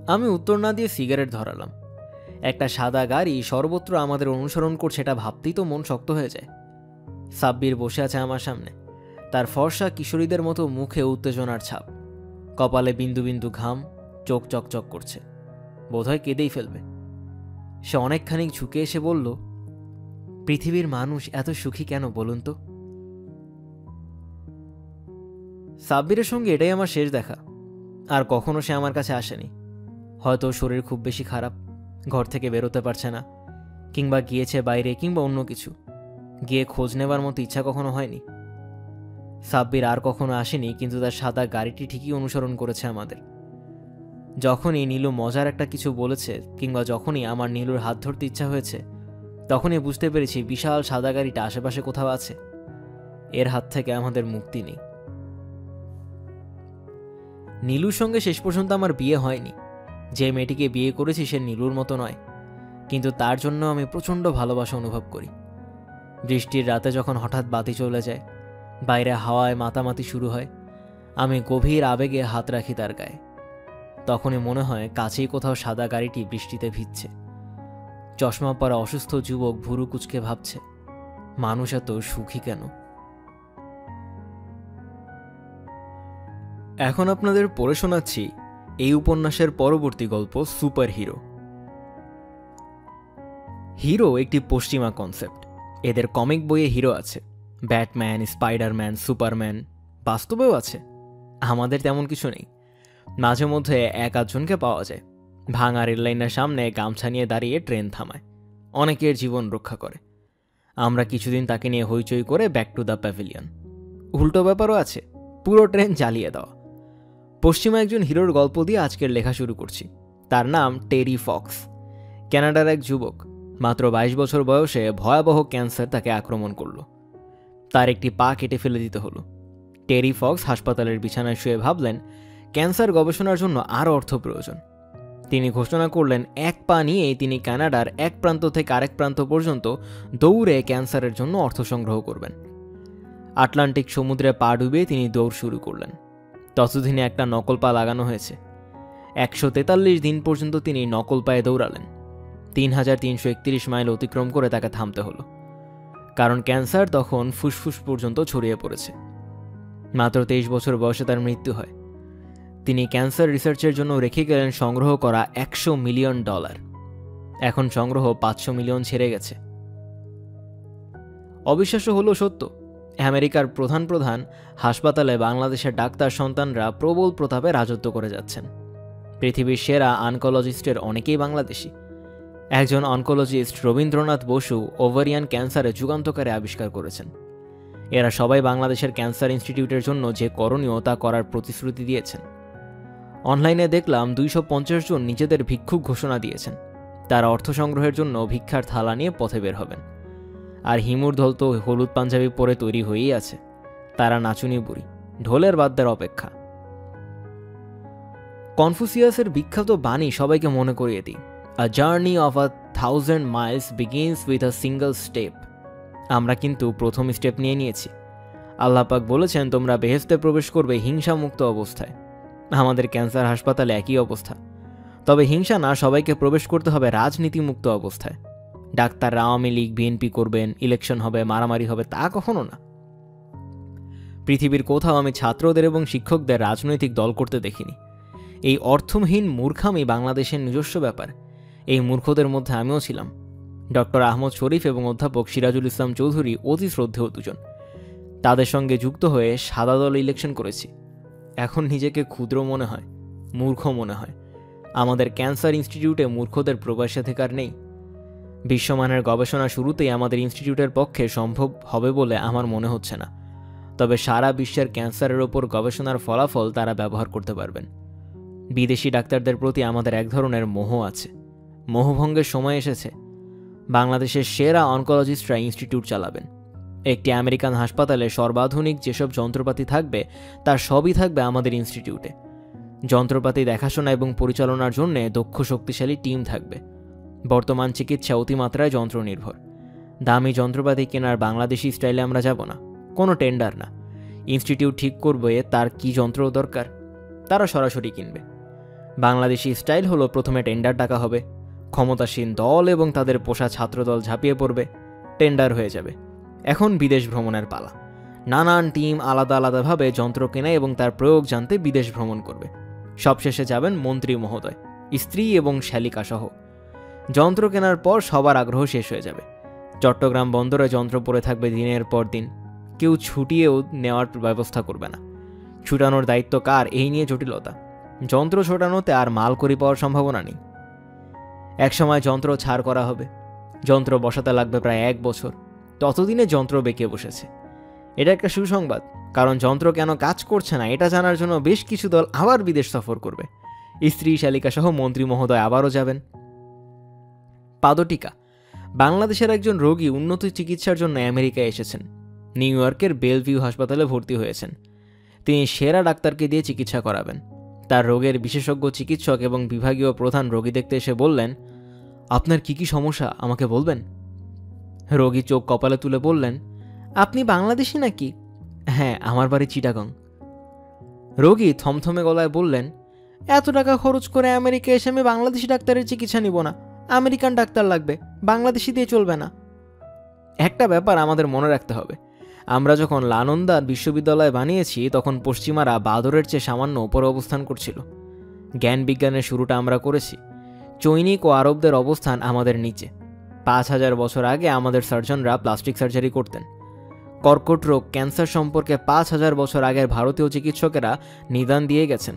আমি উত্তর না দিয়ে সিগারেট ধরালাম। একটা সাদা গাড়ি সর্বত্র আমাদের অনুসরণ করছে, এটা ভাবতেই তো মন শক্ত হয়ে যায়। সাব্বির বসে আছে আমার সামনে, তার ফর্সা কিশোরীদের মতো মুখে উত্তেজনার ছাপ, কপালে বিন্দু বিন্দু ঘাম, চোখ চকচক করছে, বোধহয় কেঁদেই ফেলবে। সে অনেকখানি ঝুঁকে এসে বলল, পৃথিবীর মানুষ এত সুখী কেন বলুন তো? সাব্বিরের সঙ্গে এটাই আমার শেষ দেখা। আর কখনো সে আমার কাছে আসেনি। হয়তো শরীর খুব বেশি খারাপ, ঘর থেকে বেরোতে পারছে না, কিংবা গিয়েছে বাইরে, কিংবা অন্য কিছু। গিয়ে খোঁজ নেবার মতো ইচ্ছা কখনো হয়নি। সাব্বির আর কখনো আসেনি, কিন্তু তার সাদা গাড়িটি ঠিকই অনুসরণ করেছে আমাদের। যখনই নীলু মজার একটা কিছু বলেছে কিংবা যখনই আমার নীলুর হাত ধরতে ইচ্ছা হয়েছে, তখনই বুঝতে পেরেছি বিশাল সাদা গাড়িটা আশেপাশে কোথাও আছে। এর হাত থেকে আমাদের মুক্তি নেই। নীলুর সঙ্গে শেষ পর্যন্ত আমার বিয়ে হয়নি। যে মেয়েটিকে বিয়ে করেছি সে নীলুর মতো নয়, কিন্তু তার জন্য আমি প্রচণ্ড ভালোবাসা অনুভব করি। বৃষ্টির রাতে যখন হঠাৎ বাতি চলে যায়, বাইরে হাওয়ায় মাতামাতি শুরু হয়, আমি গভীর আবেগে হাত রাখি তার গায়ে। তখনই মনে হয় কাছেই কোথাও সাদা গাড়িটি বৃষ্টিতে ভিজছে। চশমা পরা অসুস্থ যুবক ভুরু কুচকে ভাবছে, মানুষ এত সুখী কেন? এখন আপনাদের পড়ে শোনাচ্ছি এই উপন্যাসের পরবর্তী গল্প, সুপার হিরো। হিরো একটি পশ্চিমা কনসেপ্ট। এদের কমিক বইয়ে হিরো আছে, ব্যাটম্যান, স্পাইডারম্যান, সুপারম্যান, বাস্তবেও আছে। আমাদের তেমন কিছু নেই। মাঝে মধ্যে এক আধজনকে পাওয়া যায়, ভাঙা রেললাইনের সামনে গামছা নিয়ে দাঁড়িয়ে ট্রেন থামায়, অনেকের জীবন রক্ষা করে। আমরা কিছুদিন তাকে নিয়ে হইচই করে ব্যাক টু দ্য প্যাভিলিয়ন। উল্টো ব্যাপারও আছে, পুরো ট্রেন জ্বালিয়ে দেওয়া। পশ্চিমা একজন হিরোর গল্প দিয়ে আজকের লেখা শুরু করছি। তার নাম টেরি ফক্স। কানাডার এক যুবক, মাত্র 22 বছর বয়সে ভয়াবহ ক্যান্সার তাকে আক্রমণ করল। তার একটি পা কেটে ফেলে দিতে হলো। টেরি ফক্স হাসপাতালের বিছানায় শুয়ে ভাবলেন ক্যান্সার গবেষণার জন্য আরও অর্থ প্রয়োজন। তিনি ঘোষণা করলেন এক পা নিয়েই তিনি কানাডার এক প্রান্ত থেকে আরেক প্রান্ত পর্যন্ত দৌড়ে ক্যান্সারের জন্য অর্থ সংগ্রহ করবেন। আটলান্টিক সমুদ্রে পা ডুবিয়ে তিনি দৌড় শুরু করলেন। ততদিনে একটা নকল পা লাগানো হয়েছে। 143 দিন পর্যন্ত তিনি নকল পায়ে দৌড়ালেন। 3331 মাইল অতিক্রম করে তাকে থামতে হলো, কারণ ক্যান্সার তখন ফুসফুস পর্যন্ত ছড়িয়ে পড়েছে। মাত্র 23 বছর বয়সে তার মৃত্যু হয়। তিনি ক্যান্সার রিসার্চের জন্য রেখে গেলেন সংগ্রহ করা $100 মিলিয়ন। এখন সংগ্রহ 500 মিলিয়ন ছেড়ে গেছে। অবিশ্বাস্য হলেও সত্য, আমেরিকার প্রধান হাসপাতালে বাংলাদেশের ডাক্তার সন্তানরা প্রবল প্রতাপে রাজত্ব করে যাচ্ছেন। পৃথিবীর সেরা অনকোলজিস্টের অনেকেই বাংলাদেশি। একজন অনকোলজিস্ট রবীন্দ্রনাথ বসু ওভারিয়ান ক্যান্সারে যুগান্তকারী আবিষ্কার করেছেন। এরা সবাই বাংলাদেশের ক্যান্সার ইনস্টিটিউটের জন্য যে করণীয় তা করার প্রতিশ্রুতি দিয়েছেন। অনলাইনে দেখলাম 250 জন নিজেদের ভিক্ষুক ঘোষণা দিয়েছেন। তারা অর্থ সংগ্রহের জন্য ভিক্ষার থালা নিয়ে পথে বের হবেন। আর হিমুর দল তো হলুদ পাঞ্জাবি পরে তৈরি হয়েই আছে। তারা নাচুনি বুড়ি, ঢোলের বাদ্যের অপেক্ষা। কনফুসিয়াসের বিখ্যাত বাণী সবাইকে মনে করিয়ে দিই, আ journey of 1000 Miles begins with a single step. আমরা কিন্তু প্রথম স্টেপ নিয়ে নিয়েছি। আল্লাহ পাক বলেছেন তোমরা বেহেশতে প্রবেশ করবে হিংসামুক্ত অবস্থায়। আমাদের ক্যান্সার হাসপাতালে একই অবস্থা, তবে হিংসা না, সবাইকে প্রবেশ করতে হবে রাজনীতিমুক্ত অবস্থায়। ডাক্তাররা আওয়ামী লীগ বিএনপি করবেন, ইলেকশন হবে, মারামারি হবে, তা কখনো না। পৃথিবীর কোথাও আমি ছাত্রদের এবং শিক্ষকদের রাজনৈতিক দল করতে দেখিনি। এই অর্থহীন মূর্খামি বাংলাদেশের নিজস্ব ব্যাপার। এই মূর্খদের মধ্যে আমিও ছিলাম। ডক্টর আহমদ শরীফ এবং অধ্যাপক সিরাজুল ইসলাম চৌধুরী অতি শ্রদ্ধেয় দুজন। তাদের সঙ্গে যুক্ত হয়ে সাদা দল ইলেকশন করেছি। এখন নিজেকে ক্ষুদ্র মনে হয়, মূর্খ মনে হয়। আমাদের ক্যান্সার ইনস্টিটিউটে মূর্খদের প্রবেশাধিকার নেই। বিশ্বমানের গবেষণা শুরুতেই আমাদের ইনস্টিটিউটের পক্ষে সম্ভব হবে বলে আমার মনে হচ্ছে না। তবে সারা বিশ্বের ক্যান্সারের ওপর গবেষণার ফলাফল তারা ব্যবহার করতে পারবেন। বিদেশি ডাক্তারদের প্রতি আমাদের এক ধরনের মোহ আছে। মোহভঙ্গের সময় এসেছে। বাংলাদেশের সেরা অনকোলজিস্টরা ইনস্টিটিউট চালাবেন। একটি আমেরিকান হাসপাতালে সর্বাধুনিক যেসব যন্ত্রপাতি থাকবে তার সবই থাকবে আমাদের ইনস্টিটিউটে। যন্ত্রপাতি দেখাশোনা এবং পরিচালনার জন্য দক্ষ শক্তিশালী টিম থাকবে। বর্তমান চিকিৎসা অতিমাত্রায় যন্ত্র নির্ভর। দামি যন্ত্রপাতি কেনার বাংলাদেশি স্টাইলে আমরা যাব না, কোনো টেন্ডার না। ইনস্টিটিউট ঠিক করবে তার কি যন্ত্র দরকার, তারা সরাসরি কিনবে। বাংলাদেশি স্টাইল হলো প্রথমে টেন্ডার ডাকা হবে, ক্ষমতাসীন দল এবং তাদের পোষা ছাত্রদল ঝাঁপিয়ে পড়বে, টেন্ডার হয়ে যাবে। এখন বিদেশ ভ্রমণের পালা। নানান টিম আলাদা আলাদাভাবে যন্ত্র কেনা এবং তার প্রয়োগ জানতে বিদেশ ভ্রমণ করবে। সবশেষে যাবেন মন্ত্রী মহোদয়, স্ত্রী এবং শ্যালিকা সহ। যন্ত্র কেনার পর সবার আগ্রহ শেষ হয়ে যাবে। চট্টগ্রাম বন্দরে যন্ত্র পড়ে থাকবে দিনের পর দিন। কেউ ছুটিয়েও নেওয়ার ব্যবস্থা করবে না। ছুটানোর দায়িত্ব কার, এই নিয়ে জটিলতা। যন্ত্র ছোটানোতে আর মাল করি পাওয়ার সম্ভাবনা নেই। একসময় যন্ত্র ছাড় করা হবে। যন্ত্র বসাতে লাগবে প্রায় 1 বছর। ততদিনে যন্ত্র বেঁকে বসেছে। এটা একটা সুসংবাদ, কারণ যন্ত্র কেন কাজ করছে না এটা জানার জন্য বেশ কিছু দল আবার বিদেশ সফর করবে। স্ত্রী শালিকা সহ মন্ত্রী মহোদয় আবারও যাবেন। পাদটিকা। বাংলাদেশের একজন রোগী উন্নত চিকিৎসার জন্য আমেরিকায় এসেছেন। নিউ ইয়র্কের বেলভিউ হাসপাতালে ভর্তি হয়েছেন। তিনি সেরা ডাক্তারকে দিয়ে চিকিৎসা করাবেন। তার রোগের বিশেষজ্ঞ চিকিৎসক এবং বিভাগীয় প্রধান রোগী দেখতে এসে বললেন, আপনার কি কি সমস্যা আমাকে বলবেন? রোগী চোখ কপালে তুলে বললেন, আপনি বাংলাদেশি নাকি? হ্যাঁ, আমার বাড়ি চিটাগং। রোগী থমথমে গলায় বললেন, এত টাকা খরচ করে আমেরিকা এসে আমি বাংলাদেশি ডাক্তারের চিকিৎসা নিব না, আমেরিকান ডাক্তার লাগবে, বাংলাদেশি দিয়ে চলবে না। একটা ব্যাপার আমাদের মনে রাখতে হবে, আমরা যখন লালন্দা বিশ্ববিদ্যালয় বানিয়েছি তখন পশ্চিমারা বাদরের চেয়ে সামান্য ওপরে অবস্থান করছিল। জ্ঞান বিজ্ঞানের শুরুটা আমরা করেছি। চৈনিক ও আরবদের অবস্থান আমাদের নিচে। 5000 বছর আগে আমাদের সার্জনরা প্লাস্টিক সার্জারি করতেন। কর্কট রোগ, ক্যান্সার সম্পর্কে 5000 বছর আগের ভারতীয় চিকিৎসকেরা নিদান দিয়ে গেছেন।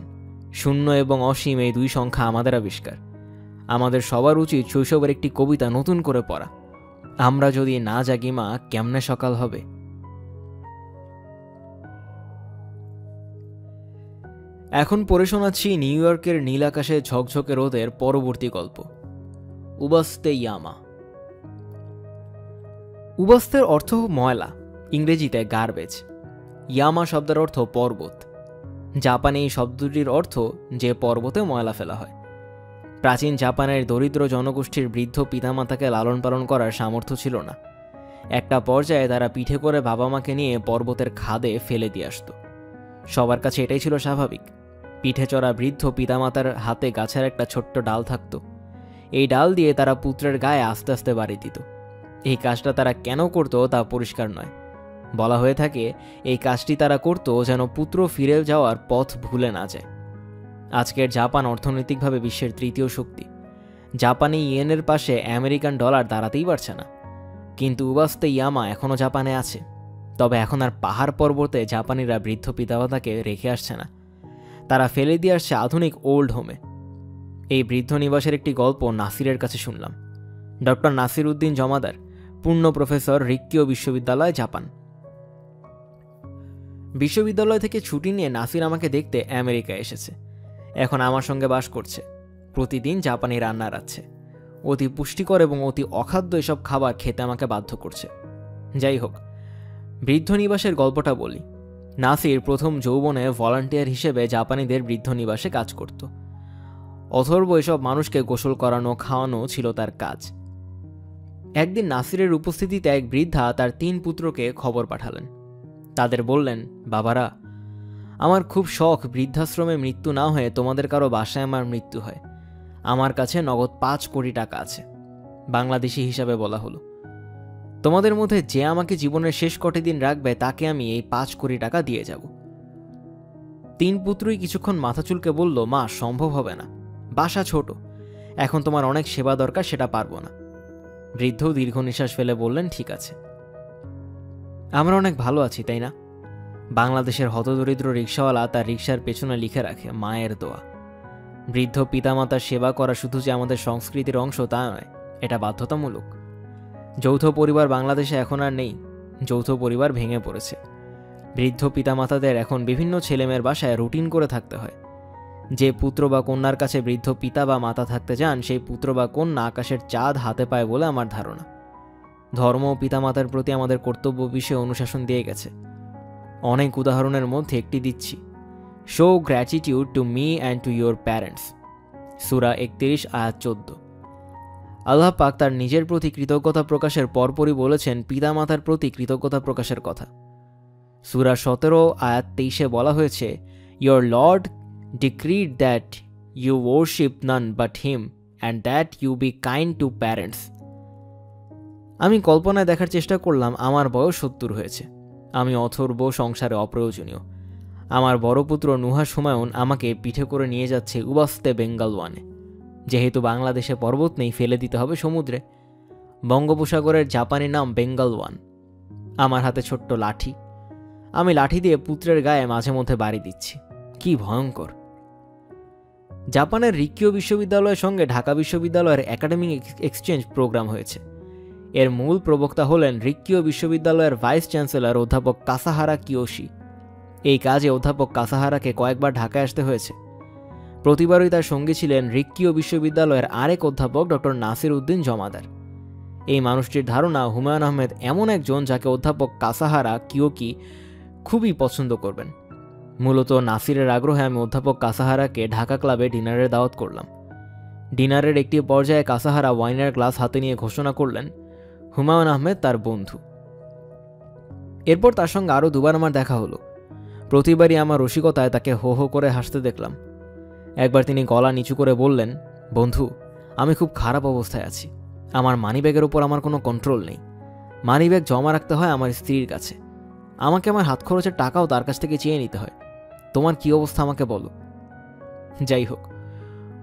শূন্য এবং অসীম এই দুই সংখ্যা আমাদের আবিষ্কার। আমাদের সবার উচিত শৈশবের একটি কবিতা নতুন করে পড়া, আমরা যদি না জাগি মা কেমনে সকাল হবে। এখন পড়ে শোনাচ্ছি নিউ ইয়র্কের নীল আকাশে ঝকঝকে রোদের পরবর্তী গল্প, উবাস্তে ইয়ামা। উবাস্তের অর্থ ময়লা, ইংরেজিতে গার্বেজ। ইয়ামা শব্দের অর্থ পর্বত। জাপানে এই শব্দটির অর্থ যে পর্বতে ময়লা ফেলা হয়। প্রাচীন জাপানের দরিদ্র জনগোষ্ঠীর বৃদ্ধ পিতামাতাকে লালন পালন করার সামর্থ্য ছিল না। একটা পর্যায়ে তারা পিঠে করে বাবা মাকে নিয়ে পর্বতের খাদে ফেলে দিয়ে আসত। সবার কাছে এটাই ছিল স্বাভাবিক। পিঠে চড়া বৃদ্ধ পিতামাতার হাতে গাছের একটা ছোট্ট ডাল থাকত। এই ডাল দিয়ে তারা পুত্রের গায়ে আস্তে আস্তে বাড়ি দিত। এই কাজটা তারা কেন করত তা পরিষ্কার নয়। বলা হয়ে থাকে এই কাজটি তারা করত যেন পুত্র ফিরে যাওয়ার পথ ভুলে না যায়। আজকের জাপান অর্থনৈতিকভাবে বিশ্বের তৃতীয় শক্তি। জাপানি ইয়েনের পাশে আমেরিকান ডলার দাঁড়াতেই পারছে না। কিন্তু উবাস্তে ইয়ামা এখনও জাপানে আছে। তবে এখন আর পাহাড় পর্বতে জাপানিরা বৃদ্ধ পিতামাতাকে রেখে আসছে না, তারা ফেলে দিয়ে আসছে আধুনিক ওল্ড হোমে। এই বৃদ্ধ নিবাসের একটি গল্প নাসিরের কাছে শুনলাম। ডক্টর নাসির উদ্দিন জমাদার, পূর্ণ প্রফেসর, রিক্কিও বিশ্ববিদ্যালয়, জাপান। বিশ্ববিদ্যালয় থেকে ছুটি নিয়ে নাসির আমাকে দেখতে আমেরিকায় এসেছে। এখন আমার সঙ্গে বাস করছে। প্রতিদিন জাপানি রান্না রাখছে। অতি পুষ্টিকর এবং অতি অখাদ্য এসব খাবার খেতে আমাকে বাধ্য করছে। যাই হোক, বৃদ্ধ নিবাসের গল্পটা বলি। নাসির প্রথম যৌবনে ভলান্টিয়ার হিসেবে জাপানিদের বৃদ্ধ নিবাসে কাজ করত। অথর্ব এসব মানুষকে গোসল করানো, খাওয়ানো ছিল তার কাজ। একদিন নাসিরের উপস্থিতিতে এক বৃদ্ধা তার 3 পুত্রকে খবর পাঠালেন। তাদের বললেন, বাবারা, আমার খুব শখ বৃদ্ধাশ্রমে মৃত্যু না হয়ে তোমাদের কারো বাসায় আমার মৃত্যু হয়। আমার কাছে নগদ 5 কোটি টাকা আছে, বাংলাদেশি হিসাবে বলা হলো। তোমাদের মধ্যে যে আমাকে জীবনের শেষ কটি দিন রাখবে তাকে আমি এই 5 কোটি টাকা দিয়ে যাব। 3 পুত্রই কিছুক্ষণ মাথা চুলকে বলল, মা, সম্ভব হবে না, বাসা ছোট, এখন তোমার অনেক সেবা দরকার, সেটা পারবো না। বৃদ্ধ দীর্ঘ নিঃশ্বাস ফেলে বললেন, ঠিক আছে। আমরা অনেক ভালো আছি, তাই না? বাংলাদেশের হতদরিদ্র রিক্সাওয়ালা তার রিক্সার পেছনে লিখে রাখে, মায়ের দোয়া। বৃদ্ধ পিতামাতার সেবা করা শুধু যে আমাদের সংস্কৃতির অংশ তা নয়, এটা বাধ্যতামূলক। যৌথ পরিবার বাংলাদেশে এখন আর নেই। যৌথ পরিবার ভেঙে পড়েছে। বৃদ্ধ পিতামাতাদের এখন বিভিন্ন ছেলেমেয়ের বাসায় রুটিন করে থাকতে হয়। যে পুত্র বা কন্যার কাছে বৃদ্ধ পিতা বা মাতা থাকতে যান, সেই পুত্র বা কন্যা আকাশের চাঁদ হাতে পায় বলে আমার ধারণা। ধর্ম ও পিতামাতার প্রতি আমাদের কর্তব্য বিষয়ে অনুশাসন দিয়ে গেছে। অনেক উদাহরণের মধ্যে একটি দিচ্ছি। Show gratitude to me and to your parents, সূরা 31 আয়াত 14। আল্লাহ পাক তার নিজের প্রতি কৃতজ্ঞতা প্রকাশের পরপরই বলেছেন পিতামাতার প্রতি কৃতজ্ঞতা প্রকাশের কথা। সূরা 17 আয়াত 23 বলা হয়েছে, your lord decreed that you worship none but him and that you be kind to parents. আমি কল্পনায় দেখার চেষ্টা করলাম আমার বয়স 70 হয়েছে। আমি অথর্ব, সংসারে অপ্রয়োজনীয়। আমার বড় পুত্র নুহাস হুমায়ুন আমাকে পিঠে করে নিয়ে যাচ্ছে উবাস্তে বেঙ্গালওয়ানে। যেহেতু বাংলাদেশে পর্বত নেই, ফেলে দিতে হবে সমুদ্রে। বঙ্গোপসাগরের জাপানি নাম বেঙ্গালওয়ান। আমার হাতে ছোট্ট লাঠি। আমি লাঠি দিয়ে পুত্রের গায়ে মাঝে মধ্যে বাড়ি দিচ্ছি। কি ভয়ঙ্কর! জাপানের রিক্কিও বিশ্ববিদ্যালয়ের সঙ্গে ঢাকা বিশ্ববিদ্যালয়ের একাডেমিক এক্সচেঞ্জ প্রোগ্রাম হয়েছে। এর মূল প্রবক্তা হলেন রিক্কিও বিশ্ববিদ্যালয়ের ভাইস চ্যান্সেলর অধ্যাপক কাসাহারা কিয়োশি। এই কাজে অধ্যাপক কাসাহারাকে কয়েকবার ঢাকায় আসতে হয়েছে। প্রতিবারই তার সঙ্গী ছিলেন রিক্কিও বিশ্ববিদ্যালয়ের আরেক অধ্যাপক ডক্টর নাসির উদ্দিন জমাদার। এই মানুষটির ধারণা হুমায়ুন আহমেদ এমন একজন যাকে অধ্যাপক কাসাহারা কিয়োকি খুবই পছন্দ করবেন। মূলত নাসিরের আগ্রহে আমি অধ্যাপক কাসাহারাকে ঢাকা ক্লাবে ডিনারের দাওয়াত করলাম। ডিনারের একটি পর্যায়ে কাসাহারা ওয়াইনের গ্লাস হাতে নিয়ে ঘোষণা করলেন হুমায়ুন আহমেদ তার বন্ধু। এরপর তার সঙ্গে আরও দুবার আমার দেখা হলো। প্রতিবারই আমার রসিকতায় তাকে হো হো করে হাসতে দেখলাম। একবার তিনি গলা নিচু করে বললেন, বন্ধু, আমি খুব খারাপ অবস্থায় আছি। আমার মানিব্যাগের উপর আমার কোনো কন্ট্রোল নেই। মানিব্যাগ জমা রাখতে হয় আমার স্ত্রীর কাছে। আমাকে আমার হাত খরচের টাকাও তার কাছ থেকে চেয়ে নিতে হয়। তোমার কি অবস্থা আমাকে বলো। যাই হোক,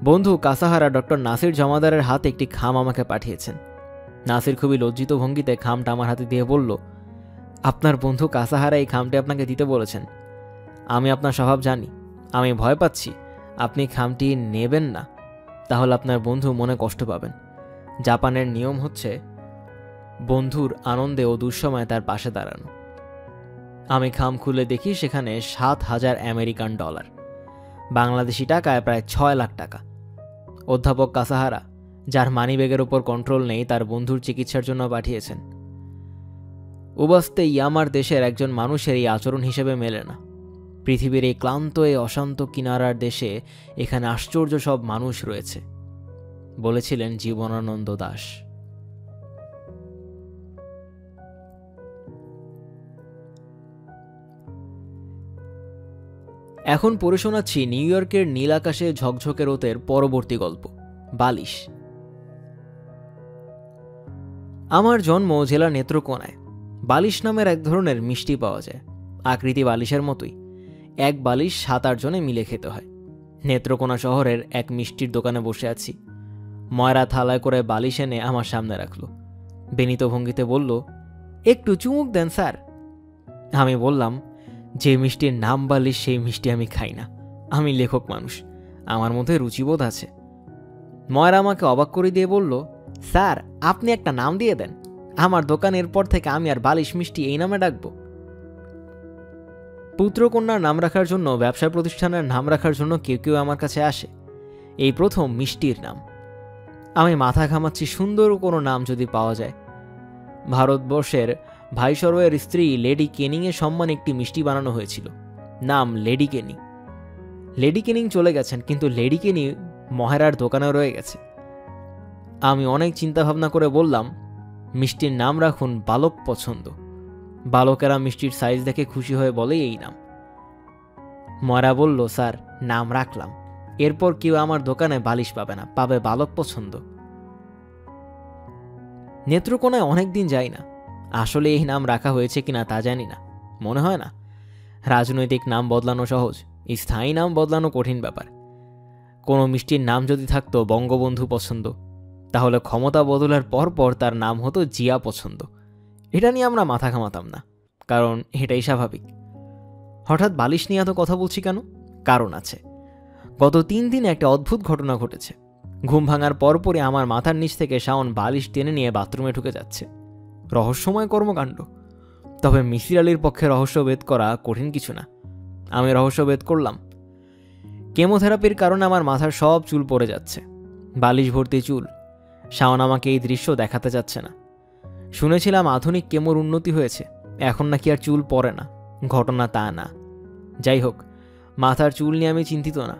বন্ধু কাসাহারা ডক্টর নাসির জমাদারের হাতে একটি খাম আমাকে পাঠিয়েছেন। নাসির খুবই লজ্জিত ভঙ্গিতে খামটা আমার হাতে দিয়ে বলল, আপনার বন্ধু কাসাহারা এই খামটি আপনাকে দিতে বলেছেন। আমি আপনার স্বভাব জানি। আমি ভয় পাচ্ছি আপনি খামটি নেবেন না, তাহলে আপনার বন্ধু মনে কষ্ট পাবেন। জাপানের নিয়ম হচ্ছে বন্ধুর আনন্দে ও দুঃসময়ে তার পাশে দাঁড়ানো। আমি খাম খুলে দেখি সেখানে 7,000 আমেরিকান ডলার, বাংলাদেশি টাকায় প্রায় 6 লাখ টাকা। অধ্যাপক কাসাহারা, যার মানিব্যাগের ওপর কন্ট্রোল নেই, তার বন্ধুর চিকিৎসার জন্য পাঠিয়েছেন। উবাস্তে ইয়ামার দেশের একজন মানুষের এই আচরণ হিসেবে মেলে না। পৃথিবীর এই ক্লান্ত এই অশান্ত কিনারার দেশে এখানে আশ্চর্য সব মানুষ রয়েছে, বলেছিলেন জীবনানন্দ দাশ। এখন পড়ে শোনাচ্ছি নিউ ইয়র্কের নীল আকাশে ঝকঝকে রোদের পরবর্তী গল্প, বালিশ। আমার জন্ম জেলা নেত্রকোনায়। বালিশ নামের এক ধরনের মিষ্টি পাওয়া যায়, আকৃতি বালিশের মতোই। এক বালিশ 7-8 জনে মিলে খেতে হয়। নেত্রকোনা শহরের এক মিষ্টির দোকানে বসে আছি। ময়রা থালায় করে বালিশ এনে আমার সামনে রাখলো। বিনীত ভঙ্গিতে বলল, একটু চুমুক দেন স্যার। আমি বললাম, যে মিষ্টির নাম বালিশ সেই মিষ্টি আমি খাই না। আমি লেখক মানুষ, আমার মধ্যে রুচিবোধ আছে। ময়রা আমাকে অবাক করে দিয়ে বলল, স্যার আপনি একটা নাম দিয়ে দেন। আমার দোকানের পর থেকে আমি আর বালিশ মিষ্টি এই নামে ডাকবো। পুত্রকন্যার নাম রাখার জন্য, ব্যবসা প্রতিষ্ঠানের নাম রাখার জন্য কেউ কেউ আমার কাছে আসে। এই প্রথম মিষ্টির নাম। আমি মাথা ঘামাচ্ছি সুন্দর কোনো নাম যদি পাওয়া যায়। ভারতবর্ষের ভাইসরয়ের স্ত্রী লেডি কেনিংয়ের সম্মানে একটি মিষ্টি বানানো হয়েছিল, নাম লেডি কেনি। লেডি কেনিং চলে গেছেন, কিন্তু লেডি কেনি মহেরার দোকানে রয়ে গেছে। আমি অনেক চিন্তাভাবনা করে বললাম, মিষ্টির নাম রাখুন বালক পছন্দ। বালকেরা মিষ্টির সাইজ দেখে খুশি হয়ে বলে এই নাম। ময়রা বলল, স্যার নাম রাখলাম, এরপর কেউ আমার দোকানে বালিশ পাবে না, পাবে বালক পছন্দ। নেত্রকোনায় অনেকদিন যাই না, আসলে এই নাম রাখা হয়েছে কিনা তা জানি না। মনে হয় না। রাজনৈতিক নাম বদলানো সহজ, স্থায়ী নাম বদলানো কঠিন ব্যাপার। কোনো মিষ্টির নাম যদি থাকতো বঙ্গবন্ধু পছন্দ, তাহলে ক্ষমতা বদলের পর পর তার নাম হতো জিয়া পছন্দ। এটা নিয়ে আমরা মাথা ঘামাতাম না, কারণ এটাই স্বাভাবিক। হঠাৎ বালিশ নিয়ে এত কথা বলছি কেন? কারণ আছে। গত 3 দিনে একটা অদ্ভুত ঘটনা ঘটেছে। ঘুম ভাঙার পরপরই আমার মাথার নিচ থেকে শাওন বালিশ টেনে নিয়ে বাথরুমে ঢুকে যাচ্ছে। রহস্যময় কর্মকাণ্ড। তবে মিসির আলীর পক্ষে রহস্যভেদ করা কঠিন কিছু না। আমি রহস্যভেদ করলাম। কেমোথেরাপির কারণে আমার মাথার সব চুল পড়ে যাচ্ছে, বালিশ ভর্তি চুল। শাওন আমাকে এই দৃশ্য দেখাতে যাচ্ছে না। শুনেছিলাম আধুনিক কেমোর উন্নতি হয়েছে, এখন নাকি আর চুল পড়ে না। ঘটনা তা না। যাই হোক, মাথার চুল নিয়ে আমি চিন্তিত না।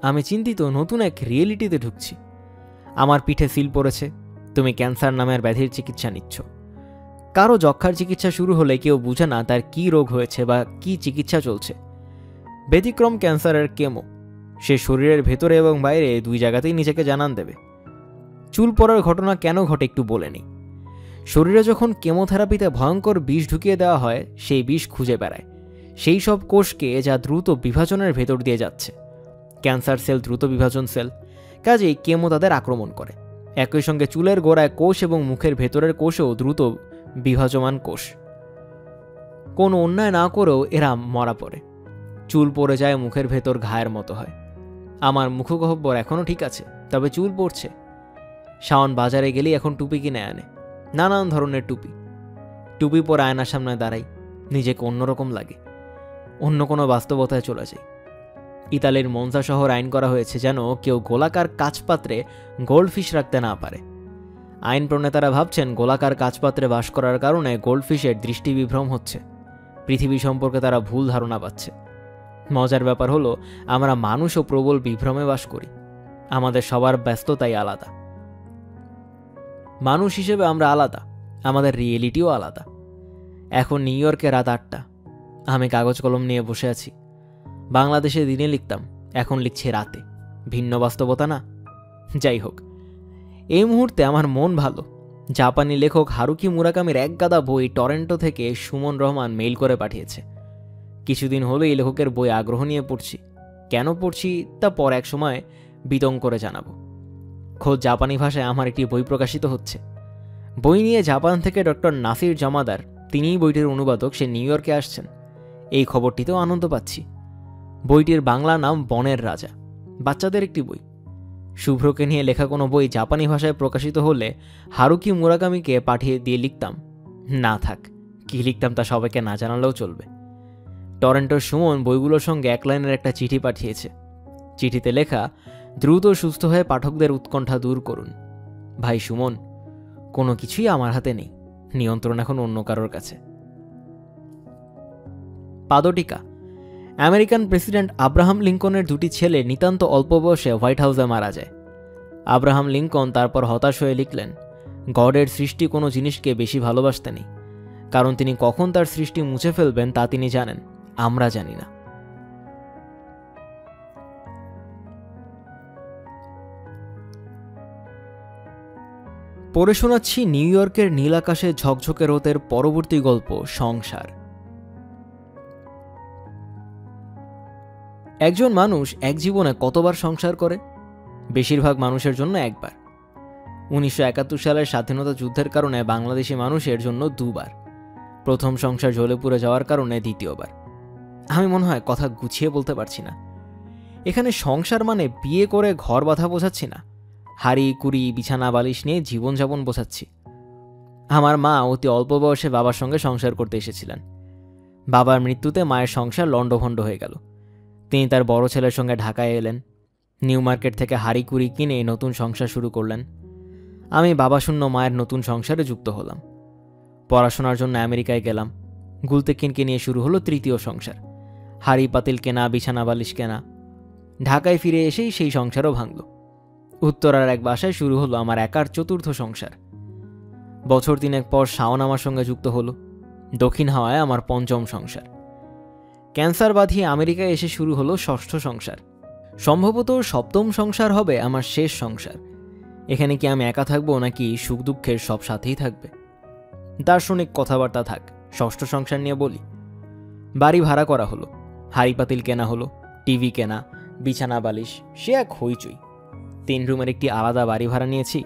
আমি চিন্তিত নতুন এক রিয়েলিটিতে ঢুকছি। আমার পিঠে সিল পড়েছে, তুমি ক্যান্সার নামের ব্যাধির চিকিৎসা নিচ্ছ। কারো যক্ষার চিকিৎসা শুরু হলে কেউ বুঝে না তার কি রোগ হয়েছে বা কি চিকিৎসা চলছে। ব্যতিক্রম ক্যান্সারের কেমো, সে শরীরের ভেতরে এবং বাইরে 2 জায়গাতেই নিজেকে জানান দেবে। চুল পড়ার ঘটনা কেন ঘটে একটু বলে নিই। শরীরে যখন কেমোথেরাপিতে ভয়ঙ্কর বিষ ঢুকিয়ে দেওয়া হয়, সেই বিষ খুঁজে বেড়ায় সেই সব কোষকে যা দ্রুত বিভাজনের ভেতর দিয়ে যাচ্ছে। ক্যান্সার সেল দ্রুত বিভাজন সেল, কাজেই কেমো তাদের আক্রমণ করে। একই সঙ্গে চুলের গোড়ায় কোষ এবং মুখের ভেতরের কোষেও দ্রুত বিভাজমান কোষ। কোনো অন্যায় না করেও এরা মরা পড়ে। চুল পড়ে যায়, মুখের ভেতর ঘায়ের মতো হয়। আমার মুখগহ্বর এখনও ঠিক আছে, তবে চুল পড়ছে। শাওন বাজারে গেলেই এখন টুপি কিনে আনে। নানান ধরনের টুপি। টুপি পরে আয়নার সামনে দাঁড়াই, নিজেকে অন্যরকম লাগে, অন্য কোনো বাস্তবতায় চলে যাই। ইতালির মনসা শহর আইন করা হয়েছে যেন কেউ গোলাকার কাচপাত্রে গোল্ডফিশ রাখতে না পারে। আইন প্রণেতারা ভাবছেন গোলাকার কাচপাত্রে বাস করার কারণে গোল্ডফিশের দৃষ্টি বিভ্রম হচ্ছে, পৃথিবী সম্পর্কে তারা ভুল ধারণা পাচ্ছে। মজার ব্যাপার হলো আমরা মানুষও প্রবল বিভ্রমে বাস করি, আমাদের সবার ব্যস্ততাই আলাদা। মানুষ হিসেবে আমরা আলাদা, আমাদের রিয়েলিটিও আলাদা। এখন নিউ ইয়র্কে রাত 8টা, আমি কাগজ কলম নিয়ে বসে আছি। বাংলাদেশে দিনে লিখতাম, এখন লিখছি রাতে। ভিন্ন বাস্তবতা না? যাই হোক, এই মুহূর্তে আমার মন ভালো। জাপানি লেখক হারুকি মুরাকামির এক গাদা বই টরেন্টো থেকে সুমন রহমান মেইল করে পাঠিয়েছে। কিছুদিন হলো এই লেখকের বই আগ্রহ নিয়ে পড়ছি। কেন পড়ছি তা পর এক সময় বিতং করে জানাবো। খোদ জাপানি ভাষায় আমার একটি বই প্রকাশিত হচ্ছে। বই নিয়ে জাপান থেকে ডক্টর নাসির জমাদার, তিনিই বইটির অনুবাদক, সে নিউ ইয়র্কে আসছেন। এই খবরটিতেও আনন্দ পাচ্ছি। বইটির বাংলা নাম বনের রাজা, বাচ্চাদের একটি বই। শুভ্রকে নিয়ে লেখা কোনো বই জাপানি ভাষায় প্রকাশিত হলে হারুকি মুরাকামিকে পাঠিয়ে দিয়ে লিখতাম। না থাক, কি লিখতাম তা সবাইকে না জানালেও চলবে। টরেন্টোর সুমন বইগুলোর সঙ্গে এক লাইনের একটা চিঠি পাঠিয়েছে। চিঠিতে লেখা, দ্রুত সুস্থ হয়ে পাঠকদের উৎকণ্ঠা দূর করুন। ভাই সুমন, কোনো কিছুই আমার হাতে নেই, নিয়ন্ত্রণ এখন অন্য কারোর কাছে। পাদটিকা। আমেরিকান প্রেসিডেন্ট আব্রাহাম লিঙ্কনের দুটি ছেলে নিতান্ত অল্প বয়সে হোয়াইট হাউসে মারা যায়। আব্রাহাম লিঙ্কন তারপর হতাশ হয়ে লিখলেন, গডের সৃষ্টি কোনো জিনিসকে বেশি ভালোবাসতে নেই, কারণ তিনি কখন তার সৃষ্টি মুছে ফেলবেন তা তিনি জানেন, আমরা জানি না। পড়ে শোনাচ্ছি নিউ ইয়র্কের নীল আকাশে ঝকঝকে রোদের পরবর্তী গল্প, সংসার। একজন মানুষ এক জীবনে কতবার সংসার করে? বেশিরভাগ মানুষের জন্য একবার। 1971 সালের স্বাধীনতা যুদ্ধের কারণে বাংলাদেশি মানুষের জন্য 2 বার। প্রথম সংসার জ্বলে পুড়ে যাওয়ার কারণে 2য় বার। আমি মনে হয় কথা গুছিয়ে বলতে পারছি না। এখানে সংসার মানে বিয়ে করে ঘর বাঁধা বোঝাচ্ছি না, হাড়ি কুড়ি বিছানা বালিশ নিয়ে জীবনযাপন বোঝাচ্ছি। আমার মা অতি অল্প বয়সে বাবার সঙ্গে সংসার করতে এসেছিলেন। বাবার মৃত্যুতে মায়ের সংসার লণ্ডভণ্ড হয়ে গেল। তিনি তার বড় ছেলের সঙ্গে ঢাকায় এলেন। নিউ মার্কেট থেকে হাড়ি কুড়ি কিনে নতুন সংসার শুরু করলেন। আমি বাবাশূন্য মায়ের নতুন সংসারে যুক্ত হলাম। পড়াশোনার জন্য আমেরিকায় গেলাম। গুলতেকিনকে নিয়ে শুরু হলো 3য় সংসার। হাড়ি পাতিল কেনা, বিছানা বালিশ কেনা। ঢাকায় ফিরে এসেই সেই সংসারও ভাঙল। উত্তরার এক বাসায় শুরু হলো আমার একার 4র্থ সংসার। বছর 3 পর শাওন আমার সঙ্গে যুক্ত হলো। দক্ষিণ হাওয়ায় আমার 5ম সংসার। ক্যান্সার বাঁধিয়ে আমেরিকায় এসে শুরু হলো 6ষ্ঠ সংসার। সম্ভবত 7ম সংসার হবে আমার শেষ সংসার। এখানে কি আমি একা থাকবো নাকি সুখ দুঃখের সব সাথেই থাকবে? দার্শনিক কথাবার্তা থাক, 6ষ্ঠ সংসার নিয়ে বলি। বাড়ি ভাড়া করা হলো, হাড়ি পাতিল কেনা হলো, টিভি কেনা, বিছানা বালিশ, সে এক হইচই। 3 রুমের একটি আলাদা বাড়ি ভাড়া নিয়েছি।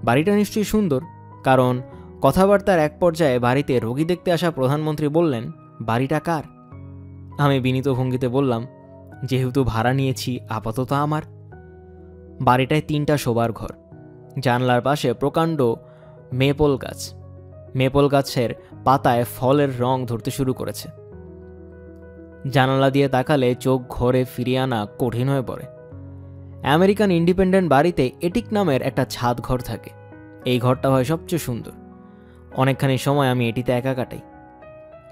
বাড়িটা নিশ্চয়ই সুন্দর, কারণ কথাবার্তার এক পর্যায়ে বাড়িতে রোগী দেখতে আসা প্রধানমন্ত্রী বললেন, বাড়িটা কার? আমি বিনীত ভঙ্গিতে বললাম, যেহেতু ভাড়া নিয়েছি আপাতত আমার। বাড়িটায় 3টা শোবার ঘর। জানলার পাশে প্রকাণ্ড মেপল গাছ। মেপল গাছের পাতায় ফলের রং ধরতে শুরু করেছে। জানালা দিয়ে তাকালে চোখ ঘরে ফিরিয়ে আনা কঠিন হয়ে পড়ে। আমেরিকান ইন্ডিপেন্ডেন্ট বাড়িতে এটিক নামের একটা ছাদ ঘর থাকে। এই ঘরটা হয় সবচেয়ে সুন্দর। অনেকখানি সময় আমি এটিতে একা কাটাই।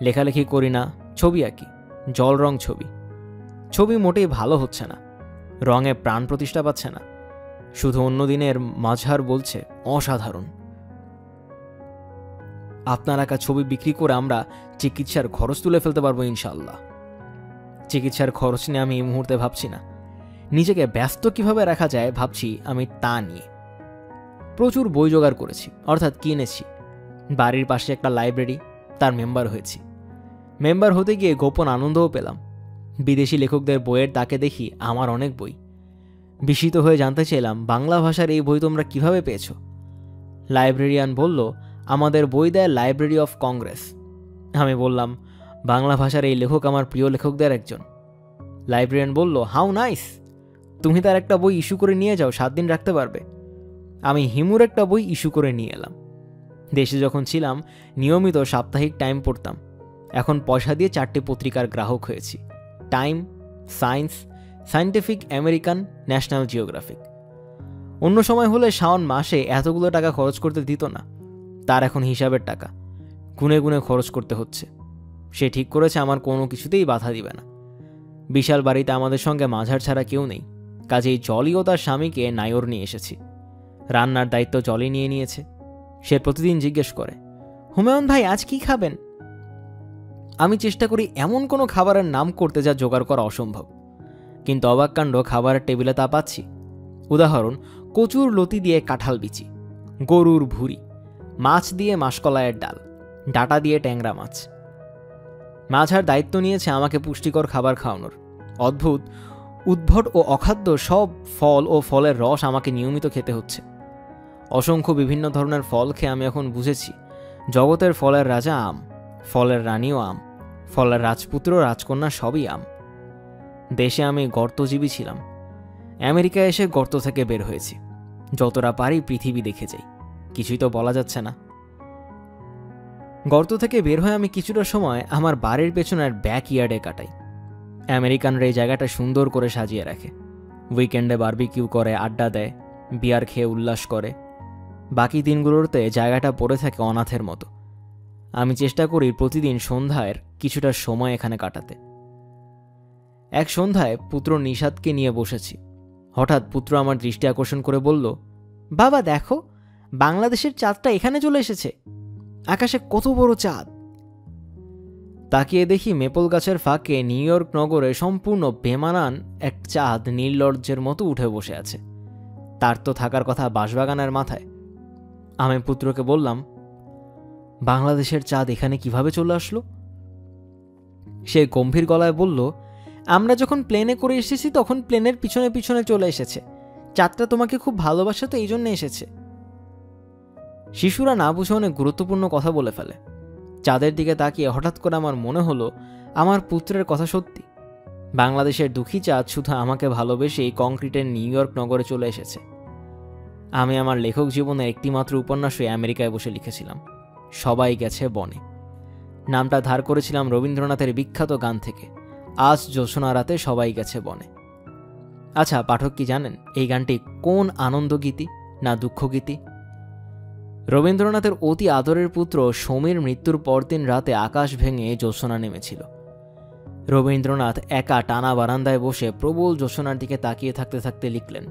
লেখালেখি করি না, ছবি আঁকি, জল রং ছবি। ছবি মোটেই ভালো হচ্ছে না, রঙে প্রাণ প্রতিষ্ঠা পাচ্ছে না। শুধু অন্য দিনের মাঝার বলছে অসাধারণ। আপনার আঁকা ছবি বিক্রি করে আমরা চিকিৎসার খরচ তুলে ফেলতে পারবো ইনশাল্লাহ। চিকিৎসার খরচ নিয়ে আমি এই মুহূর্তে ভাবছি না। নিজেকে ব্যস্ত কিভাবে রাখা যায় ভাবছি আমি তা নিয়ে। প্রচুর বই জোগাড় করেছি, অর্থাৎ কিনেছি। বাড়ির পাশে একটা লাইব্রেরি, তার মেম্বার হয়েছি। মেম্বার হতে গিয়ে গোপন আনন্দও পেলাম। বিদেশি লেখকদের বইয়ের তাকে দেখি আমার অনেক বই। বিস্মিত হয়ে জানতে চাইলাম, বাংলা ভাষার এই বই তোমরা কিভাবে পেয়েছ? লাইব্রেরিয়ান বলল, আমাদের বই দেয় লাইব্রেরি অফ কংগ্রেস। আমি বললাম, বাংলা ভাষার এই লেখক আমার প্রিয় লেখকদের একজন। লাইব্রেরিয়ান বলল, হাউ নাইস, তুমি তার একটা বই ইস্যু করে নিয়ে যাও, 7 দিন রাখতে পারবে। আমি হিমুর একটা বই ইস্যু করে নিয়ে এলাম। দেশে যখন ছিলাম নিয়মিত সাপ্তাহিক টাইম পড়তাম, এখন পয়সা দিয়ে 4টে পত্রিকার গ্রাহক হয়েছি। Time, science, scientific American, national geographic. অন্য সময় হলে শাওন মাসে এতগুলো টাকা খরচ করতে দিত না, তার এখন হিসাবের টাকা গুনে গুনে খরচ করতে হচ্ছে। সে ঠিক করেছে আমার কোনো কিছুতেই বাধা দিবে না। বিশাল বাড়িতে আমাদের সঙ্গে মাঝার ছাড়া কেউ নেই, কাজেই জলি ও তার স্বামীকে নায়র নিয়ে এসেছি। রান্নার দায়িত্ব জলি নিয়ে নিয়েছে। সে প্রতিদিন জিজ্ঞেস করে, হুমায়ুন ভাই আজ কি খাবেন? আমি চেষ্টা করি এমন কোনো খাবারের নাম করতে যা জোগাড় করা অসম্ভব, কিন্তু অবাক কাণ্ড খাবারের টেবিলে তা পাচ্ছি। উদাহরণ, কচুর লতি দিয়ে কাঁঠাল বিচি, গরুর ভুঁড়ি, মাছ দিয়ে মাসকলাইয়ের ডাল, ডাটা দিয়ে ট্যাংরা মাছ। মাঝার দায়িত্ব নিয়েছে আমাকে পুষ্টিকর খাবার খাওয়ানোর। অদ্ভুত, উদ্ভট ও অখাদ্য সব ফল ও ফলের রস আমাকে নিয়মিত খেতে হচ্ছে। অসংখ্য বিভিন্ন ধরনের ফল খেয়ে আমি এখন বুঝেছি জগতের ফলের রাজা আম, ফলের রানীও আম, ফলের রাজপুত্র রাজকন্যা সবই আম। দেশে আমি গর্তজীবী ছিলাম, আমেরিকায় এসে গর্ত থেকে বের হয়েছি। যতটা পারি পৃথিবী দেখে যাই, কিছুই তো বলা যাচ্ছে না। গর্ত থেকে বের হয়ে আমি কিছুটা সময় আমার বাড়ির পেছনের ব্যাকইয়ার্ডে কাটাই। আমেরিকানরা এই জায়গাটা সুন্দর করে সাজিয়ে রাখে। উইকেন্ডে বারবিকিউ করে, আড্ডা দেয়, বিয়ার খেয়ে উল্লাস করে। বাকি দিনগুলোতে জায়গাটা পড়ে থাকে অনাথের মতো। আমি চেষ্টা করি প্রতিদিন সন্ধ্যার কিছুটা সময় এখানে কাটাতে। এক সন্ধ্যায় পুত্র নিশাদকে নিয়ে বসেছি। হঠাৎ পুত্র আমার দৃষ্টি আকর্ষণ করে বলল, বাবা দেখো, বাংলাদেশের চাঁদটা এখানে চলে এসেছে। আকাশে কত বড় চাঁদ! তাকিয়ে দেখি মেপল গাছের ফাঁকে নিউ ইয়র্ক নগরে সম্পূর্ণ বেমানান এক চাঁদ নীললজ্জের মতো উঠে বসে আছে। তার তো থাকার কথা বাঁশবাগানের মাথায়। আমি পুত্রকে বললাম, বাংলাদেশের চাঁদ এখানে কিভাবে চলে আসলো? সে গম্ভীর গলায় বলল, আমরা যখন প্লেনে করে এসেছি তখন প্লেনের পিছনে পিছনে চলে এসেছে। চাঁদটা তোমাকে খুব ভালোবাসে তো এই জন্য এসেছে। শিশুরা না বুঝে অনেক গুরুত্বপূর্ণ কথা বলে ফেলে। চাঁদের দিকে তাকিয়ে হঠাৎ করে আমার মনে হলো আমার পুত্রের কথা সত্যি। বাংলাদেশের দুঃখী চাঁদ শুধু আমাকে ভালোবেসে এই কংক্রিটের নিউ ইয়র্ক নগরে চলে এসেছে। আমি আমার লেখক জীবনের একটিমাত্র উপন্যাসই আমেরিকায় বসে লিখেছিলাম, সবাই গেছে বনে। নামটা ধার করেছিলাম রবীন্দ্রনাথের বিখ্যাত গান থেকে, আজ জ্যোৎস্না রাতে সবাই গেছে বনে। আচ্ছা পাঠক কি জানেন এই গানটি কোন আনন্দগীতি না দুঃখগীতি? রবীন্দ্রনাথের অতি আদরের পুত্র সমীর মৃত্যুর পরদিন রাতে আকাশ ভেঙে জ্যোৎস্না নেমেছিল। রবীন্দ্রনাথ একা টানা বারান্দায় বসে প্রবল জ্যোৎস্নার দিকে তাকিয়ে থাকতে থাকতে লিখলেন,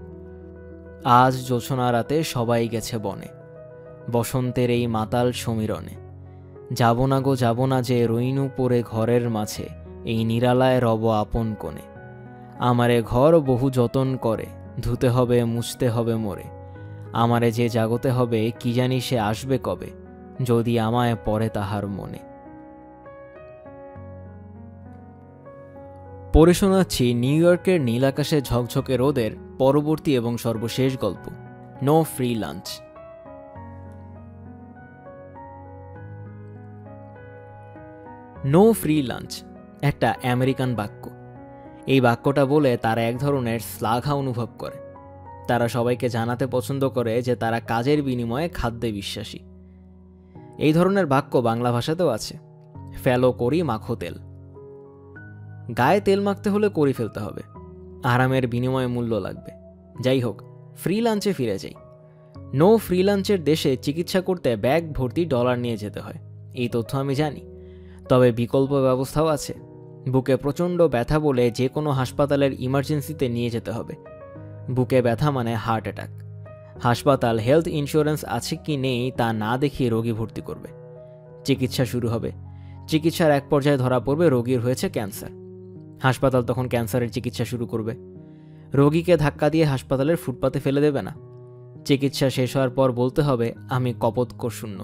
আজ জ্যোৎস্না রাতে সবাই গেছে বনে, বসন্তের এই মাতাল সমীরণে। যাব না গো যাব না যে রইনু পড়ে ঘরের মাঝে, এই নিরালায় রব আপন কোণে। আমারে ঘর বহু যতন করে, ধুতে হবে মুছতে হবে মোরে। আমারে যে জাগতে হবে কি জানি সে আসবে কবে, যদি আমায় পড়ে তাহার মনে। পড়ে শোনাচ্ছি নিউ ইয়র্কের নীল আকাশে ঝকঝকে রোদের পরবর্তী এবং সর্বশেষ গল্প, no free lunch. No free lunch একটা আমেরিকান বাক্য। এই বাক্যটা বলে তারা এক ধরনের শ্লাঘা অনুভব করে। তারা সবাইকে জানাতে পছন্দ করে যে তারা কাজের বিনিময়ে খাদ্যে বিশ্বাসী। এই ধরনের বাক্য বাংলা ভাষাতেও আছে, ফেলো করি মাখো তেল। গায়ে তেল মাখতে হলে করি ফেলতে হবে, আরামের বিনিময়ে মূল্য লাগবে। যাই হোক, ফ্রি লাঞ্চে ফিরে যাই। নো ফ্রি লাঞ্চের দেশে চিকিৎসা করতে ব্যাগ ভর্তি ডলার নিয়ে যেতে হয়, এই তথ্য আমি জানি। তবে বিকল্প ব্যবস্থাও আছে। বুকে প্রচণ্ড ব্যথা বলে যে কোনো হাসপাতালের ইমার্জেন্সিতে নিয়ে যেতে হবে। বুকে ব্যথা মানে হার্ট অ্যাটাক। হাসপাতাল হেলথ ইন্স্যুরেন্স আছে কি নেই তা না দেখিয়ে রোগী ভর্তি করবে। চিকিৎসা শুরু হবে। চিকিৎসার এক পর্যায়ে ধরা পড়বে রোগীর হয়েছে ক্যান্সার। হাসপাতাল তখন ক্যান্সারের চিকিৎসা শুরু করবে। রোগীকে ধাক্কা দিয়ে হাসপাতালের ফুটপাতে ফেলে দেবে না। চিকিৎসা শেষ হওয়ার পর বলতে হবে, আমি কপোৎকর শূন্য,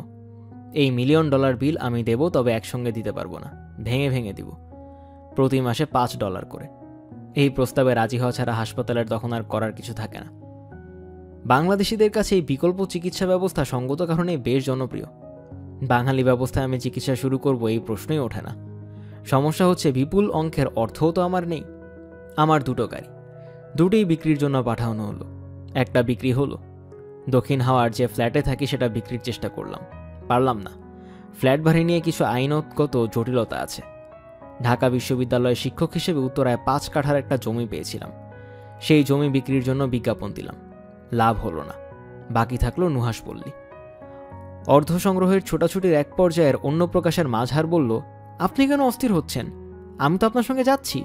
এই $1 মিলিয়ন বিল আমি দেব, তবে একসঙ্গে দিতে পারবো না, ভেঙে ভেঙে দিব, প্রতি মাসে $5 করে। এই প্রস্তাবে রাজি হওয়া ছাড়া হাসপাতালের তখন আর করার কিছু থাকে না। বাংলাদেশিদের কাছে এই বিকল্প চিকিৎসা ব্যবস্থা সঙ্গত কারণে বেশ জনপ্রিয়। বাঙালি ব্যবস্থায় আমি চিকিৎসা শুরু করব এই প্রশ্নই ওঠে না। সমস্যা হচ্ছে বিপুল অঙ্কের অর্থও তো আমার নেই। আমার 2টো গাড়ি, দুটোই বিক্রির জন্য পাঠানো হলো। একটা বিক্রি হলো। দক্ষিণ হাওয়ার যে ফ্ল্যাটে থাকি সেটা বিক্রির চেষ্টা করলাম, পারলাম না। ফ্ল্যাট ভাড়ি নিয়ে কিছু আইনগত জটিলতা আছে। ঢাকা বিশ্ববিদ্যালয়ের শিক্ষক হিসেবে উত্তরায় 5 কাঠার একটা জমি পেয়েছিলাম। সেই জমি বিক্রির জন্য বিজ্ঞাপন দিলাম, লাভ হলো না। বাকি থাকলো নুহাশপল্লী। অর্ধ সংগ্রহের ছোটাছুটির এক পর্যায়ের অন্য প্রকাশের মাঝহার বলল, আপনি কেন অস্থির হচ্ছেন? আমি তো আপনার সঙ্গে যাচ্ছি।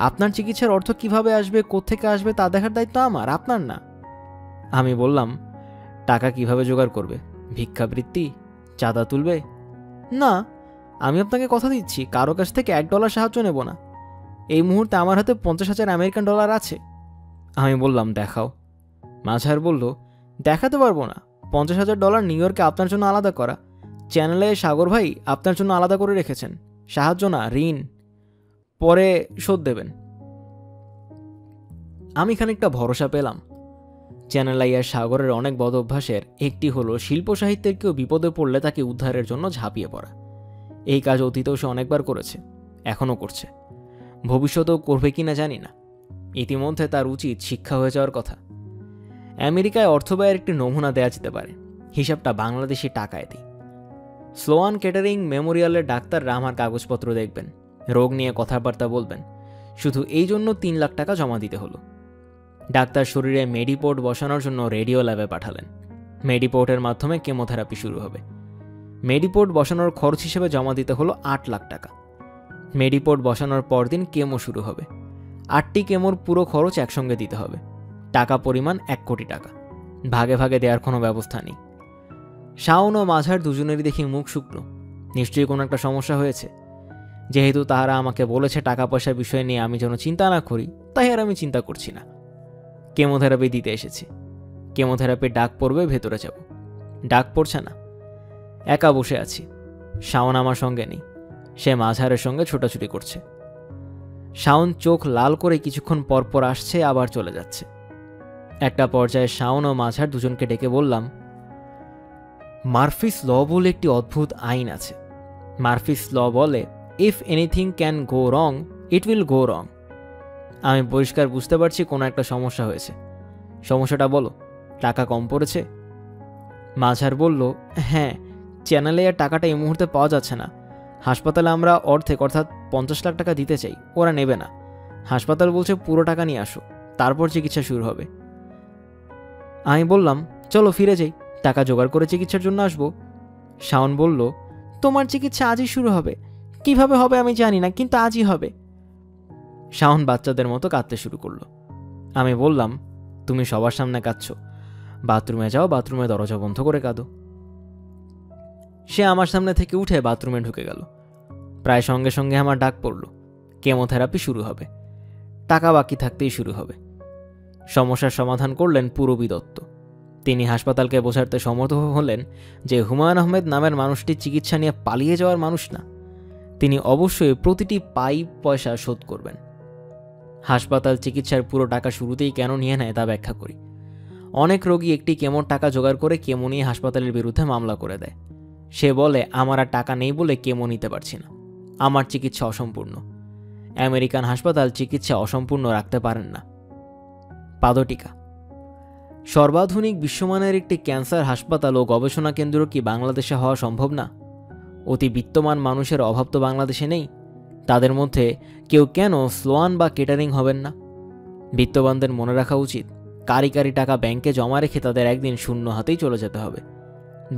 আপনার চিকিৎসার অর্থ কিভাবে আসবে, কোত্থেকে আসবে তা দেখার দায়িত্ব আমার, আপনার না। আমি বললাম, টাকা কিভাবে জোগাড় করবে? ভিক্ষাবৃত্তি, চাঁদা তুলবে? না, আমি আপনাকে কথা দিচ্ছি কারো কাছ থেকে $1 সাহায্য নেব না। এই মুহূর্তে আমার হাতে 50,000 আমেরিকান ডলার আছে। আমি বললাম, দেখাও। মাঝহার বলল, দেখাতে পারবো না। $50,000 নিউ ইয়র্কে আপনার জন্য আলাদা করা। চ্যানেলে সাগর ভাই আপনার জন্য আলাদা করে রেখেছেন, সাহায্য না, ঋণ। পরে শোধ দেবেন। আমি খানিকটা ভরসা পেলাম। চ্যানেলাই আর সাগরের অনেক বদ অভ্যাসের একটি হলো শিল্প সাহিত্যের কেউ বিপদে পড়লে তাকে উদ্ধারের জন্য ঝাঁপিয়ে পড়া। এই কাজ অতীতেও সে অনেকবার করেছে, এখনও করছে, ভবিষ্যতেও করবে কিনা জানি না। ইতিমধ্যে তার উচিত শিক্ষা হয়ে যাওয়ার কথা। আমেরিকায় অর্থব্যয়ের একটি নমুনা দেওয়া যেতে পারে, হিসাবটা বাংলাদেশি টাকায় দিই। স্লোয়ান কেটারিং মেমোরিয়ালের ডাক্তাররা আমার কাগজপত্র দেখবেন, রোগ নিয়ে কথাবার্তা বলবেন। শুধু এই জন্য 3 লাখ টাকা জমা দিতে হলো। ডাক্তার শরীরে মেডিপোর্ট বসানোর জন্য রেডিও ল্যাবে পাঠালেন। মেডিপোর্টের মাধ্যমে কেমোথেরাপি শুরু হবে। মেডিপোর্ট বসানোর খরচ হিসেবে জমা দিতে হলো 8 লাখ টাকা। মেডিপোর্ট বসানোর পরদিন কেমো শুরু হবে। 8টি কেমোর পুরো খরচ একসঙ্গে দিতে হবে। টাকা পরিমাণ 1 কোটি টাকা। ভাগে ভাগে দেওয়ার কোনো ব্যবস্থা নেই। শাওন ও মাঝহার দুজনেরই দেখি মুখ শুকনো। নিশ্চয়ই কোনো একটা সমস্যা হয়েছে। যেহেতু তারা আমাকে বলেছে টাকা পয়সার বিষয় নিয়ে আমি যেন চিন্তা না করি, তাই আর আমি চিন্তা করছি না। কেমোথেরাপি দিতে এসেছি। কেমোথেরাপির ডাক পড়বে, ভেতরে যাব। ডাক পড়ছে না। একা বসে আছি। শাওন আমার সঙ্গে নেই, সে মাঝহারের সঙ্গে ছোটাছুটি করছে। শাওন চোখ লাল করে কিছুক্ষণ পরপর আসছে, আবার চলে যাচ্ছে। একটা পর্যায়ে শাওন ও মাঝহার দুজনকে ডেকে বললাম, মার্ফিস ল বলে একটি অদ্ভুত আইন আছে। মার্ফিস ল বলে, if anything can go wrong, it will go wrong. আমি পরিষ্কার বুঝতে পারছি কোনো একটা সমস্যা হয়েছে। সমস্যাটা বলো, টাকা কম পড়েছে? মাঝহার বলল, হ্যাঁ, চ্যানেলে আর টাকাটা এই মুহূর্তে পাওয়া যাচ্ছে না। হাসপাতালে আমরা অর্ধেক অর্থাৎ 50 লাখ টাকা দিতে চাই, ওরা নেবে না। হাসপাতাল বলছে পুরো টাকা নিয়ে আসো, তারপর চিকিৎসা শুরু হবে। আমি বললাম, চলো ফিরে যাই, টাকা জোগাড় করে চিকিৎসার জন্য আসবো। শাওন বলল, তোমার চিকিৎসা আজই শুরু হবে। কিভাবে হবে আমি জানি না, কিন্তু আজই হবে। শাওন বাচ্চাদের মতো কাঁদতে শুরু করলো। আমি বললাম, তুমি সবার সামনে কাঁদছো, বাথরুমে যাও, বাথরুমে দরজা বন্ধ করে কাঁদো। সে আমার সামনে থেকে উঠে বাথরুমে ঢুকে গেল। প্রায় সঙ্গে সঙ্গে আমার ডাক পড়ল, কেমোথেরাপি শুরু হবে। টাকা বাকি থাকতেই শুরু হবে। সমস্যার সমাধান করলেন পূরবী দত্ত। তিনি হাসপাতালকে বোঝাতে সমর্থ হলেন যে হুমায়ুন আহমেদ নামের মানুষটি চিকিৎসা নিয়ে পালিয়ে যাওয়ার মানুষ না, তিনি অবশ্যই প্রতিটি পয়সা শোধ করবেন। হাসপাতাল চিকিৎসার পুরো টাকা শুরুতেই কেন নিয়ে নেয় তা ব্যাখ্যা করি। অনেক রোগী একটি কেমোর টাকা জোগাড় করে কেমো নিয়ে হাসপাতালের বিরুদ্ধে মামলা করে দেয়। সে বলে, আমার আর টাকা নেই বলে কেমো নিতে পারছি না, আমার চিকিৎসা অসম্পূর্ণ। আমেরিকান হাসপাতাল চিকিৎসা অসম্পূর্ণ রাখতে পারেন না। পাদটিকা। সর্বাধুনিক বিশ্বমানের একটি ক্যান্সার হাসপাতাল ও গবেষণা কেন্দ্র কি বাংলাদেশে হওয়া সম্ভব না? অতি বিত্তমান মানুষের অভাব তো বাংলাদেশে নেই। তাদের মধ্যে কেউ কেন স্লোয়ান বা কেটারিং হবেন না? বিত্তবানদের মনে রাখা উচিত, কারি কারি টাকা ব্যাংকে জমা রেখে তাদের একদিন শূন্য হাতেই চলে যেতে হবে।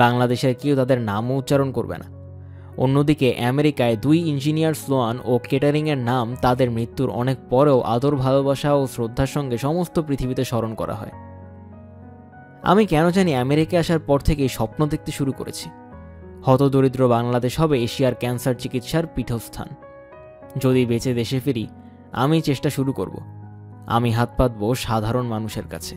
বাংলাদেশের কেউ তাদের নামও উচ্চারণ করবে না। অন্যদিকে আমেরিকায় 2 ইঞ্জিনিয়ার স্লোয়ান ও কেটারিংয়ের নাম তাদের মৃত্যুর অনেক পরেও আদর, ভালোবাসা ও শ্রদ্ধার সঙ্গে সমস্ত পৃথিবীতে স্মরণ করা হয়। আমি কেন জানি আমেরিকায় আসার পর থেকেই স্বপ্ন দেখতে শুরু করেছি, হতদরিদ্র বাংলাদেশ হবে এশিয়ার ক্যান্সার চিকিৎসার পীঠস্থান। যদি বেঁচে দেশে ফিরি, আমি চেষ্টা শুরু করব। আমি হাত পাতব সাধারণ মানুষের কাছে।